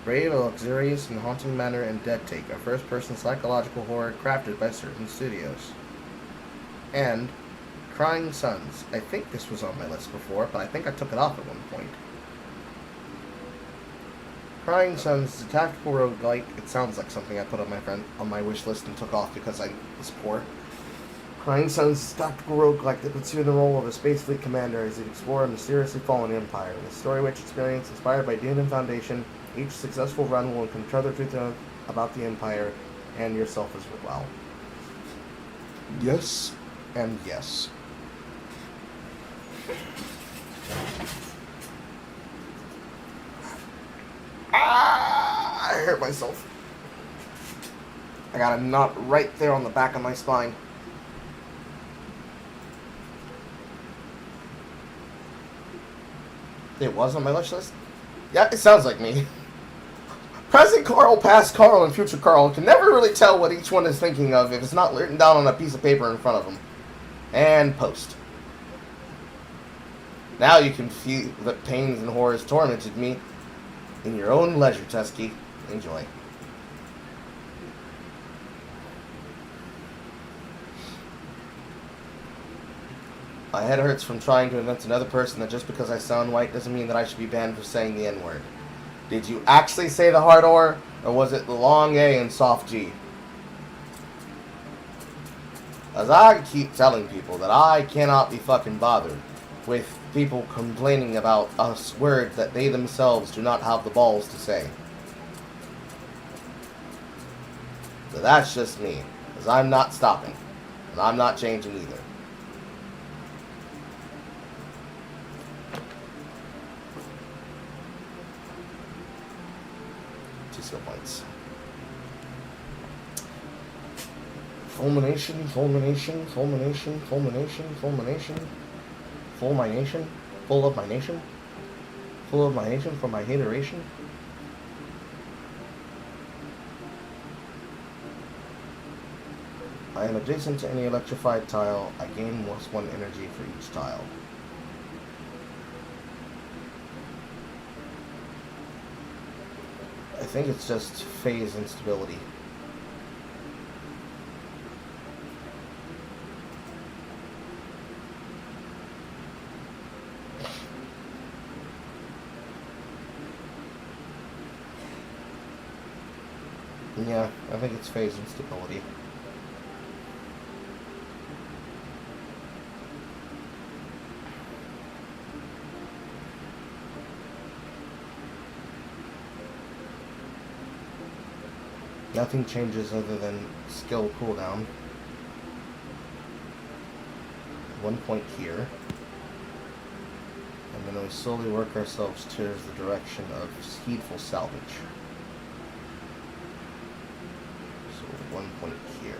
Brave, a luxurious and haunting manner in Dead Take, a first-person psychological horror crafted by certain studios. And Crying Suns. I think this was on my list before, but I think I took it off at one point. Crying Suns is a tactical roguelike. It sounds like something I put on my wish list and took off because I was poor. Crying Suns is a tactical roguelike that puts you in the role of a space fleet commander as you explore a mysteriously fallen empire. In a story-rich experience inspired by Dune and Foundation, each successful run will uncover the truth about the empire and yourself as well. Yes, and yes. I hurt myself. I got a knot right there on the back of my spine. It was on my wish list? Yeah, it sounds like me. Present Carl, past Carl, and future Carl can never really tell what each one is thinking of if it's not written down on a piece of paper in front of them. And post. Now you can feel that pains and horrors tormented me in your own leisure, Tusky. Enjoy. My head hurts from trying to convince another person that just because I sound white doesn't mean that I should be banned for saying the N-word. Did you actually say the hard R, or was it the long A and soft G? As I keep telling people that I cannot be fucking bothered with people complaining about us words that they themselves do not have the balls to say. So that's just me, because I'm not stopping, and I'm not changing either. 2 skill points. Fulmination, fulmination, fulmination, fulmination, fulmination. Full my nation, full of my nation, full of my nation for my hateration. I am adjacent to any electrified tile. I gain +1 energy for each tile. I think it's just phase instability. Yeah, I think it's phase instability. Nothing changes other than skill cooldown. 1 point here. And then we slowly work ourselves towards the direction of heedful salvage. 1 point here.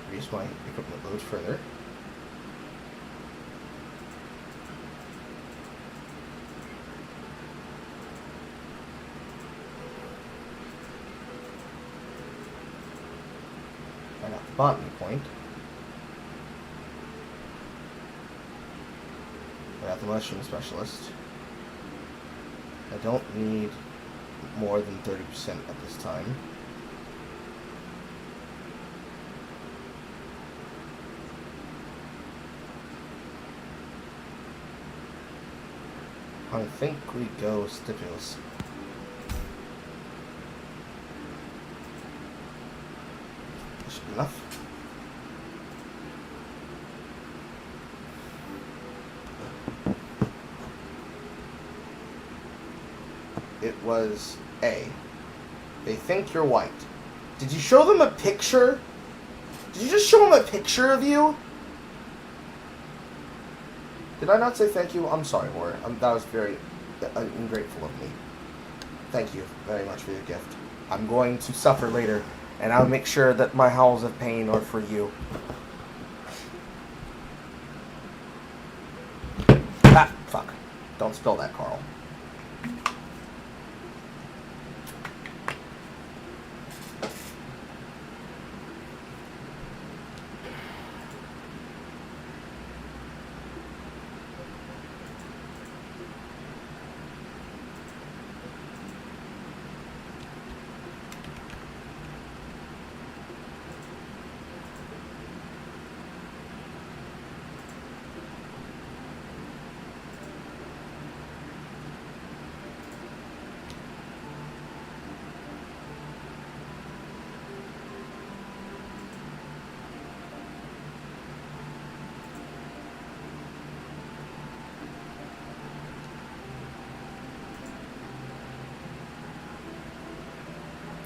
Reduce my equipment load further. I got the botany point. I got the mushroom specialist. I don't need more than 30% at this time. I think we go Stipulus. should be enough. It was A. They think you're white. Did you show them a picture? Did you just show them a picture of you? Did I not say thank you? I'm sorry, Warren. That was very ungrateful of me. Thank you very much for your gift. I'm going to suffer later, and I'll make sure that my howls of pain are for you. Ah, fuck. Don't spill that, Carl.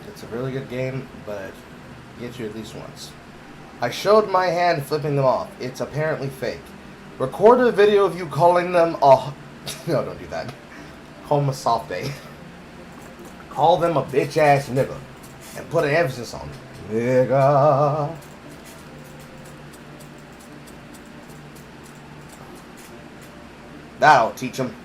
It's a really good game, but get you at least once. I showed my hand flipping them off. It's apparently fake. Record a video of you calling them a... No, don't do that. Call them a soft day. Call them a bitch-ass nigga. And put an emphasis on it. Nigga. That'll teach them.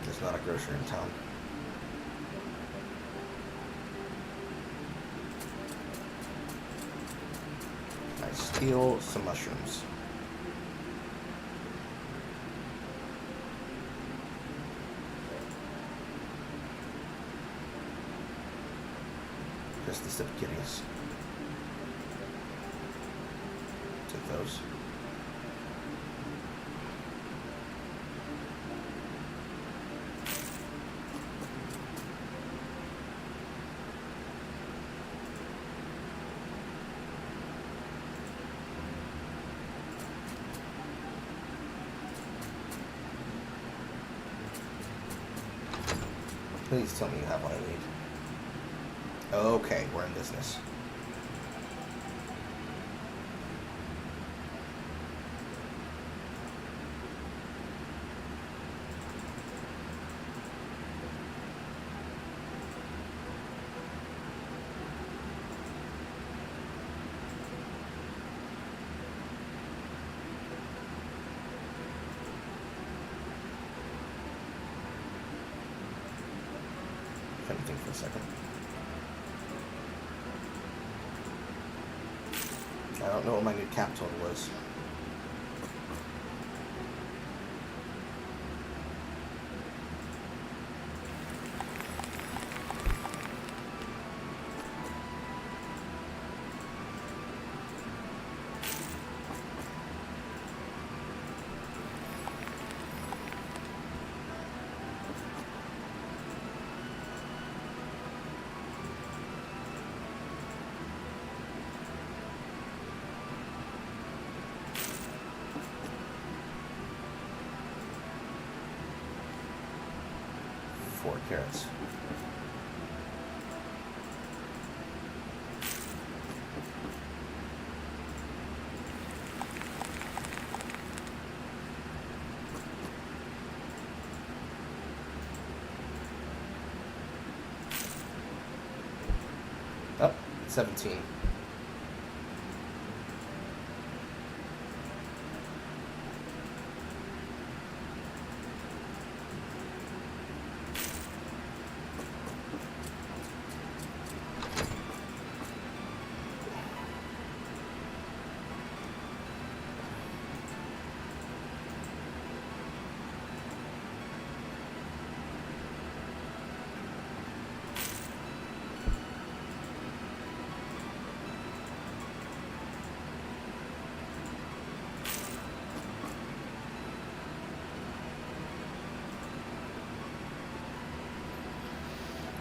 There's not a grocery in town. I steal some mushrooms. Just the sip kitties. Take those. Please tell me you have what I need. Okay, we're in business. Trying to think for a second. I don't know what my new cap total is. Carrots. Oh, 17.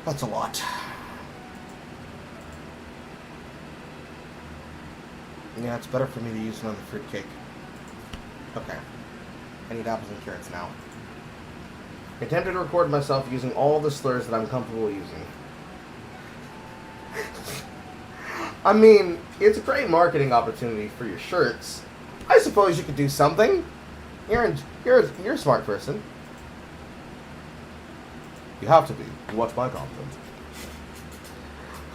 That's a lot. Yeah, it's better for me to use another fruitcake. Okay. I need apples and carrots now. I attempted to record myself using all the slurs that I'm comfortable using. I mean, it's a great marketing opportunity for your shirts. I suppose you could do something. You're a smart person. You have to be. You watch my content.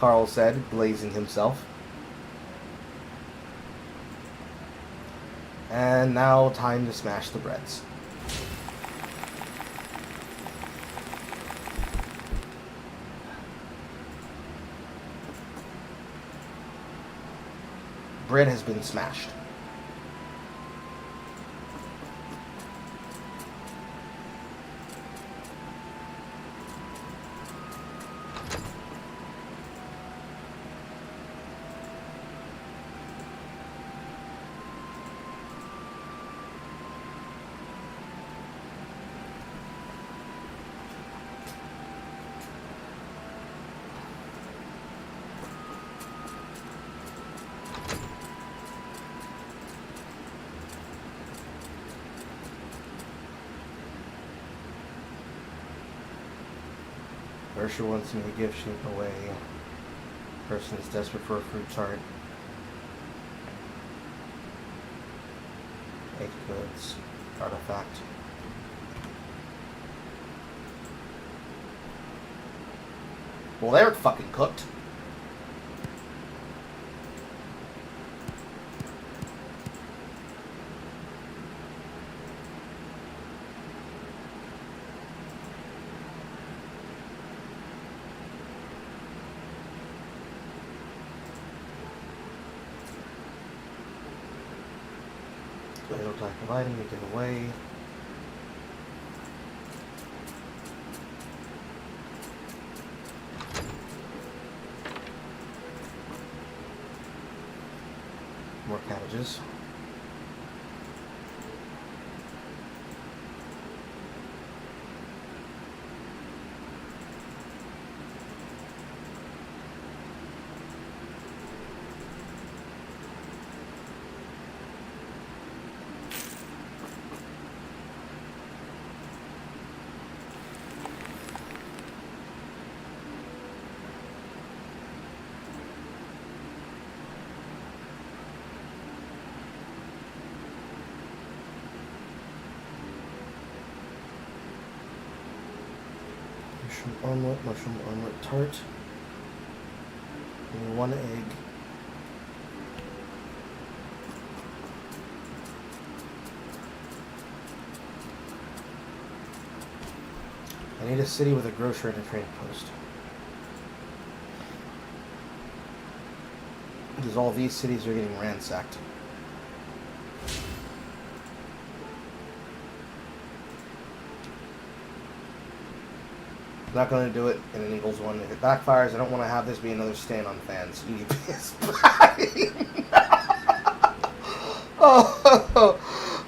Carl said, blazing himself. And now, time to smash the breads. Bread has been smashed. Ursula wants me to give sheep away. Person is desperate for a fruit tart. Baked goods. Artifact. Well, they're fucking cooked. Tomato type of item you give away. More cabbages. Mushroom omelet tart. And 1 egg. I need a city with a grocer and a trading post. Because all these cities are getting ransacked. I'm not going to do it in an Eagles one. If it backfires, I don't want to have this be another stand on fans.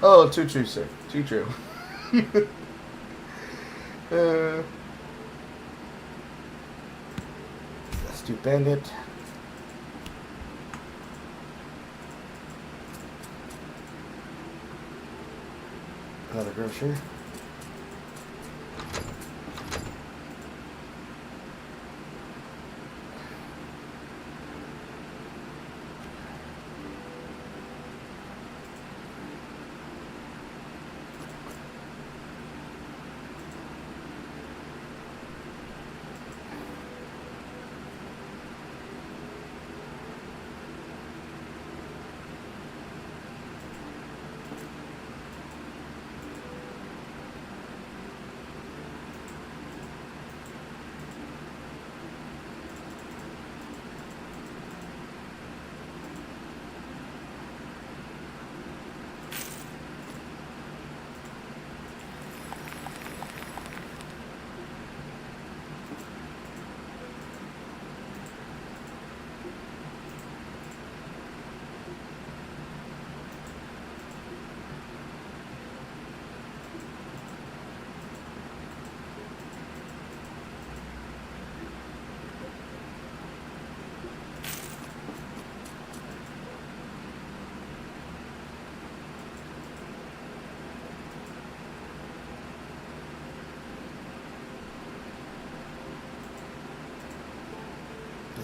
Oh, too true, sir. Too true. Let's do bandit. Another grocer.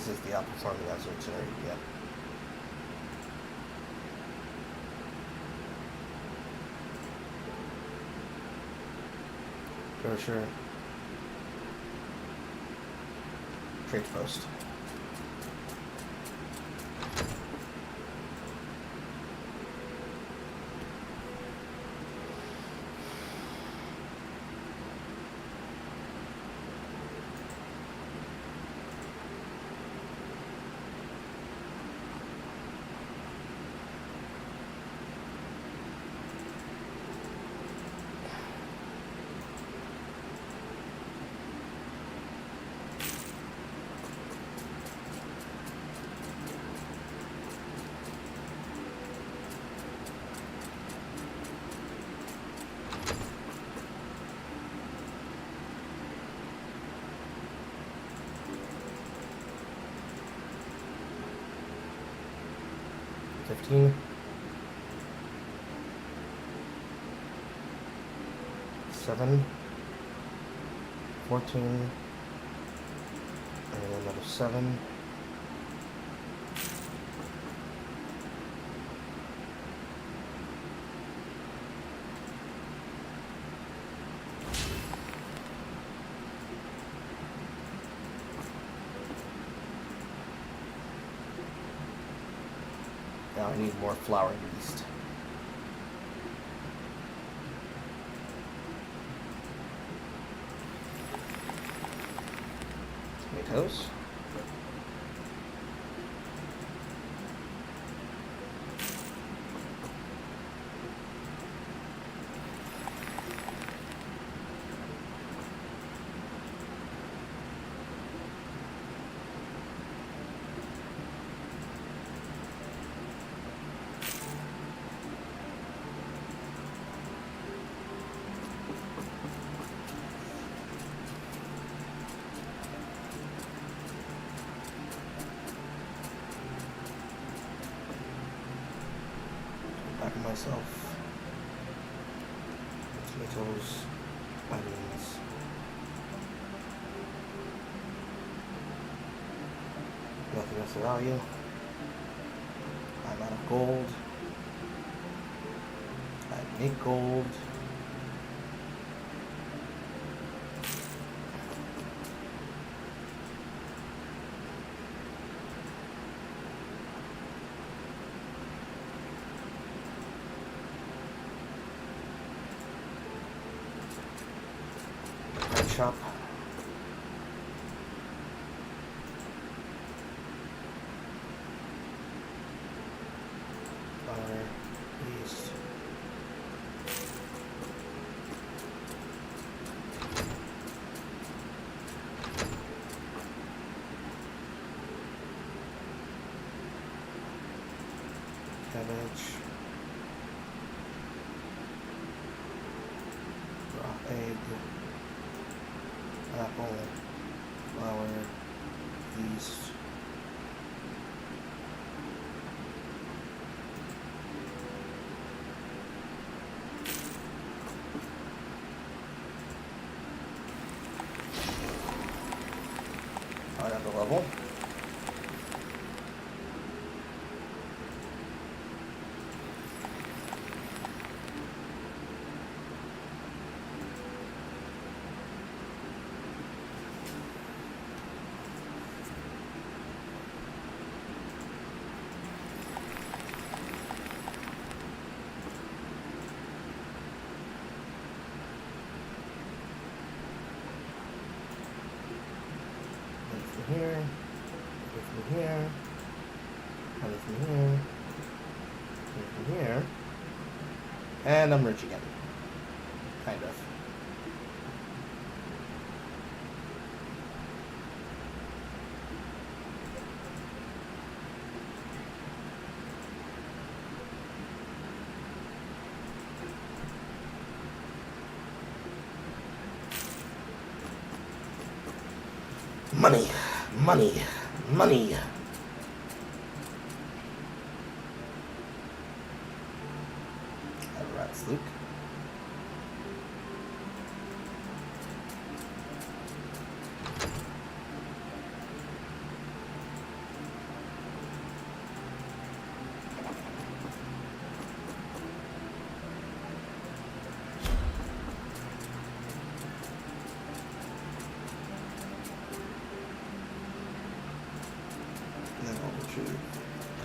This is the outperforming esoteric, yeah. For sure. Trades post. $15. 7. 14. And then another 7. Now I need more flour yeast. Tomatoes. Back of myself. Tomatoes, onions. Nothing else of value. I'm out of gold. I make gold. Shop. Flour, yeast. Cabbage. Raw egg. Apple, flour, yeast. Right at the level. Here, from here, coming from here, coming from here, and I'm rich again, kind of. Money, money, money. Rats, Luke.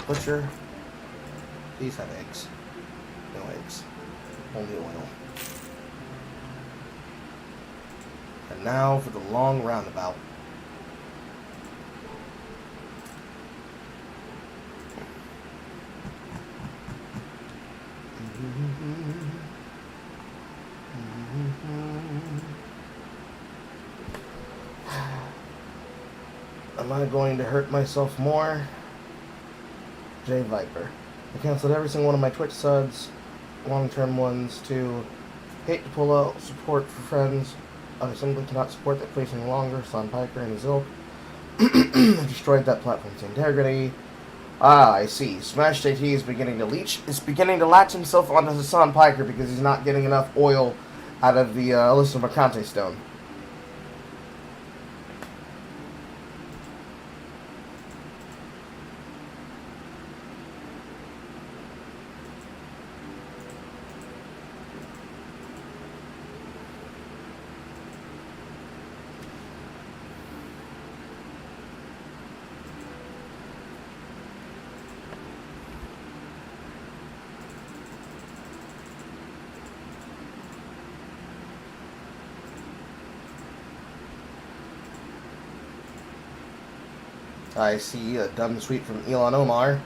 Butcher. These have eggs. No eggs. Only oil. And now for the long roundabout. Am I going to hurt myself more? J Viper. I canceled every single one of my Twitch subs, long-term ones, to hate to pull out support for friends. I simply cannot support that place any longer. Son Piker and his ilk destroyed that platform's integrity. Ah, I see. Smash JT is beginning to latch himself onto Hassan Piker because he's not getting enough oil out of the Alyssa Mercante stone. I see a dumb tweet from Elon Omar.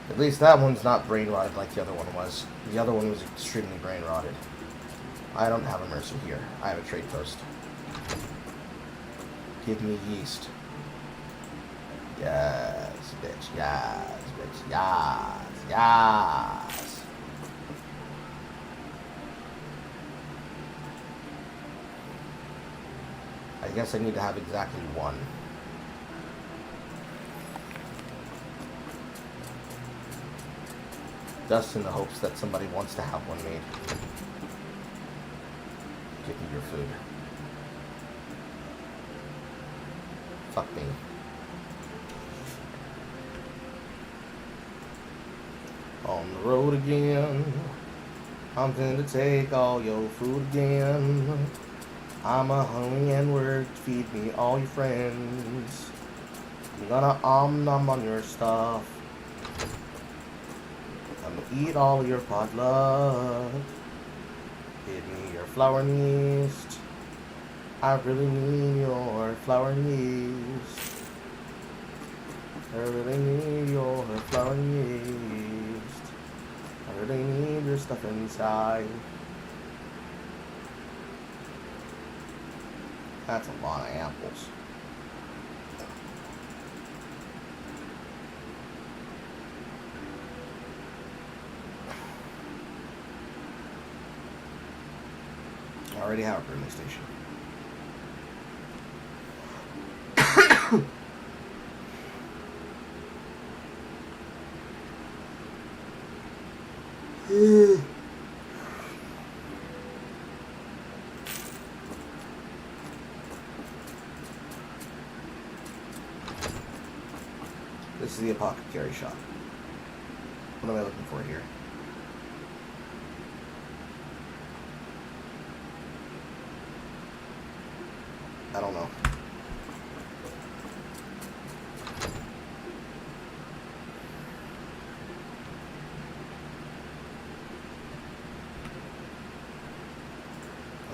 At least that one's not brain rotted like the other one was. The other one was extremely brain rotted. I don't have a mercy here. I have a trade post. Give me yeast. Yes, bitch. Yes, bitch. Yes. Yes. I guess I need to have exactly one. Just in the hopes that somebody wants to have one made. Give me your food. Fuck me. On the road again. I'm gonna take all your food again. I'm a hungry N-word. Feed me all your friends. I'm gonna nom on your stuff. I'm gonna eat all your potluck. Give me your flour and yeast. I really need your flour and yeast. I really need your flour and yeast. I really need your stuff inside. That's a lot of apples. I already have a grooming station. This is the apothecary shop. What am I looking for here? I don't know.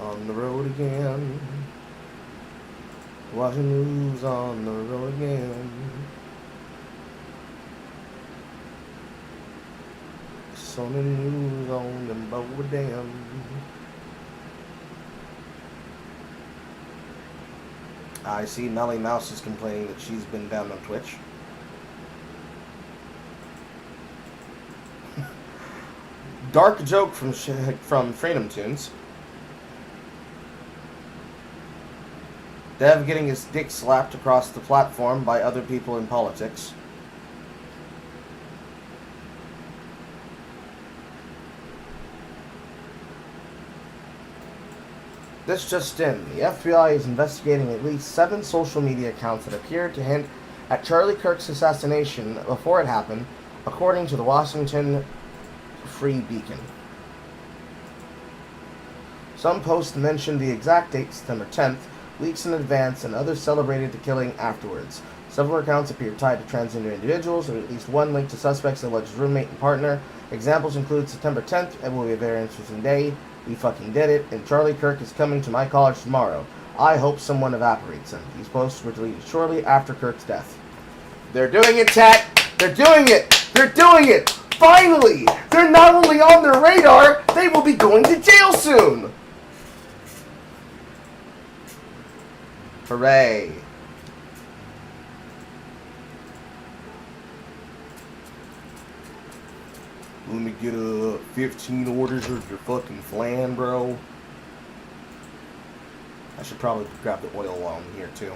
On the road again. Watching news on the road again. So many news on them both damn. I see Melly Mouse is complaining that she's been banned on Twitch. Dark joke from Freedom Tunes. Dev getting his dick slapped across the platform by other people in politics. This just in. The FBI is investigating at least 7 social media accounts that appeared to hint at Charlie Kirk's assassination before it happened, according to the Washington Free Beacon. Some posts mentioned the exact date, September 10th, weeks in advance, and others celebrated the killing afterwards. Several accounts appear tied to transgender individuals, with at least one linked to suspects' alleged roommate and partner. Examples include September 10th, it will be a very interesting day, we fucking did it, and Charlie Kirk is coming to my college tomorrow. I hope someone evaporates him. These posts were deleted shortly after Kirk's death. They're doing it, chat! They're doing it! They're doing it! Finally! They're not only on their radar, they will be going to jail soon! Hooray. Let me get 15 orders of your fucking flan, bro. I should probably grab the oil while I'm here, too.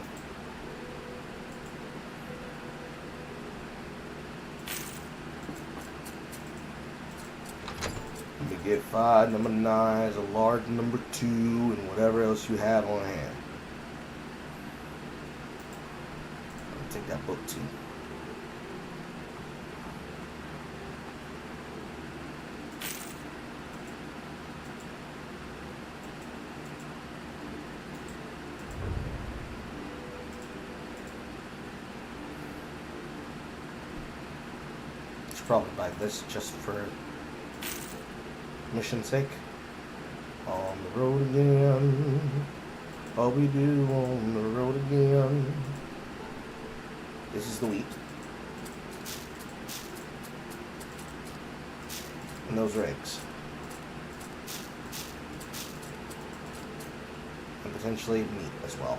Let me get 5 number 9s, a large number 2, and whatever else you have on hand. I'll take that book, too. Probably buy this just for mission's sake. On the road again. All we do on the road again. This is the wheat. And those are eggs. And potentially meat as well.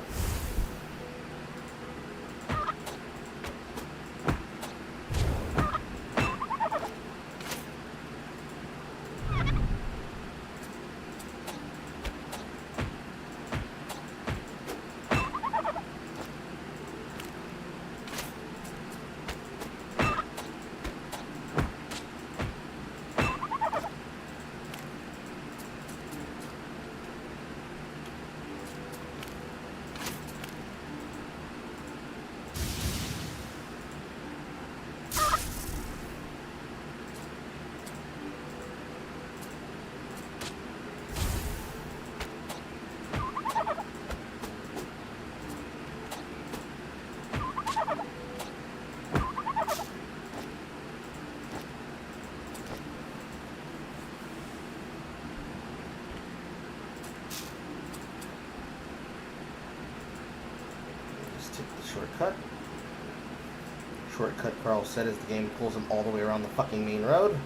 Shortcut. Shortcut, Carl said, as the game pulls him all the way around the fucking main road.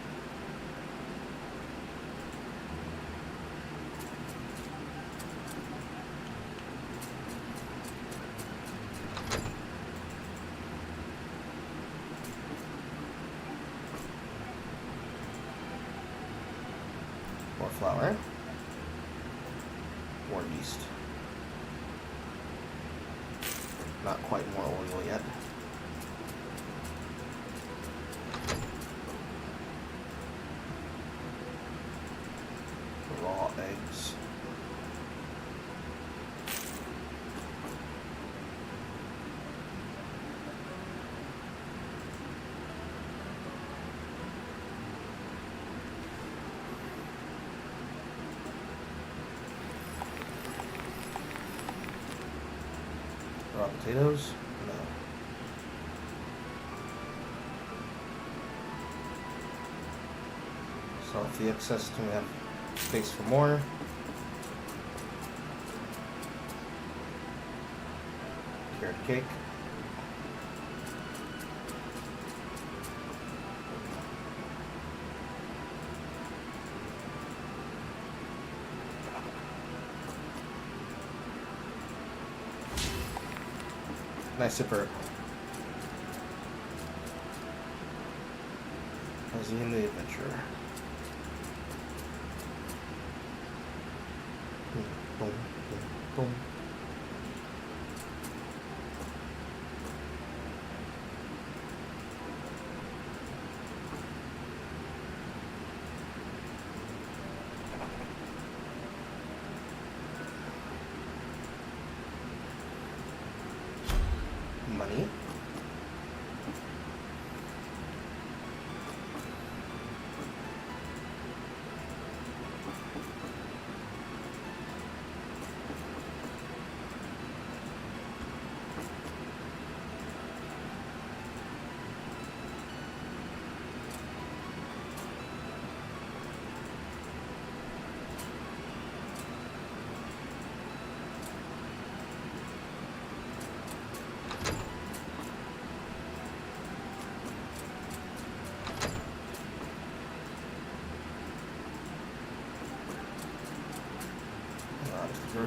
More flour. More yeast. Not quite more oil yet. Raw eggs. Raw potatoes? No. So if the excess, can we have space for more? Carrot cake. Nice zipper. How's he in the adventure? Boom, boom, boom.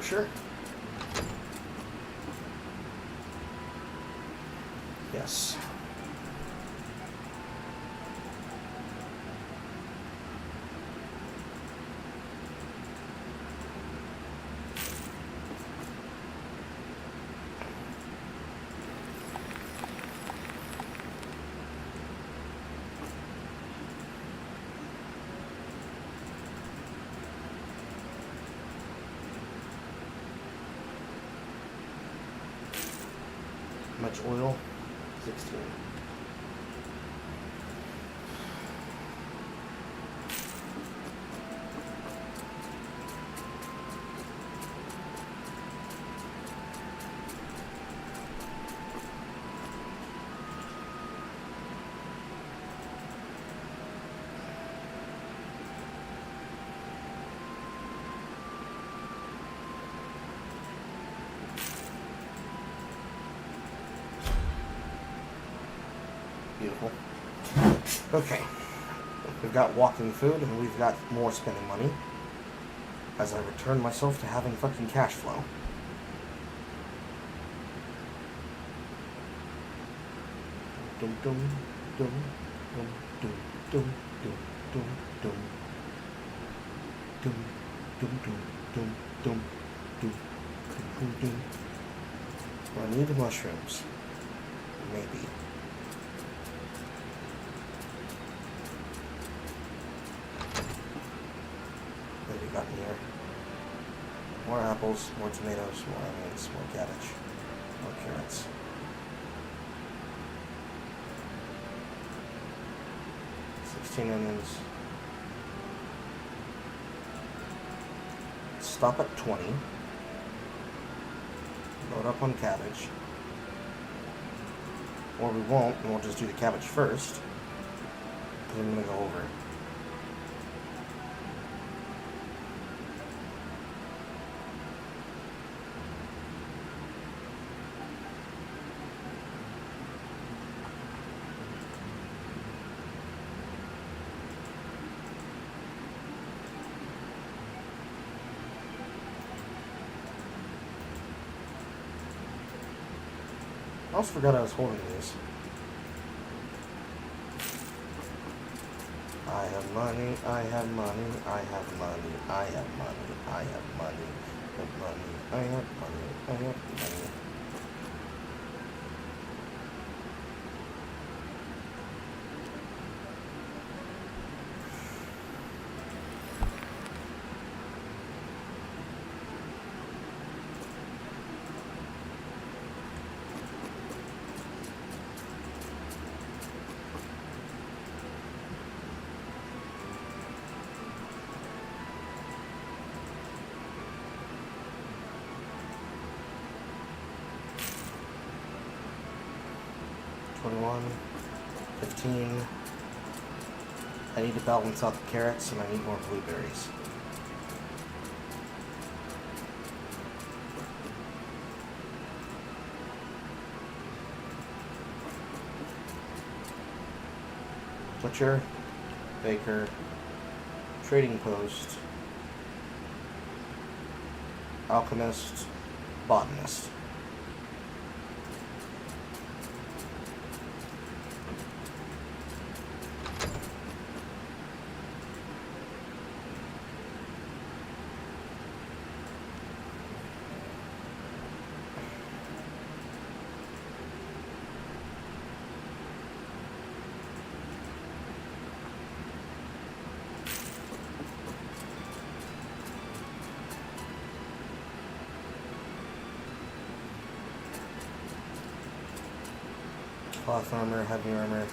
For sure. Yes. Much oil? 16. Beautiful. Okay. We've got walking food and we've got more spending money. As I return myself to having fucking cash flow. Dum dum dum dum dum dum dum dum dum dum dum dum dum dum dum dum dum. I need the mushrooms. Maybe. What have we got in here? More apples, more tomatoes, more onions, more cabbage, more carrots. Onions. Stop at 20. Load up on cabbage. Or we won't, and we'll just do the cabbage first. Because I'm going to go over. I almost forgot I was holding these. I have money, I have money, I have money, I have money, I have money, I have money, I have money, I have money. $21, $15. I need to balance out the carrots and I need more blueberries. Butcher, baker, trading post, alchemist, botanist. Cloth armor, heavy armor.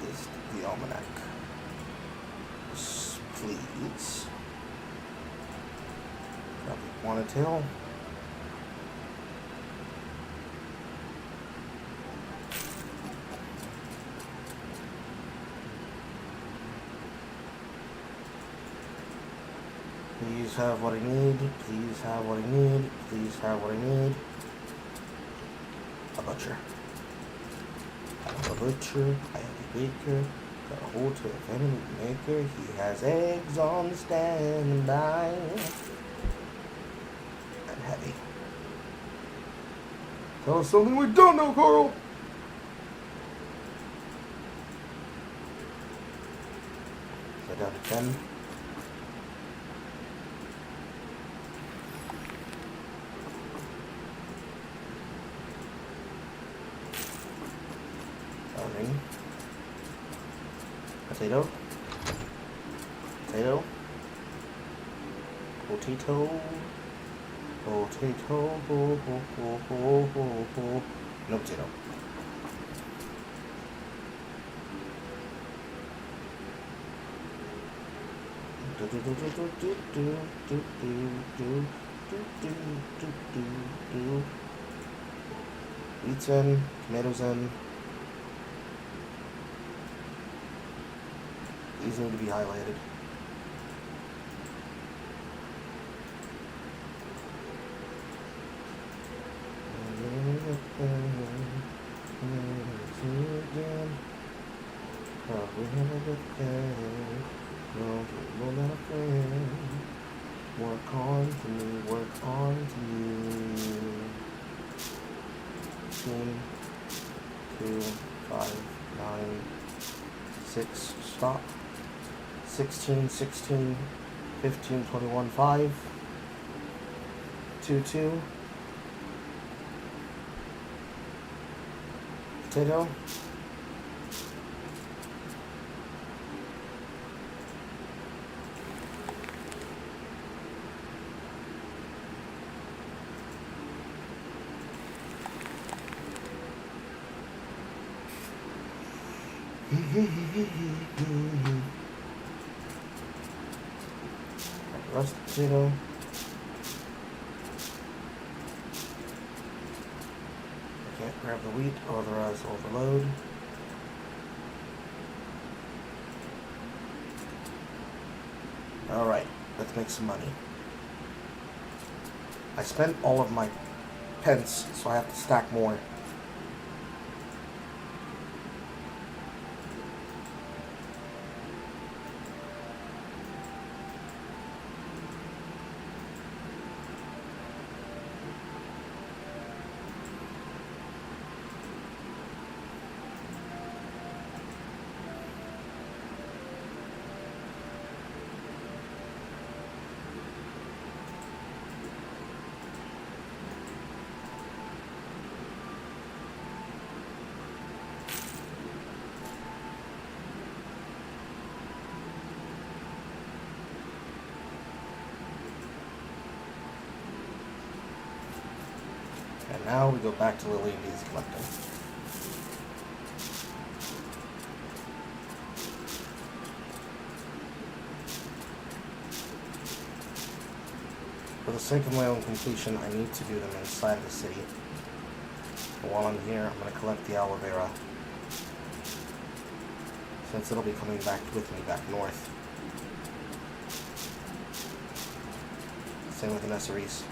Is the almanac. Please. Probably want a tail. Please have what I need. Please have what I need. Please have what I need. A butcher. I am a butcher, I am a baker, got a hold to the family maker. He has eggs on standby. I'm heavy. Tell us something we don't know, Carl! Go down to 10. Ring. Potato. Potato. Potato. Potato. Ho, ho, ho, ho, ho, ho. No potato. Do do do do do do do do do do do do do do. Beets in, tomatoes in. These need to be highlighted. Work on to me, work on to me. 15, 2, 5, 9, 6, stop. 16, 16, 15, 21, 5, 2, 2. Potato. Rust potato. I can't grab the wheat, otherwise overload. Alright, let's make some money. I spent all of my pence, so I have to stack more. And now we go back to Lily and Dee's collecting. For the sake of my own completion, I need to do them inside the city. But while I'm here, I'm going to collect the aloe vera, since it'll be coming back with me back north. Same with the Nesseries.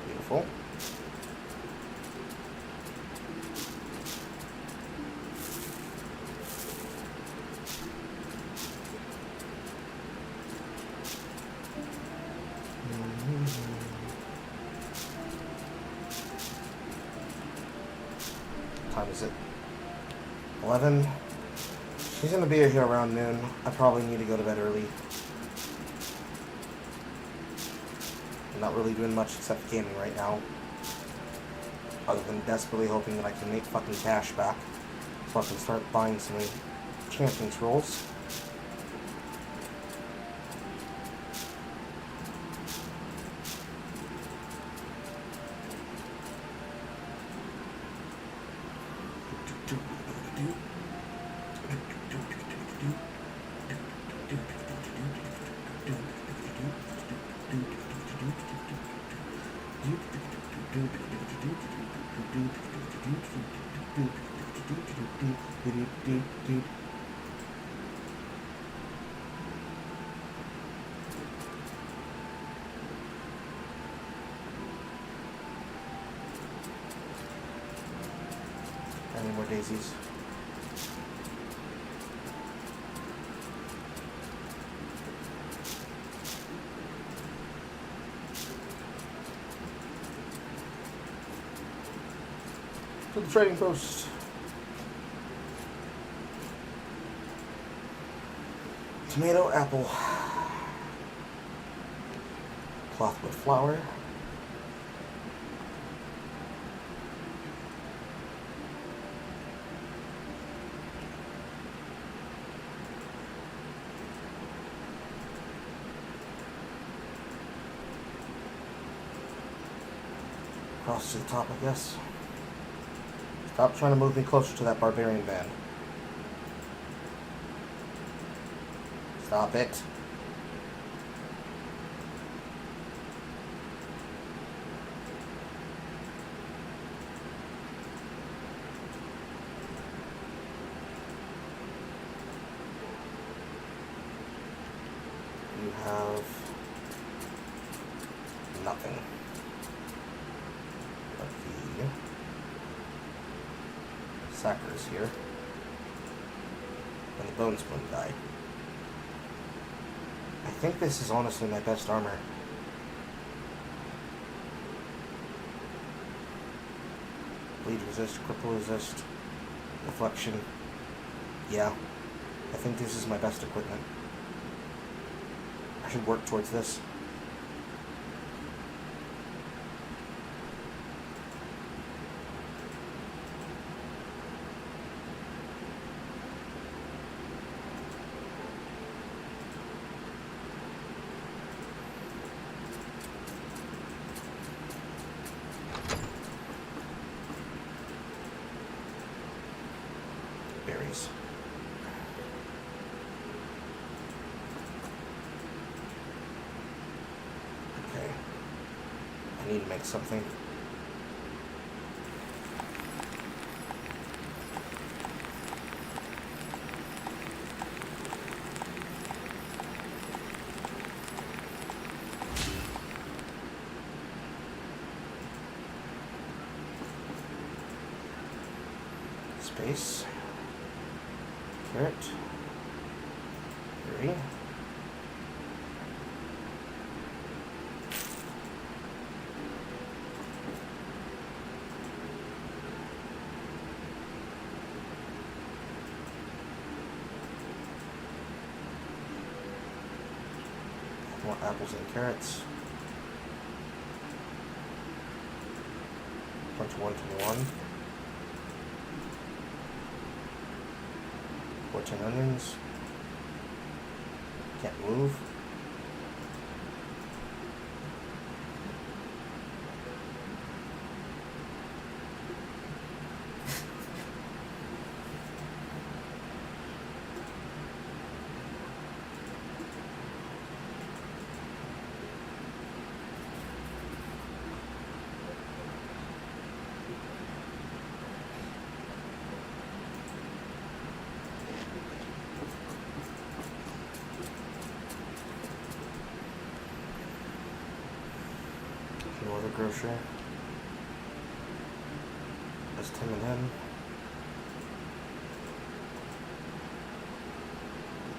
Beautiful. What time is it? 11. She's gonna be here around noon. I probably need to go to bed early. I'm not really doing much except gaming right now, other than desperately hoping that I can make fucking cash back so I can start buying some champion scrolls. Any more daisies? To the trading post. Tomato, apple, cloth with flour, cross to the top, I guess. Stop trying to move me closer to that barbarian band. Stop it. You have nothing but the sackers here and the bone splint die. I think this is honestly my best armor. Bleed resist, cripple resist, deflection. Yeah, I think this is my best equipment. I should work towards this. Berries. Okay. I need to make something. Space. Carrot. Berry. More apples and carrots. Bunch of 121. 14 onions. Can't move. No other grocery. That's Tim and him.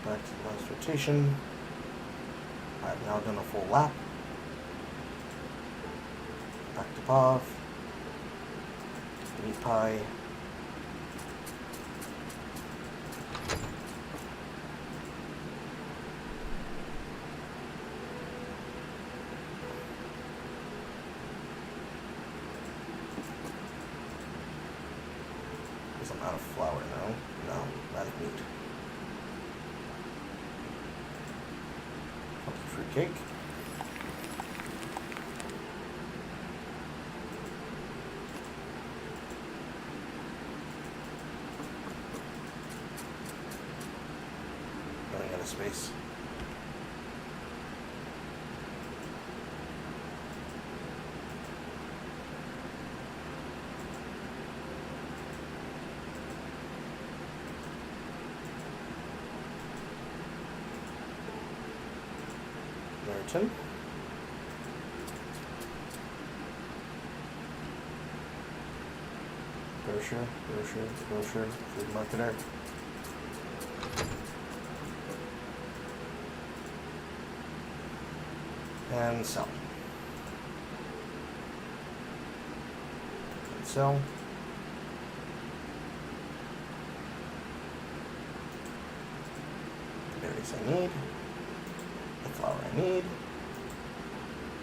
Back to the last rotation. I've now done a full lap. Back to Pav. Meat pie. I'm out of flour now. No, out of meat. Pumpkin fruit cake. Running out of space. Merton. Brochure, food marketer. And sell. And sell. The berries I need. The flour I need.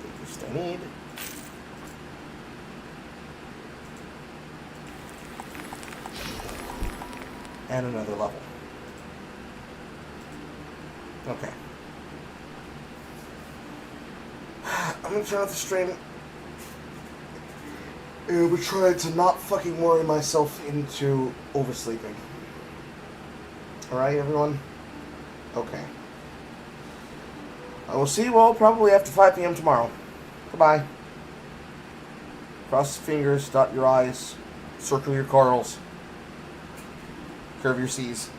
The yeast I need. And another level. Okay. I'm gonna turn off the stream. And we're trying to not fucking worry myself into oversleeping. Alright, everyone? Okay. I will see you all probably after 5 p.m. tomorrow. Goodbye. Cross your fingers, dot your I's, circle your Carls. Curve your C's.